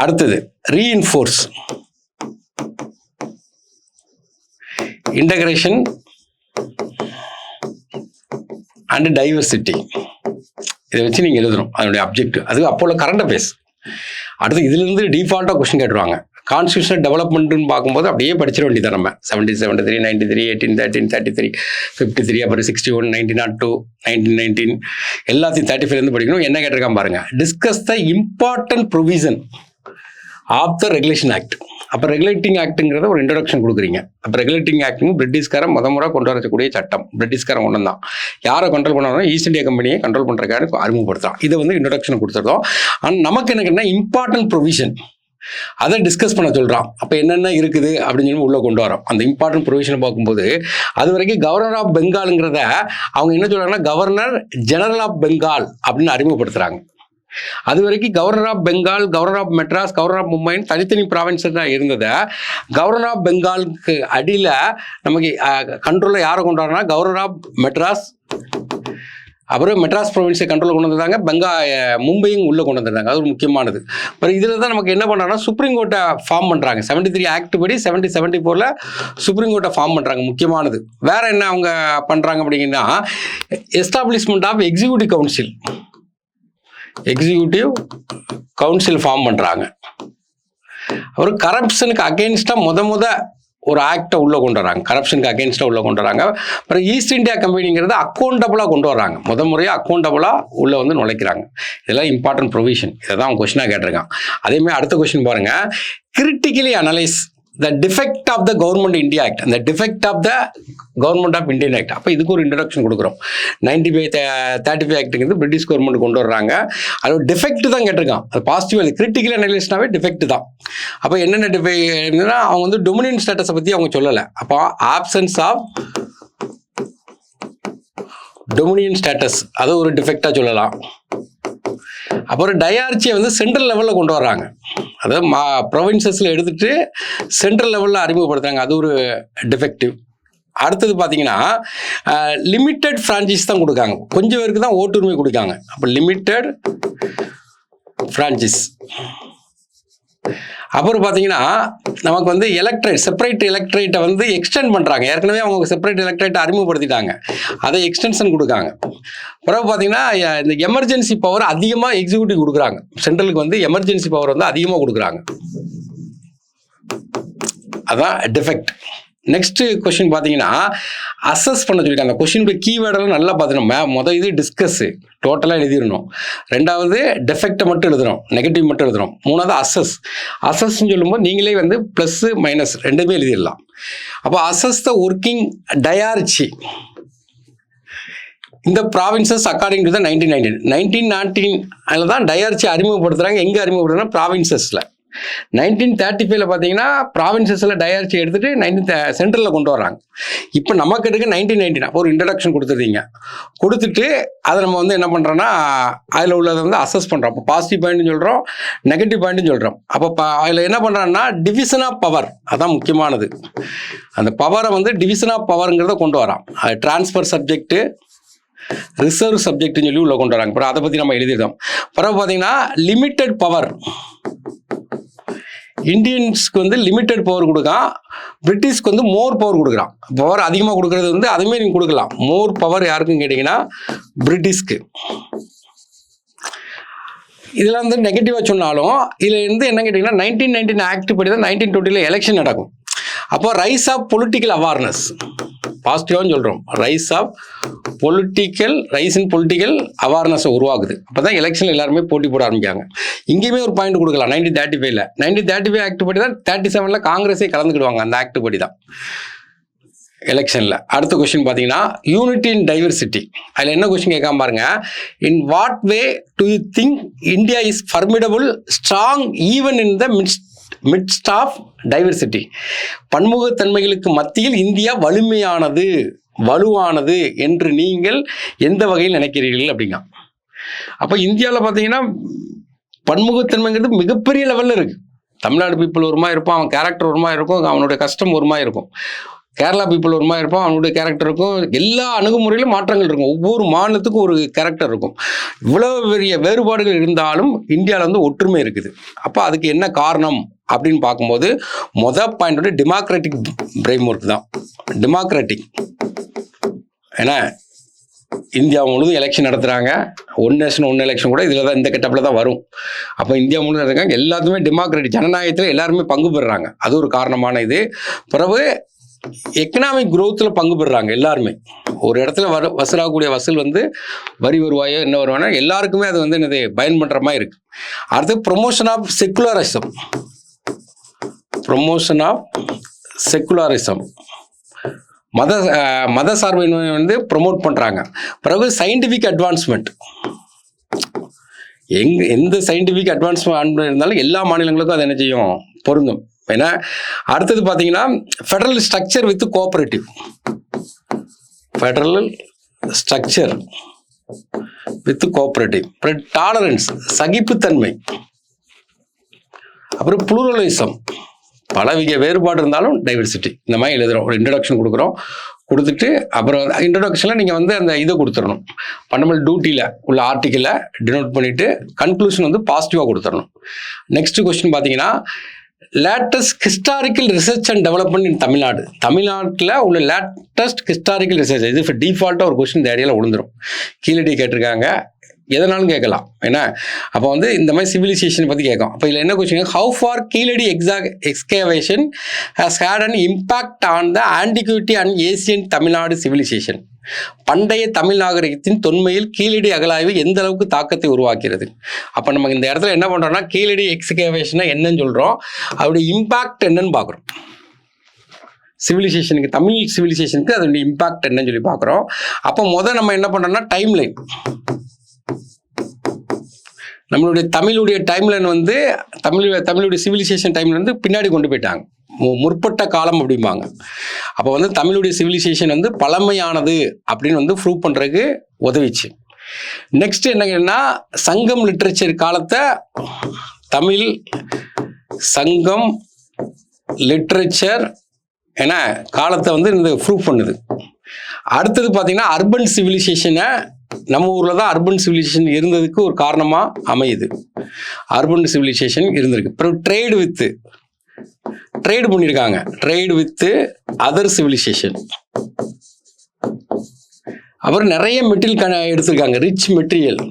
அடுத்தது ரீஇன்ஃபோர்ஸ் இன்டகிரேஷன் அண்ட் டைவர்சிட்டி. இதை வச்சு நீங்கள் எழுதணும் அதனுடைய அப்ஜெக்டிவ். அது அப்போ கரண்ட் அஃபேர்ஸ். அடுத்து இதுலேருந்து டிஃபால்ட்டாக கொஸ்டின் கேட்டுருவாங்க. கான்ஸ்டியூஷனல் டெவலப்மெண்ட்டுன்னு பார்க்கும்போது அப்படியே படிச்சிட வேண்டியது நம்ம. 70, 73, 93, 18, 13, 33, 53, அப்புறம் 61, 1902, 1919 எல்லாத்தையும் 35 படிக்கணும். என்ன கேட்டிருக்கான் பாருங்க. Discuss the important provision of the regulation act. அப்போ ரெகுலேட்டிங் ஆக்ட்டுங்கிறத ஒரு இன்ட்ரடக்ஷன் கொடுக்குறீங்க. அப்போ ரெகுலேட்டிங் ஆக்ட்னு பிரிட்டிஷ்காரன் முறை கொண்டு வரக்கூடிய சட்டம். பிரிட்டிஷ்காரன் ஒன்று தான். யாரை கண்ட்ரோல் பண்ணாலும் ஈஸ்ட் இந்தியா கம்பெனியை கண்ட்ரோல் பண்ணுறக்கான அறிமுகப்படுத்தலாம். இதை வந்து இன்ட்ரடக்ஷன் கொடுத்துருந்தோம். ஆனால் நமக்கு என்ன இம்பார்ட்டன்ட் ப்ரொவிஷன் அதை டிஸ்கஸ் பண்ண சொல்கிறான். அப்போ என்னென்ன இருக்குது அப்படின்னு சொல்லி உள்ளே கொண்டு வரோம். அந்த இம்பார்ட்டன்ட் ப்ரொவிஷனை பார்க்கும்போது அது வரைக்கும் கவர்னர் ஆஃப் பெங்காலுங்கிறத அவங்க என்ன சொல்கிறாங்கன்னா கவர்னர் ஜெனரல் ஆஃப் பெங்கால் அப்படின்னு அறிமுகப்படுத்துகிறாங்க. அது வரைக்கும் governor of Bengal, governor of Madras, governor of மும்பைன்னு தனித்தனி ப்ராவின்ஸ் தான் இருந்ததை கவர்னர் ஆஃப் பெங்காலுக்கு அடியில் நமக்கு கண்ட்ரோலில் யாரை கொண்டு வரோன்னா கவர்னர் ஆஃப் மெட்ராஸ், அப்புறம் மெட்ராஸ் ப்ரொவின்ஸை கண்ட்ரோலில் கொண்டு வந்தாங்க, மும்பையும் உள்ளே கொண்டு வந்திருந்தாங்க. அது ஒரு முக்கியமானது. அப்புறம் இதில் தான் நமக்கு என்ன பண்ணுறாங்கன்னா சுப்ரீம் கோர்ட்டை ஃபார்ம் பண்ணுறாங்க. 73 ஆக்ட் படி 74ல் சுப்ரீம் கோர்ட்டை ஃபார்ம் பண்ணுறாங்க. முக்கியமானது வேறு என்ன அவங்க பண்ணுறாங்க அப்படிங்கன்னா establishment of executive council form பண்ணுறாங்க. அப்புறம் கரப்ஷனுக்கு அகெயின்ஸ்டாக ஒரு ஆக்டை உள்ளே கொண்டு வராங்க. கரப்ஷனுக்கு அகெயின்ஸ்டாக உள்ளே கொண்டு வராங்க. அப்புறம் ஈஸ்ட் இந்தியா கம்பெனிங்கிறது அக்கௌண்டபுளாக கொண்டு வராங்க. முறையாக அக்கௌண்டபுளாக உள்ளே வந்து நுழைக்கிறாங்க. இதெல்லாம் இம்பார்ட்டன்ட் ப்ரொவிஷன். இதை தான் அவங்க கொஸ்டினாக கேட்டிருக்கான். அதேமாதிரி அடுத்த கொஸ்டின் பாருங்கள். Critically analyse the defect of the government India act, அந்த defect of the government of Indian act. அப்போ இதுக்கு ஒரு இன்ட்ரடக்ஷன் கொடுக்குறோம். 35 ஆக்டுங்கிறது பிரிட்டிஷ் கவர்மெண்ட் கொண்டு வர்றாங்க. அது ஒரு டிஃபெக்ட் தான் கேட்டிருக்கான். அது பாசிட்டிவ். அது கிரிட்டிக்கல் அனலைஸ்னாவே டிஃபெக்ட் தான். அப்போ என்னென்ன டிஃபெக்ட்னா அவங்க வந்து டொமினியன் ஸ்டேட்டஸை பற்றி அவங்க சொல்லலை. அப்போ ஆப்சன்ஸ் ஆஃப் டொமினியன் ஸ்டேட்டஸ் அது ஒரு டிஃபெக்டாக சொல்லலாம். அப்புறம் டயார்ச்சியை வந்து சென்ட்ரல் லெவலில் கொண்டு வர்றாங்க. அதாவது ப்ரொவின்சஸில் எடுத்துகிட்டு சென்ட்ரல் லெவலில் அறிமுகப்படுத்துறாங்க. அது ஒரு டிஃபெக்டிவ். அடுத்தது பார்த்தீங்கன்னா லிமிட்டட் ஃப்ரான்ச்சைஸ் தான் கொடுக்காங்க. கொஞ்சம் பேருக்கு தான் ஓட்டுரிமை கொடுக்காங்க. அப்போ லிமிட்டட் ஃப்ரான்ச்சைஸ். அப்புறம் பார்த்தீங்கன்னா நமக்கு வந்து செப்பரேட் எலக்ட்ரேட்டை வந்து எக்ஸ்டெண்ட் பண்ணுறாங்க. ஏற்கனவே அவங்க செப்பரேட் எலக்ட்ரேட்டை அறிமுகப்படுத்திட்டாங்க. அதை எக்ஸ்டென்ஷன் கொடுக்காங்க. பிறகு பார்த்தீங்கன்னா இந்த எமர்ஜென்சி பவர் அதிகமாக எக்ஸிக்யூட்டிவ் கொடுக்குறாங்க. சென்ட்ரலுக்கு வந்து எமர்ஜென்சி பவர் வந்து அதிகமாக கொடுக்குறாங்க. அதான் டிஃபெக்ட். நெக்ஸ்ட் கொஸ்டின் பார்த்தீங்கன்னா அசஸ் பண்ண சொல்லியிருக்காங்க. அந்த கொஸ்டினுடைய கீவேர்டெல்லாம் நல்லா பார்த்துக்கணும். இது டிஸ்கஸ்ஸு டோட்டலாக எழுதிடணும். ரெண்டாவது டெஃபெக்டை மட்டும் எழுதுறோம், நெகட்டிவ் மட்டும் எழுதுறோம். மூணாவது அசஸ்ன்னு சொல்லும்போது நீங்களே வந்து ப்ளஸ்ஸு மைனஸ் ரெண்டுமே எழுதிடலாம். அப்போ அசஸ் த ஒர்க்கிங் டயார்ச்சி இந்த ப்ராவின்சஸ் அக்கார்டிங் டு த 1919 அதில் தான் டயார்ச்சி அறிமுகப்படுத்துகிறாங்க. எங்கே அறிமுகப்படுத்துறாங்கன்னா ப்ராவின்சஸில். 1935 பார்த்தீங்கன்னா ப்ராவின்சஸில் டயார்ச்சி எடுத்துகிட்டு சென்ட்ரலில் கொண்டு வராங்க. இப்போ நமக்கு எடுக்க 1919 ஒரு இன்ட்ரடக்ஷன் கொடுத்துட்டு அதை நம்ம வந்து என்ன பண்ணுறோன்னா அதில் உள்ளதை வந்து அசஸ் பண்ணுறோம். அப்போ பாசிட்டிவ் பாயிண்ட்னு சொல்கிறோம், நெகட்டிவ் பாயிண்ட்னு சொல்கிறோம். அப்போ அதில் என்ன பண்ணுறாங்கன்னா டிவிஷன் ஆஃப் பவர், அதான் முக்கியமானது. அந்த பவரை வந்து டிவிஷன் ஆஃப் பவருங்கிறத கொண்டு வரான். அது டிரான்ஸ்ஃபர் சப்ஜெக்ட்டு, ரிசர்வ் சப்ஜெக்ட்னு சொல்லி உள்ள கொண்டு வராங்க. அப்புறம் அதை பற்றி நம்ம எழுதிட்டோம். பிறகு பார்த்தீங்கன்னா லிமிட்டட் பவர், இந்தியன்ஸ்க்கு வந்து லிமிட்டட் பவர் கொடுக்கான், பிரிட்டிஷ்க்கு வந்து மோர் பவர் கொடுக்குறான். பவர் அதிகமாக கொடுக்கறது வந்து அதுவுமே நீங்கள் கொடுக்கலாம். மோர் பவர் யாருக்குன்னு கேட்டிங்கன்னா பிரிட்டிஷ்க்கு. இதில் வந்து நெகட்டிவாக சொன்னாலும் இதில் இருந்து என்ன கேட்டிங்கன்னா 1919 ஆக்ட் படி தான் 1920 எலெக்ஷன் நடக்கும். அப்போ ரைஸ் ஆஃப் பொலிட்டிக்கல் அவேர்னஸ், பாசிட்டிவான்னு சொல்கிறோம். ரைஸ் இன் பொலிட்டிக்கல் அவேர்னஸை உருவாக்குது. அப்போ தான் எலெக்ஷனில் எல்லாருமே போட்டி போட ஆரம்பிக்காங்க. இங்கேயுமே ஒரு பாயிண்ட் கொடுக்கலாம். 1935 ஆக்ட் படி தான் 37 காங்கிரஸே கலந்துக்கிடுவாங்க. அந்த ஆக்ட் படி தான் எலெக்ஷனில். அடுத்த கொஸ்டின் பார்த்தீங்கன்னா யூனிட்டி இன் டைவர்சிட்டி. அதில் என்ன கொஸ்டின் கேட்காம பாருங்க. In what way do you think India is formidable strong even in the midst of diversity? பன்முகத்தன்மைகளுக்கு மத்தியில் இந்தியா வலுவானது என்று நீங்கள் எந்த வகையில் நினைக்கிறீர்கள் அப்படிங்க. அப்போ இந்தியாவில் பார்த்தீங்கன்னா பன்முகத்தன்மைங்கிறது மிகப்பெரிய லெவலில் இருக்குது. தமிழ்நாடு பீப்புள் ஒரு மாதிரி இருப்பான், அவன் கேரக்டர் ஒரு மாதிரி இருக்கும், அவனுடைய கஷ்டம் ஒரு மாதிரி இருக்கும். கேரளா பீப்புள் ஒரு மாதிரி இருப்பான், அவனுடைய கேரக்டர் இருக்கும். எல்லா அணுகுமுறையிலும் மாற்றங்கள் இருக்கும். ஒவ்வொரு மாநிலத்துக்கும் ஒரு கேரக்டர் இருக்கும். இவ்வளவு பெரிய வேறுபாடுகள் இருந்தாலும் இந்தியாவில் வந்து ஒற்றுமை இருக்குது. அப்போ அதுக்கு என்ன காரணம் அப்படின்னு பார்க்கும்போது பாயிண்ட் வந்து டெமோக்ராட்டிக் ஃப்ரேம் ஒர்க் தான். டெமோக்ராட்டிக் ஏன்னா இந்தியா முழுவதும் எலெக்ஷன் நடத்துகிறாங்க. ஒன் நேஷன் ஒன் எலெக்ஷன் கூட இதில் தான், இந்த கெட்டப்பில் தான் வரும். அப்போ இந்தியா முழுவதும் இருக்காங்க, எல்லாத்துமே டெமோக்ராட்டிக் ஜனநாயகத்தில் எல்லாருமே பங்கு பெறுறாங்க. அது ஒரு காரணமான இது. பிறகு எக்கனாமிக் குரோத்தில் பங்கு பெறுறாங்க எல்லாருமே. ஒரு இடத்துல வசூலாகக்கூடிய வசூல் வந்து வரி வருவாயோ என்ன வருவானோ எல்லாருக்குமே அது வந்து என்னது பயன் பண்ணுற மாதிரி இருக்கு. அடுத்து ப்ரொமோஷன் ஆஃப் செக்குலரிசம், மத சார்பின்மை வந்து ப்ரொமோட் பண்ணுறாங்க. பிறகு சயின்டிஃபிக் அட்வான்ஸ்மெண்ட், எந்த சயின்டிஃபிக் அட்வான்ஸ்மெண்ட் இருந்தாலும் எல்லா மாநிலங்களுக்கும் அது என்ன செய்யும், பொருந்தும். ஏன்னா அடுத்தது பார்த்தீங்கன்னா federal structure with cooperative, federal structure with cooperative, அப்புறம் டாலரன்ஸ் சகிப்புத்தன்மை, அப்புறம் புளூரலிசம் பலவிக வேறுபாடு இருந்தாலும் டைவர்சிட்டி. இந்த மாதிரி எழுதுகிறோம். ஒரு இன்ட்ரடக்ஷன் கொடுக்குறோம், கொடுத்துட்டு அப்புறம் இன்ட்ரடக்ஷனில் நீங்கள் வந்து அந்த இதை கொடுத்துடணும், ஃபண்டமெண்டல் டியூட்டியில் உள்ள ஆர்டிக்கிளை டினோட் பண்ணிவிட்டு கன்க்ளூஷன் வந்து பாசிட்டிவாக கொடுத்துடணும். நெக்ஸ்ட் கொஸ்டின் பார்த்தீங்கன்னா latest historical research and development இன் தமிழ்நாடு. தமிழ்நாட்டில் உள்ள லேட்டஸ்ட் ஹிஸ்டாரிக்கல் ரிசர்ச், இது இப்போ டிஃபால்ட்டாக ஒரு கொஸ்டின் இந்த ஐடியாவில் விழுந்துடும். கீழடி கேட்டிருக்காங்க, எதனாலும் கேட்கலாம். ஏன்னா அப்போ வந்து இந்த மாதிரி சிவிலைசேஷன் பற்றி கேட்கும். அப்போ இதில் என்ன question, how far Keezhadi excavation has had an impact on the antiquity and Asian Tamil Nadu civilisation. பண்டைய தமிழ் நாகரிகத்தின் தொன்மையில் கீழடி அகழாய்வு எந்த அளவுக்கு தாக்கத்தை உருவாக்கிறது. அப்போ நம்ம இந்த இடத்துல என்ன பண்ணுறோம்னா கீழடி எக்ஸ்கவேஷனை என்னன்னு சொல்கிறோம், அதோடைய இம்பாக்ட் என்னன்னு பார்க்குறோம். சிவிலைசேஷனுக்கு, தமிழ் சிவிலைசேஷனுக்கு அதோடைய இம்பாக்ட் என்னன்னு சொல்லி பார்க்குறோம். அப்போ முதல் நம்ம என்ன பண்ணுறோம்னா டைம் லைன், நம்மளுடைய தமிழுடைய டைம்லைன் வந்து தமிழுடைய சிவிலைசேஷன் டைம்ல வந்து பின்னாடி கொண்டு போயிட்டாங்க, முற்பட்ட காலம் அப்படிம்பாங்க. அப்போ வந்து தமிழுடைய சிவிலைசேஷன் வந்து பழமையானது அப்படின்னு வந்து ப்ரூவ் பண்ணுறதுக்கு உதவிச்சு. நெக்ஸ்ட் என்னங்கன்னா சங்கம் லிட்ரேச்சர் காலத்தை, தமிழ் சங்கம் லிட்ரேச்சர் என காலத்தை வந்து இந்த ப்ரூவ் பண்ணுது. அடுத்தது பார்த்தீங்கன்னா அர்பன் சிவிலைசேஷனை, நம்ம ஊரில் தான் அர்பன் சிவிலைசேஷன் இருந்ததுக்கு ஒரு காரணமாக அமையுது. அர்பன் சிவிலைசேஷன் இருந்திருக்கு. அப்புறம் ட்ரேடு பண்ணியிருக்காங்க, ட்ரேடு வித் அதர் சிவிலைசேஷன். அப்புறம் நிறைய மெட்டீரியல் எடுத்திருக்காங்க, ரிச் மெட்டீரியல்,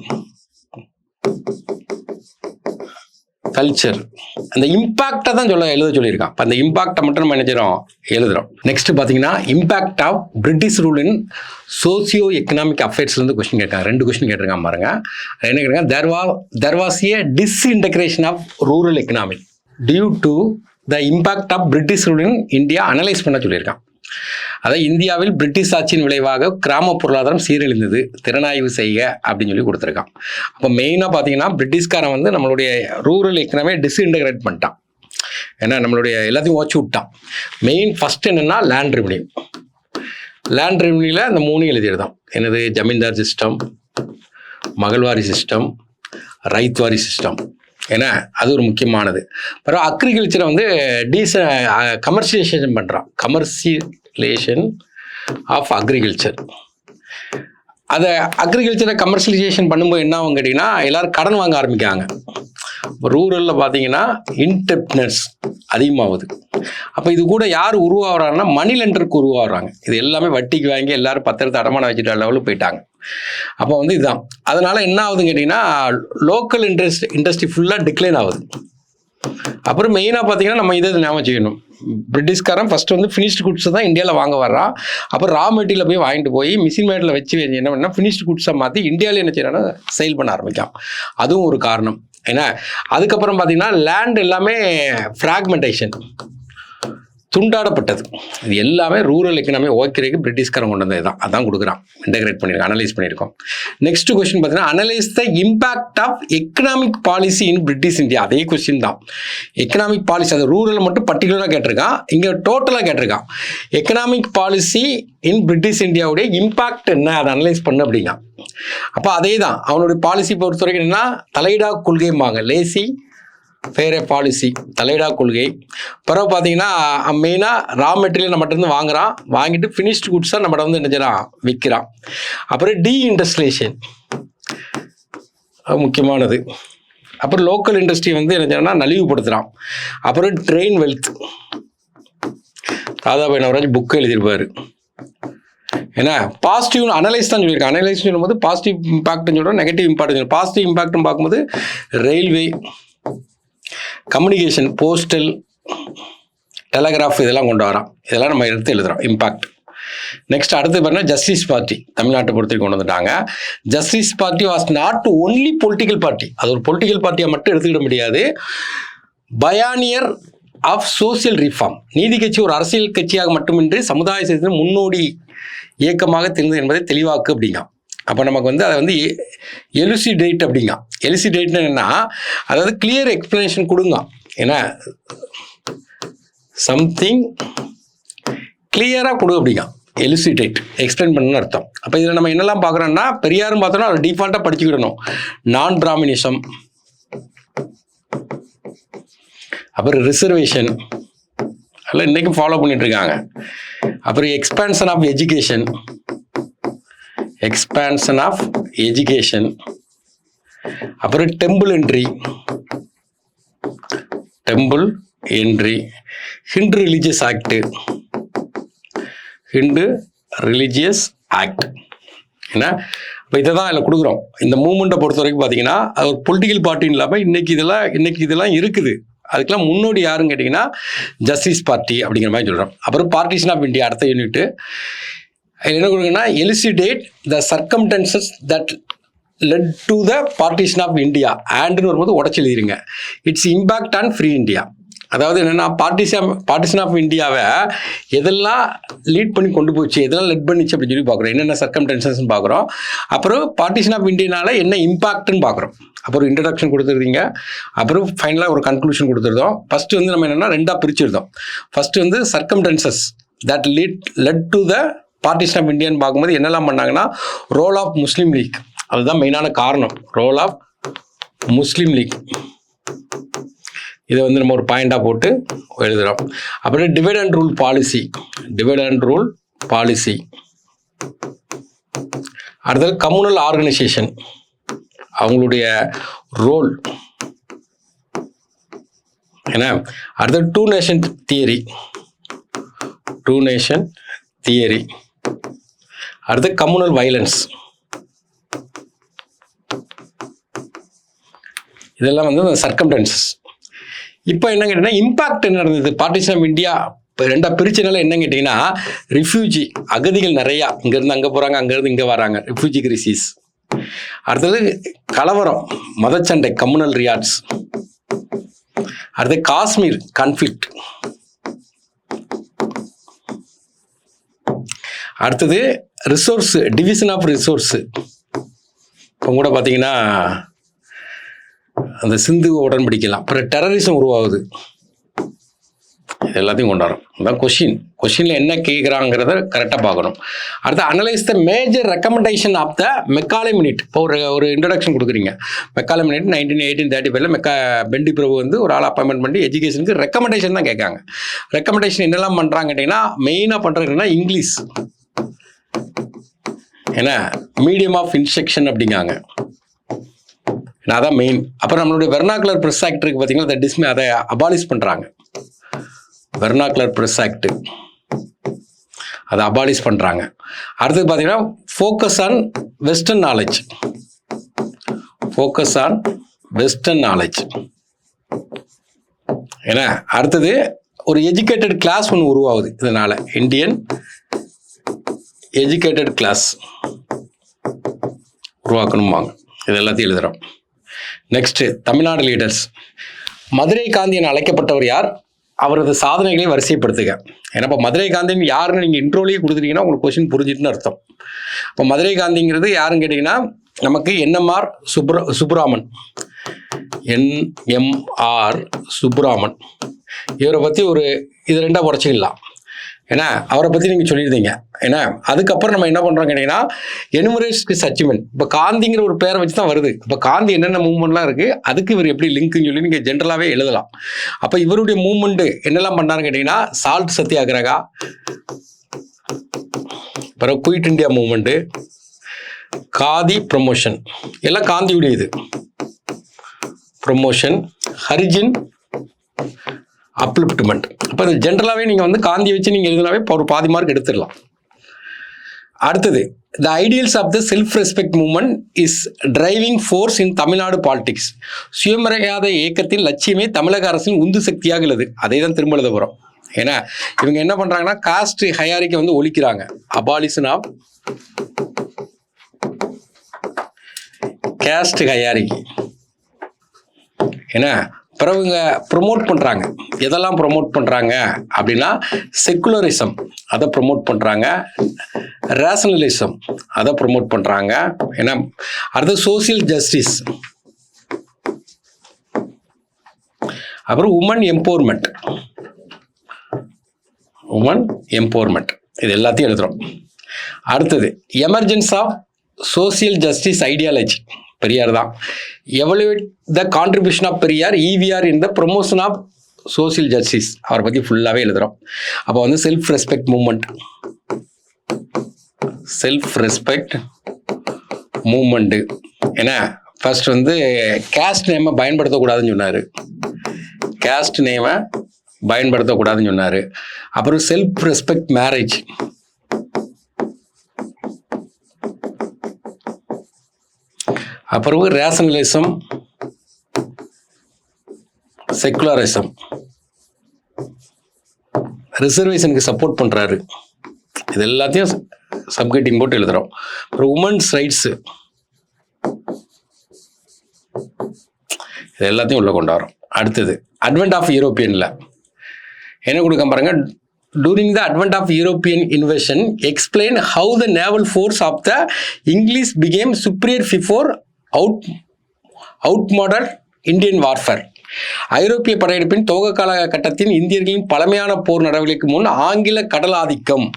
கல்ச்சர். அந்த இம்பாக்டை தான் எழுத சொல்லியிருக்கான். இப்போ அந்த இம்பாக்டை மட்டும் நம்ம என்ன செய்கிறோம், எழுதுகிறோம். நெக்ஸ்ட் பார்த்தீங்கன்னா impact of British rule in socio economic அஃபேர்ஸ்லேருந்து கொஸ்டின் கேட்காங்க. 2 கொஸ்டின் கேட்டிருக்காங்க பாருங்க. என்ன கேட்குறாங்க, there was a disintegration of rural economy due to the impact of British rule in India analyse பண்ண சொல்லியிருக்கான். அதாவது இந்தியாவில் பிரிட்டிஷ் ஆட்சியின் விளைவாக கிராம பொருளாதாரம் சீரழிந்தது, திறனாய்வு செய்ய அப்படின்னு சொல்லி கொடுத்துருக்கான். அப்போ மெயினாக பார்த்தீங்கன்னா பிரிட்டிஷ்காரன் வந்து நம்மளுடைய ரூரல் எக்கனாமியை டிஸ்இன்டகிரேட் பண்ணிட்டான். ஏன்னா நம்மளுடைய எல்லாத்தையும் ஓச்சு விட்டான். மெயின் ஃபர்ஸ்ட் என்னென்னா லேண்ட் ரெவன்யூ. லேண்ட் ரெவன்யூவில் அந்த 3 எழுதிடுதான். என்னது, ஜமீன்தார் சிஸ்டம், மகள்வாரி சிஸ்டம், ரைத்வாரி சிஸ்டம். ஏன்னா அது ஒரு முக்கியமானது. அப்புறம் அக்ரிகல்ச்சரை வந்து கமர்ஷியலைசேஷன் பண்ணுறான், கமர்ஷியலைசேஷன் ஆஃப் அக்ரிகல்ச்சர். அதை அக்ரிகல்ச்சரை கமர்ஷியலைசேஷன் பண்ணும்போது என்ன ஆகும் கேட்டிங்கன்னா எல்லோரும் கடன் வாங்க ஆரம்பிக்காங்க. ரூரலில் பார்த்தீங்கன்னா இன்டெப்ட்னஸ் அதிகமாகுது. அப்போ இது கூட யார் உருவாகிறாங்கன்னா மணி லெண்டருக்கு உருவாகிறாங்க. இது எல்லாமே வட்டிக்கு வாங்கி எல்லாரும் பத்திரத்தை அடமானம் வச்சுட்டு லெவலில் போயிட்டாங்க. அப்போ வந்து இதுதான். அதனால் என்ன ஆகுதுன்னு கேட்டிங்கன்னா லோக்கல் இண்டஸ்ட்ரி ஃபுல்லாக டிக்ளைன் ஆகுது. அப்புறம் மெயினாக பார்த்தீங்கன்னா நம்ம இதை ஞாபகம் செய்யணும், பிரிட்டிஷ்காரன் ஃபஸ்ட்டு வந்து ஃபினிஷ்டு குட்ஸை தான் இந்தியாவில் வாங்க வர்றான். அப்புறம் ரா மெட்டீரியல் போய் வாங்கிட்டு போய் மிஷின் மேட்டில் வச்சு என்ன பண்ணால் ஃபினிஷ்டு குட்ஸை மாற்றி இந்தியாவில் என்ன செய்யறாங்கன்னா சேல் பண்ண ஆரம்பிக்கான். அதுவும் ஒரு காரணம். ஏன்னா அதுக்கப்புறம் பார்த்தீங்கன்னா லேண்ட் எல்லாமே ஃப்ராக்மெண்டேஷன், துண்டாடப்பட்டது. இது எல்லாமே ரூரல் எக்கனாமி ஓகேக்கு பிரிட்டிஷ்காரன் கொண்டு வந்தது தான். அதான் கொடுக்குறான், இன்டகிரேட் பண்ணியிருக்கோம், அனலைஸ் பண்ணியிருக்கோம். நெக்ஸ்ட் கொஸ்டின் பார்த்தீங்கன்னா analyse the impact of economic policy in British India. அதே கொஸ்டின் தான். எக்கனாமிக் பாலிசி, அது ரூரல் மட்டும் பர்டிகுலராக கேட்டிருக்கான், இங்கே டோட்டலாக கேட்டிருக்கான். எக்கனாமிக் பாலிசி இன் பிரிட்டிஷ் இந்தியாவுடைய இம்பாக்ட் என்ன, அதை அனலைஸ் பண்ணு அப்படிங்க. அப்போ அதே தான் அவனுடைய பாலிசி பொறுத்த வரைக்கும் என்னன்னா தலையிடா கொள்கைம்பாங்க, லேசி ஃபேர் பாலிசி, தலையிடா கொள்கை. பிறகு பார்த்தீங்கன்னா மெயினாக ரா மெட்டீரியல் நம்மகிட்ட இருந்து வாங்குறான், வாங்கிட்டு ஃபினிஷ்டு குட்ஸாக நம்மகிட்ட வந்து என்ன செய்யறான், விற்கிறான். அப்புறம் டீஇண்டஸ்ட்ரியலைசேஷன் முக்கியமானது. அப்புறம் லோக்கல் இண்டஸ்ட்ரி வந்து என்ன செய்யறான்னா நலிவுபடுத்துகிறான். அப்புறம் train wealth, Dadabhai Navaraj book எழுதியிருப்பார். ஏன்னா பாசிட்டிவ் அனலைஸ் தான் சொல்லியிருக்கேன். அனலைஸ் சொல்லும்போது பாசிட்டிவ் இம்பாக்ட்னு சொல்கிறோம், நெகட்டிவ் இம்பாக்ட் சொல்கிறோம். பாசிட்டிவ் இம்பாக்ட்னு பார்க்கும்போது ரயில்வே, கம்யூனிகேஷன், போஸ்டல், டெலகிராஃப் இதெல்லாம் கொண்டு வரான். இதெல்லாம் நம்ம எடுத்து எழுதுகிறோம் இம்பாக்ட். நெக்ஸ்ட் அடுத்து பார்த்தீங்கன்னா ஜஸ்டிஸ் பார்ட்டி தமிழ்நாட்டை பொறுத்து கொண்டு வந்துட்டாங்க. Justice party was not only political party, அது ஒரு பொலிட்டிக்கல் பார்ட்டியை மட்டும் எடுத்துக்கிட முடியாது. பயானியர் ஆஃப் சோசியல் ரிஃபார்ம், நீதி கட்சி ஒரு அரசியல் கட்சியாக மட்டுமின்றி சமுதாய சேதத்தின் முன்னோடி இயக்கமாக தெரிந்தது என்பதை தெளிவாக்கு அப்படிங்க. அப்போ நமக்கு வந்து அதை வந்து எலுசிடேட் அப்படிங்க. எலுசிடேட்னு என்னன்னா, அதாவது கிளியர் எக்ஸ்பிளனேஷன் கொடுங்க. ஏன்னா சம்திங் கிளியராக கொடு அப்படிங்க. எலுசிடேட் எக்ஸ்பிளைன் பண்ணணும்னு அர்த்தம். அப்போ இதில் நம்ம என்னெல்லாம் பார்க்குறோம்னா, பெரியாரும் பார்த்தோன்னா அதை டிஃபால்ட்டாக படிச்சுக்கிடணும். நான் பிராமினிசம், அப்புறம் ரிசர்வேஷன், அதெல்லாம் இன்றைக்கும் ஃபாலோ பண்ணிட்டு இருக்காங்க. அப்புறம் expansion of education, expansion of education, அப்புறம் temple entry, temple entry, Hindu religious act, Hindu religious act. ஏன்னா இப்போ இதை தான் அதில் கொடுக்குறோம். இந்த மூமெண்ட்டை பொறுத்த வரைக்கும் பார்த்தீங்கன்னா, அது ஒரு பொலிட்டிக்கல் பார்ட்டின்னு இல்லாமல் இன்னைக்கு இதெல்லாம் இருக்குது. அதுக்கெல்லாம் முன்னோடி யாருன்னு கேட்டிங்கன்னா ஜஸ்டிஸ் பார்ட்டி அப்படிங்கிற மாதிரி சொல்கிறோம். அப்புறம் பார்ட்டிஷன் ஆஃப் இந்தியா அடுத்த யூனிட்டு என்ன கொடுக்குன்னா, elucidate the circumstances that led to the partition of India ஆண்டுன்னு வரும்போது உடச்சி எழுதிருங்க. Its impact on free India. அதாவது என்னென்னா, பார்ட்டிஷன் ஆஃப் இந்தியாவை எதெல்லாம் லீட் பண்ணி கொண்டு போச்சு, எதெல்லாம் லெட் பண்ணிச்சு அப்படின்னு சொல்லி பார்க்குறோம். என்னென்ன சர்க்கம்டன்சஸ்ன்னு பார்க்குறோம். அப்புறம் பார்ட்டிஷன் ஆஃப் இந்தியானால என்ன இம்பாக்ட்னு பார்க்குறோம். அப்புறம் இன்ட்ரடக்ஷன் கொடுத்துருந்தீங்க. அப்புறம் ஃபைனலாக ஒரு கன்க்ளூஷன் கொடுத்துருந்தோம். ஃபஸ்ட்டு வந்து நம்ம என்னென்னா ரெண்டாக பிரிச்சுருந்தோம். ஃபஸ்ட்டு வந்து circumstances that led to the partition of இந்தியான்னு பார்க்கும்போது என்னெல்லாம் பண்ணாங்கன்னா, ரோல் ஆஃப் முஸ்லீம் லீக், அதுதான் மெயினான காரணம். ரோல் ஆஃப் முஸ்லீம் லீக் இதை வந்து நம்ம ஒரு பாயிண்டாக போட்டு எழுதுகிறோம். அப்புறம் divide and rule policy, divide and rule policy. அடுத்தது கம்யூனல் ஆர்கனைசேஷன், அவங்களுடைய ரோல் என்ன. அடுத்தது two nation theory, two nation theory. அடுத்து கம்யூனல் வைலன்ஸ். இதெல்லாம் வந்து சர்க்கம்டன்சஸ். இப்போ என்ன கேட்டிங்கன்னா, இம்பாக்ட் என்ன நடந்தது பார்ட்டிஷன் ஆஃப் இந்தியா இப்போ ரெண்டாக பிரிச்சனால என்ன கேட்டிங்கன்னா, ரிஃப்யூஜி அகதிகள் நிறையா இங்கேருந்து அங்கே போகிறாங்க, அங்கேருந்து இங்கே வராங்க, ரிஃப்யூஜி கிரைசிஸ். அடுத்தது கலவரம், மதச்சண்டை, கம்யூனல் ரியாட்ஸ். அடுத்தது காஷ்மீர் கான்ஃப்ளிக்ட். அடுத்தது ரிசோர்ஸ், டிவிஷன் ஆஃப் ரிசோர்ஸு. இப்போ கூட பார்த்தீங்கன்னா அந்த சிந்து உடன்படிக்கலாம். அப்புறம் டெரரிசம் உருவாகுது. இது எல்லாத்தையும் கொண்டாடும். அதான் கொஷினில் என்ன கேட்குறாங்கிறத கரெக்டாக பார்க்கணும். அடுத்து analyse the major recommendation of the Macaulay minute. இப்போ ஒரு இன்ட்ரடக்ஷன் கொடுக்குறீங்க. மெக்காலே மினிட் 1835 பெண்டி பிரபு வந்து ஒரு ஆள் அப்பாயின்மெண்ட் பண்ணி எஜுகேஷனுக்கு ரெக்கமெண்டேஷன் தான் கேட்காங்க. ரெக்கமெண்டேஷன் என்னெல்லாம் பண்ணுறாங்க கேட்டிங்கன்னா, மெயினாக பண்ணுறதுன்னா இங்கிலீஷ், ஏன்னா மீடியம் ஆஃப் இன்ஸ்ட்ரக்ஷன் அப்படிங்காங்க. அதான் மெயின். அப்புறம் நம்மளுடைய வெர்னாகுலர் ப்ரெஸ் ஆக்ட் இருக்குது பார்த்தீங்கன்னா, அதை அபாலிஷ் பண்ணுறாங்க. வெர்னாகுலர் ப்ரெஸ் ஆக்ட் அதை அபாலிஷ் பண்ணுறாங்க. அடுத்தது பார்த்தீங்கன்னா focus on western knowledge, focus on western knowledge. ஏன்னா அடுத்தது ஒரு எஜுகேட்டட் கிளாஸ் ஒன்று உருவாகுது. இதனால் இந்தியன் எஜுகேட்டட் கிளாஸ் உருவாக்கணும்பாங்க. இது எல்லாத்தையும் எழுதுகிறோம். Next Tamil Nadu leaders. மதுரை காந்தி என அழைக்கப்பட்டவர் யார்? அவரது சாதனைகளை வரிசைப்படுத்துக. ஏன்னா இப்போ மதுரை காந்தின்னு யாருன்னு நீங்கள் இன்ட்ரோலேயே கொடுத்துட்டீங்கன்னா உங்களுக்கு கொஸ்டின் புரிஞ்சுட்டுன்னு அர்த்தம். இப்போ மதுரை காந்திங்கிறது யாருன்னு கேட்டிங்கன்னா, நமக்கு என்எம்ஆர் சுப்புராமன், என்எம்ஆர் சுப்புராமன். இவரை பற்றி இது ரெண்டாக உடச்சிக்கலாம். ஏன்னா அவரை பற்றி நீங்கள் சொல்லியிருந்தீங்க. ஏன்னா அதுக்கப்புறம் நம்ம என்ன பண்ணுறோம் கேட்டிங்கன்னா, எனுமரேட்ஸ் அச்சீவ்மெண்ட். இப்போ காந்திங்கிற ஒரு பேரை வச்சு தான் வருது. இப்போ காந்தி என்னென்ன மூவ்மெண்ட்லாம் இருக்குது, அதுக்கு இவர் எப்படி லிங்க்குன்னு சொல்லி நீங்கள் ஜென்ரலாகவே எழுதலாம். அப்போ இவருடைய மூவ்மெண்ட்டு என்னெல்லாம் பண்ணாருன்னு கேட்டிங்கன்னா, சால்ட் சத்தியாகிரகா, அப்புறம் quit India movement, khadi promotion, எல்லாம் காந்தியுடைய இது ப்ரொமோஷன், ஹரிஜன் அப்லிப்ட்மெண்ட். அப்போ இது ஜென்ரலாகவே நீங்கள் வந்து காந்தியை வச்சு நீங்கள் எழுதினாவே ஒரு பாதி மார்க் எடுத்துடலாம். அடுத்தது, the ideals of the self respect movement is driving force in Tamil Nadu politics. சுயமரியாதை இயக்கத்தின் லட்சியமே தமிழக அரசின் உந்து சக்தியாக உள்ளது. அதை தான் திரும்ப எழுத போகிறோம். ஏன்னா இவங்க என்ன பண்ணுறாங்கன்னா, காஸ்ட் ஹையாரிக்கை வந்து ஒழிக்கிறாங்க. Abolition of caste hierarchy. ஏன்னா பிறகுங்க ப்ரொமோட் பண்ணுறாங்க. எதெல்லாம் ப்ரொமோட் பண்ணுறாங்க அப்படின்னா செக்குலரிசம் அதை ப்ரொமோட் பண்ணுறாங்க, ரேஷனலிசம் அதை ப்ரொமோட் பண்ணுறாங்க. ஏன்னா அடுத்து சோசியல் ஜஸ்டிஸ், அப்புறம் உமன் எம்பவர்மெண்ட். இது எல்லாத்தையும் எழுதுகிறோம். அடுத்தது emergence of social justice ideology, Periyar தான். Evaluate the contribution of Periyar EVR in the promotion of social justice, அவரை பற்றி ஃபுல்லாகவே எழுதுகிறோம். அப்போ வந்து செல்ஃப் ரெஸ்பெக்ட் மூமெண்ட்டு. ஏன்னா ஃபர்ஸ்ட் வந்து கேஸ்ட் நேமை பயன்படுத்தக்கூடாதுன்னு சொன்னார். அப்புறம் செல்ஃப் ரெஸ்பெக்ட் மேரேஜ், அப்புறம் ரேஷனலிசம், செக்குலரிசம், ரிசர்வேஷனுக்கு சப்போர்ட் பண்ணுறாரு. இது எல்லாத்தையும் சப்கெட்டிங் போட்டு எழுதுகிறோம். அப்புறம் உமன்ஸ் ரைட்ஸு, இது எல்லாத்தையும் உள்ளே கொண்டு வரோம். அடுத்தது அட்வென்ட் ஆஃப் யூரோப்பியனில் என்ன கொடுக்க பாருங்க. During the advent of European invasion, explain how the naval force of the English became superior before outmoded Indian warfare. ஐரோப்பிய படையெடுப்பின் துவக்க காலகட்டத்தின் இந்தியர்களின் பழமையான போர் நடவடிக்கைக்கு முன் ஆங்கில கடல் ஆதிக்கம்,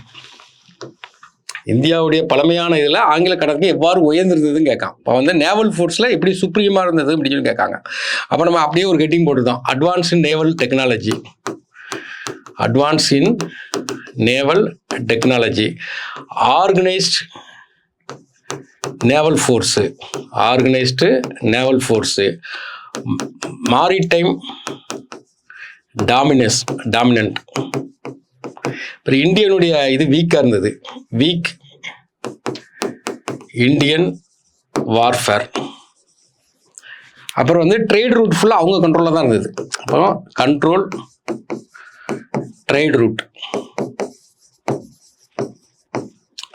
இந்தியாவுடைய பழமையான இதில் ஆங்கில கடலுக்கு எவ்வாறு உயர்ந்திருந்ததுன்னு கேட்கான். இப்போ வந்து நேவல் ஃபோர்ஸில் எப்படி சுப்ரீமாக இருந்தது அப்படின்னு சொல்லி கேட்காங்க. அப்போ நம்ம அப்படியே ஒரு ஹெட்டிங் போட்டுருந்தோம், advance in naval technology. Organised naval force, maritime dominant. இப்போ இந்தியனுடைய இது வீக்காக இருந்தது, வீக் இந்தியன் வார்ஃபேர். அப்புறம் வந்து ட்ரேட் ரூட் ஃபுல்லாக அவங்க கண்ட்ரோலில் தான் இருந்தது. அப்புறம் கண்ட்ரோல் ட்ரேட் ரூட்.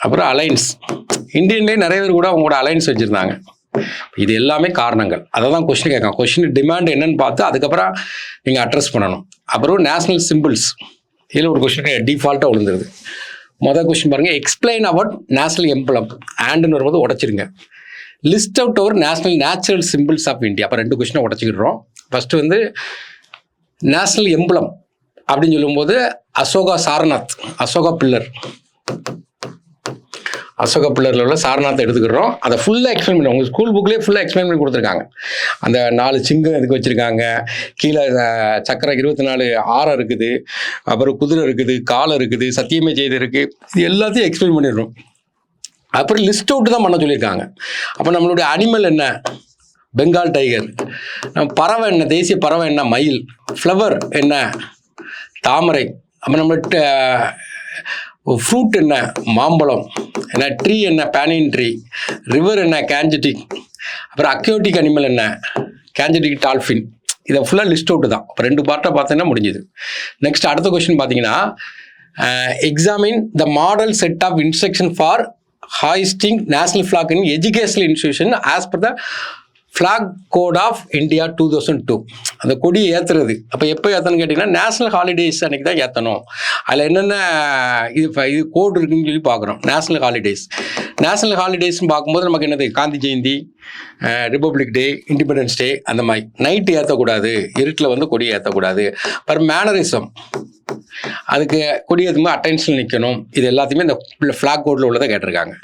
அப்புறம் அலைன்ஸ், இந்தியன்லேயே நிறைய பேர் கூட அவங்களோட அலைன்ஸ் வச்சுருந்தாங்க. இது எல்லாமே காரணங்கள். அதை தான் கொஸ்டின் கேட்கலாம். கொஸ்டின் டிமாண்ட் என்னன்னு பார்த்து அதுக்கப்புறம் நீங்கள் அட்ரஸ் பண்ணணும். அப்புறம் நேஷனல் சிம்பிள்ஸ், இதில் ஒரு கொஸ்டின் டிஃபால்ட்டாக விழுந்துருது. மொதல் கொஸ்டின் பாருங்கள், எக்ஸ்பிளைன் அபவுட் நேஷனல் எம்பளம். ஆண்டுன்னு வரும்போது உடச்சிருங்க. List out our natural symbols of India. அப்போ 2 கொஸ்டினை உடச்சிக்கிடுறோம். ஃபஸ்ட்டு வந்து நேஷனல் எம்பளம் அப்படின்னு சொல்லும்போது அசோகா பில்லரில் உள்ள சாரநாத்தை எடுத்துக்கிறோம். அதை ஃபுல்லாக எக்ஸ்பிளைன் பண்ணி உங்கள் ஸ்கூல் புக்லேயே ஃபுல்லாக எக்ஸ்பிளைன் பண்ணி கொடுத்துருக்காங்க. அந்த 4 சிங்கம் எதுக்கு வச்சுருக்காங்க, கீழே சக்கரை 24 ஆரம் இருக்குது, அப்புறம் குதிரை இருக்குது, காலை இருக்குது, சத்தியமே செய்தி இருக்குது. இது எல்லாத்தையும் எக்ஸ்பிளைன் பண்ணிடுறோம். அப்புறம் லிஸ்ட் அவுட் தான் பண்ண சொல்லியிருக்காங்க. அப்போ நம்மளுடைய அனிமல் என்ன, பெங்கால் டைகர். பறவை என்ன, தேசிய பறவை என்ன, மயில். ஃப்ளவர் என்ன, தாமரை. அப்போ நம்மள்கிட்ட ஃப்ரூட் என்ன, மாம்பழம். என்ன ட்ரீ என்ன, பேனியன் ட்ரீ. ரிவர் என்ன, கேஞ்சட்டிக். அப்புறம் அக்யோட்டிக் அனிமல் என்ன, கேஞ்சட்டிக் டால்ஃபின். இதை ஃபுல்லாக லிஸ்ட் அவுட்டு தான். அப்போ 2 பார்ட்டாக பார்த்தீங்கன்னா முடிஞ்சுது. நெக்ஸ்ட் அடுத்த கொஸ்டின் பார்த்தீங்கன்னா, examine the model set of instruction for hoisting national flag in educational institution as per the flag code of India 2002. அந்த கொடியை ஏற்றுறது அப்போ எப்போ ஏற்றணும்னு கேட்டிங்கன்னா, நேஷ்னல் ஹாலிடேஸ் அன்றைக்கி தான் ஏற்றணும். அதில் என்னென்ன இது கோட் இருக்குன்னு சொல்லி பார்க்குறோம். நேஷ்னல் ஹாலிடேஸ்ன்னு பார்க்கும்போது நமக்கு என்னது, காந்தி ஜெயந்தி, ரிப்பப்ளிக் டே, இண்டிபெண்டன்ஸ் டே, அந்த மாதிரி. நைட்டு ஏற்றக்கூடாது, இருட்டில் வந்து கொடி ஏற்றக்கூடாது. அப்புறம் மேனரிசம், அதுக்கு கொடி ஏற்றும்போது அட்டென்ஷன் நிற்கணும். இது எல்லாத்தையுமே இந்த ஃப்ளாக் கோடில் உள்ளதை கேட்டிருக்காங்க.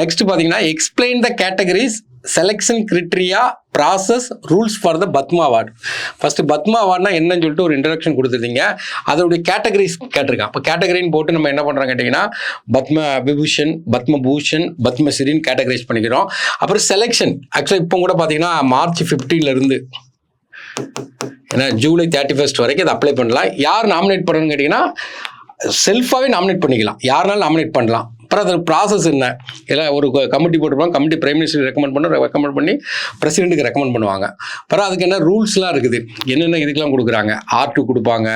நெக்ஸ்ட் பார்த்தீங்கன்னா, explain the categories, selection criteria, process, rules for the Padma award. First Padma அவார்ட்னா என்னன்னு சொல்லிட்டு ஒரு இன்ட்ரடக்ஷன் கொடுத்துருந்தீங்க. அதோடைய கேட்டகரிஸ் கேட்டிருக்கான். அப்போ கேட்டகரின்னு போட்டு நம்ம என்ன பண்ணுறோம் கேட்டிங்கன்னா, பத்ம விபூஷன், பத்மபூஷன், பத்மஸ்ரீன்னு கேட்டகரைஸ் பண்ணிக்கிறோம். அப்புறம் செலெக்ஷன், ஆக்சுவலாக இப்போ கூட பார்த்தீங்கன்னா மார்ச் 15 ஏன்னா ஜூலை 31 வரைக்கும் அதை அப்ளை பண்ணலாம். யார் நாமினேட் பண்ணணும்னு கேட்டிங்கன்னா, செல்ஃபாகவே நாமினேட் பண்ணிக்கலாம், யாருனாலும் நாமினேட் பண்ணலாம். அப்புறம் அது ப்ராசஸ் என்ன, எல்லாம் ஒரு கமிட்டி போட்டுருப்பாங்க. கமிட்டி பிரைம் மினிஸ்டருக்கு ரெக்கமெண்ட் பண்ணி பிரசிடென்ட்டுக்கு ரெக்கமெண்ட் பண்ணுவாங்க. அப்புறம் அதுக்கு என்ன ரூல்ஸ்லாம் இருக்குது, என்னென்ன இதுக்கெல்லாம் கொடுக்குறாங்க. R2 கொடுப்பாங்க.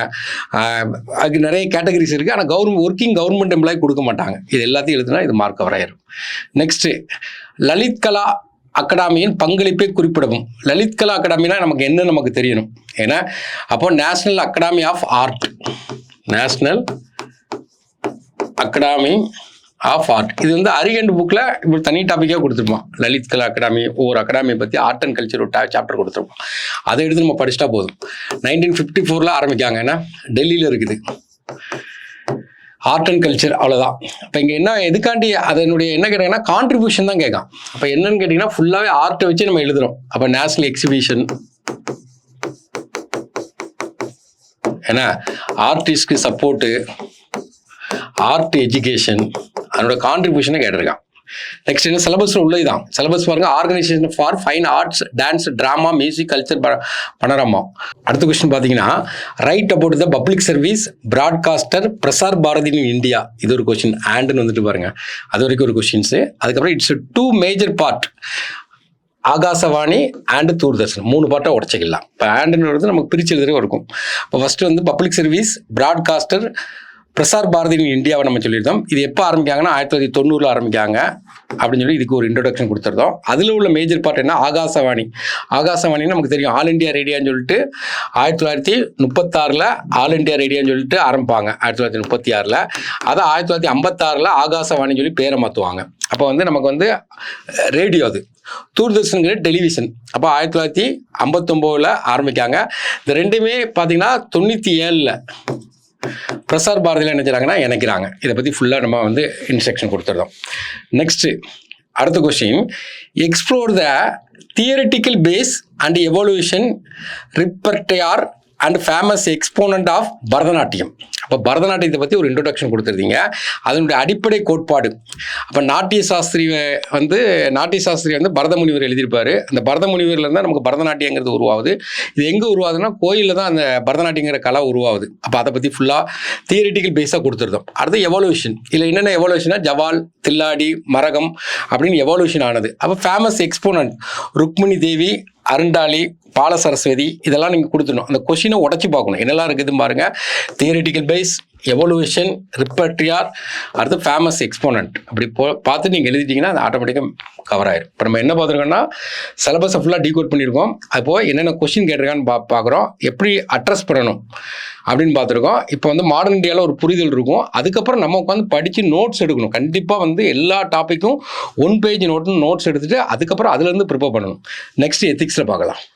அதுக்கு நிறைய கேட்டகரிஸ் இருக்குது. ஆனால் ஒர்க்கிங் கவர்மெண்ட் எம்ப்ளாயி கொடுக்க மாட்டாங்க. இது எல்லாத்தையும் எழுதுனா இது மார்க் கவர் ஆயிரும். நெக்ஸ்ட்டு லலித் கலா அகாடமியின் பங்களிப்பை குறிப்பிடவும். லலித் கலா அகாடமினா நமக்கு தெரியணும். ஏன்னா அப்போ national academy of art, national academy of art, இது வந்து அரியண்ட் புக்கில் இப்படி தனி டாப்பிக்காக கொடுத்துருப்போம். லலித் கலா அகாடமி, ஒவ்வொரு அகாடமியை பற்றி ஆர்ட் அண்ட் கல்ச்சர் ஒரு சாப்டர் கொடுத்துருப்போம். அதை எடுத்து நம்ம படிச்சுட்டா போதும். 1954 ஆரம்பிக்காங்க. ஏன்னா டெல்லியில் இருக்குது ஆர்ட் அண்ட் கல்ச்சர், அவ்வளோதான். இப்போ இங்கே என்ன எதுக்காண்டி அதனுடைய என்ன கேட்டிங்கன்னா கான்ட்ரிபியூஷன் தான் கேட்கும். அப்போ என்னன்னு கேட்டிங்கன்னா ஃபுல்லாகவே ஆர்ட்டை வச்சு நம்ம எழுதுகிறோம். அப்போ நேஷனல் எக்ஸிபிஷன், ஏன்னா ஆர்டிஸ்ட்க்கு சப்போர்ட்டு, ஆர்ட் எஜுகேஷன், அதனோட கான்ட்ரிபியூஷனை கேட்டிருக்கான். நெக்ஸ்ட் என்ன சிலபஸில் உள்ளதுதான். சிலபஸ் பாருங்க, organisation for fine arts, dance, drama, music, culture, panorama. அடுத்த கொஸ்டின் பார்த்தீங்கன்னா write about the public service broadcaster Prasar Bharati in India. இது ஒரு கொஸ்டின். ஆண்டுன்னு வந்துட்டு பாருங்க, அது வரைக்கும் ஒரு கொஸ்டின்ஸு. அதுக்கப்புறம் it's 2 major part, Akashvani and Doordarshan, 3 பாட்டை உடச்சிக்கலாம். இப்போ ஆண்டுன்னு நமக்கு பிரிச்சு எழுதுறதுக்கு இருக்கும். இப்போ ஃபர்ஸ்ட் வந்து பப்ளிக் சர்வீஸ் பிராட்காஸ்டர் பிரசார் பாரதியின் இந்தியாவை நம்ம சொல்லியிருந்தோம். இது எப்போ ஆரம்பிக்காங்கன்னா 1990 ஆரம்பிக்காங்க அப்படின்னு சொல்லி இதுக்கு ஒரு இன்ட்ரோடக்ஷன் கொடுத்துருந்தோம். அதில் உள்ள மேஜர் பார்ட் என்ன, ஆகாசவாணி. ஆகாசவாணின்னு நமக்கு தெரியும், ஆல் இண்டியா ரேடியோன்னு சொல்லிட்டு 1936 ஆல் இண்டியா ரேடியோன்னு சொல்லிட்டு ஆரம்பிப்பாங்க. 1936 அதை 1956 ஆகாசவாணின்னு சொல்லி பேரை மாற்றுவாங்க. அப்போ வந்து நமக்கு வந்து ரேடியோ, அது தூர்தர்ஷனுங்கிற டெலிவிஷன். அப்போ 1959 ஆரம்பிக்காங்க. இந்த ரெண்டுமே பார்த்தீங்கன்னா 97 பிரசார் பாரதியில் என்ன செய்றாங்கன்னா இணைக்கிறாங்க. இதை பற்றி ஃபுல்லாக நம்ம வந்து இன்ஸ்ட்ரக்ஷன் கொடுத்துருந்தோம். நெக்ஸ்ட்டு அடுத்த question, explore the theoretical base and evolution repertoire and famous exponent of Bharatanatyam. அப்போ பரதநாட்டியத்தை பற்றி ஒரு இன்ட்ரோடக்ஷன் கொடுத்துருந்தீங்க, அதனுடைய அடிப்படை கோட்பாடு. அப்போ நாட்டிய சாஸ்திரி வந்து பரத முனிவர் எழுதியிருப்பார். அந்த பரத முனிவர்லேருந்து நமக்கு பரதநாட்டியங்கிறது உருவாகுது. இது எங்கே உருவாகுதுன்னா கோயிலில் தான் அந்த பரதநாட்டியங்கிற கலை உருவாகுது. அப்போ அதை பற்றி ஃபுல்லாக தியரிட்டிக்கல் பேஸாக கொடுத்துருந்தோம். அடுத்து எவல்யூஷன், இதில் என்னென்ன எவல்யூஷனா ஜவால், தில்லாடி, மரகம் அப்படின்னு எவல்யூஷன் ஆனது. அப்போ ஃபேமஸ் எக்ஸ்போனன்ட் ருக்மிணி தேவி, அருண்டாளி, பால சரஸ்வதி, இதெல்லாம் நீங்கள் கொடுத்துடணும். அந்த கொஷினை உடச்சி பார்க்கணும், என்னெல்லாம் இருக்குதுன்னு பாருங்கள். தியரிட்டிக்கல் பேஸ், எவல்யூஷன், ரிப்பர்ட்ரியார், அடுத்து ஃபேமஸ் எக்ஸ்போனன்ட். அப்படி பார்த்து நீங்கள் எழுதிட்டீங்கன்னா அது ஆட்டோமேட்டிக்காக கவர் ஆயிடும். இப்போ நம்ம என்ன பார்த்துருக்கோம்னா சிலபஸை ஃபுல்லாக டீகோட் பண்ணியிருக்கோம். அப்போது என்னென்ன கொஸ்டின் கேட்டிருக்கான்னு பார்க்குறோம், எப்படி அட்ரஸ் பண்ணணும் அப்படின்னு பார்த்துருக்கோம். இப்போ வந்து மாடர்ன் இந்தியாவில் ஒரு புரிதல் இருக்கும். அதுக்கப்புறம் நம்ம உட்காந்து படித்து நோட்ஸ் எடுக்கணும். கண்டிப்பாக வந்து எல்லா டாப்பிக்கும் 1 பேஜ் நோட்ஸ் எடுத்துகிட்டு அதுக்கப்புறம் அதுலேருந்து ப்ரிப்பேர் பண்ணணும். நெக்ஸ்ட் எத்திக்ஸில் பார்க்கலாம்.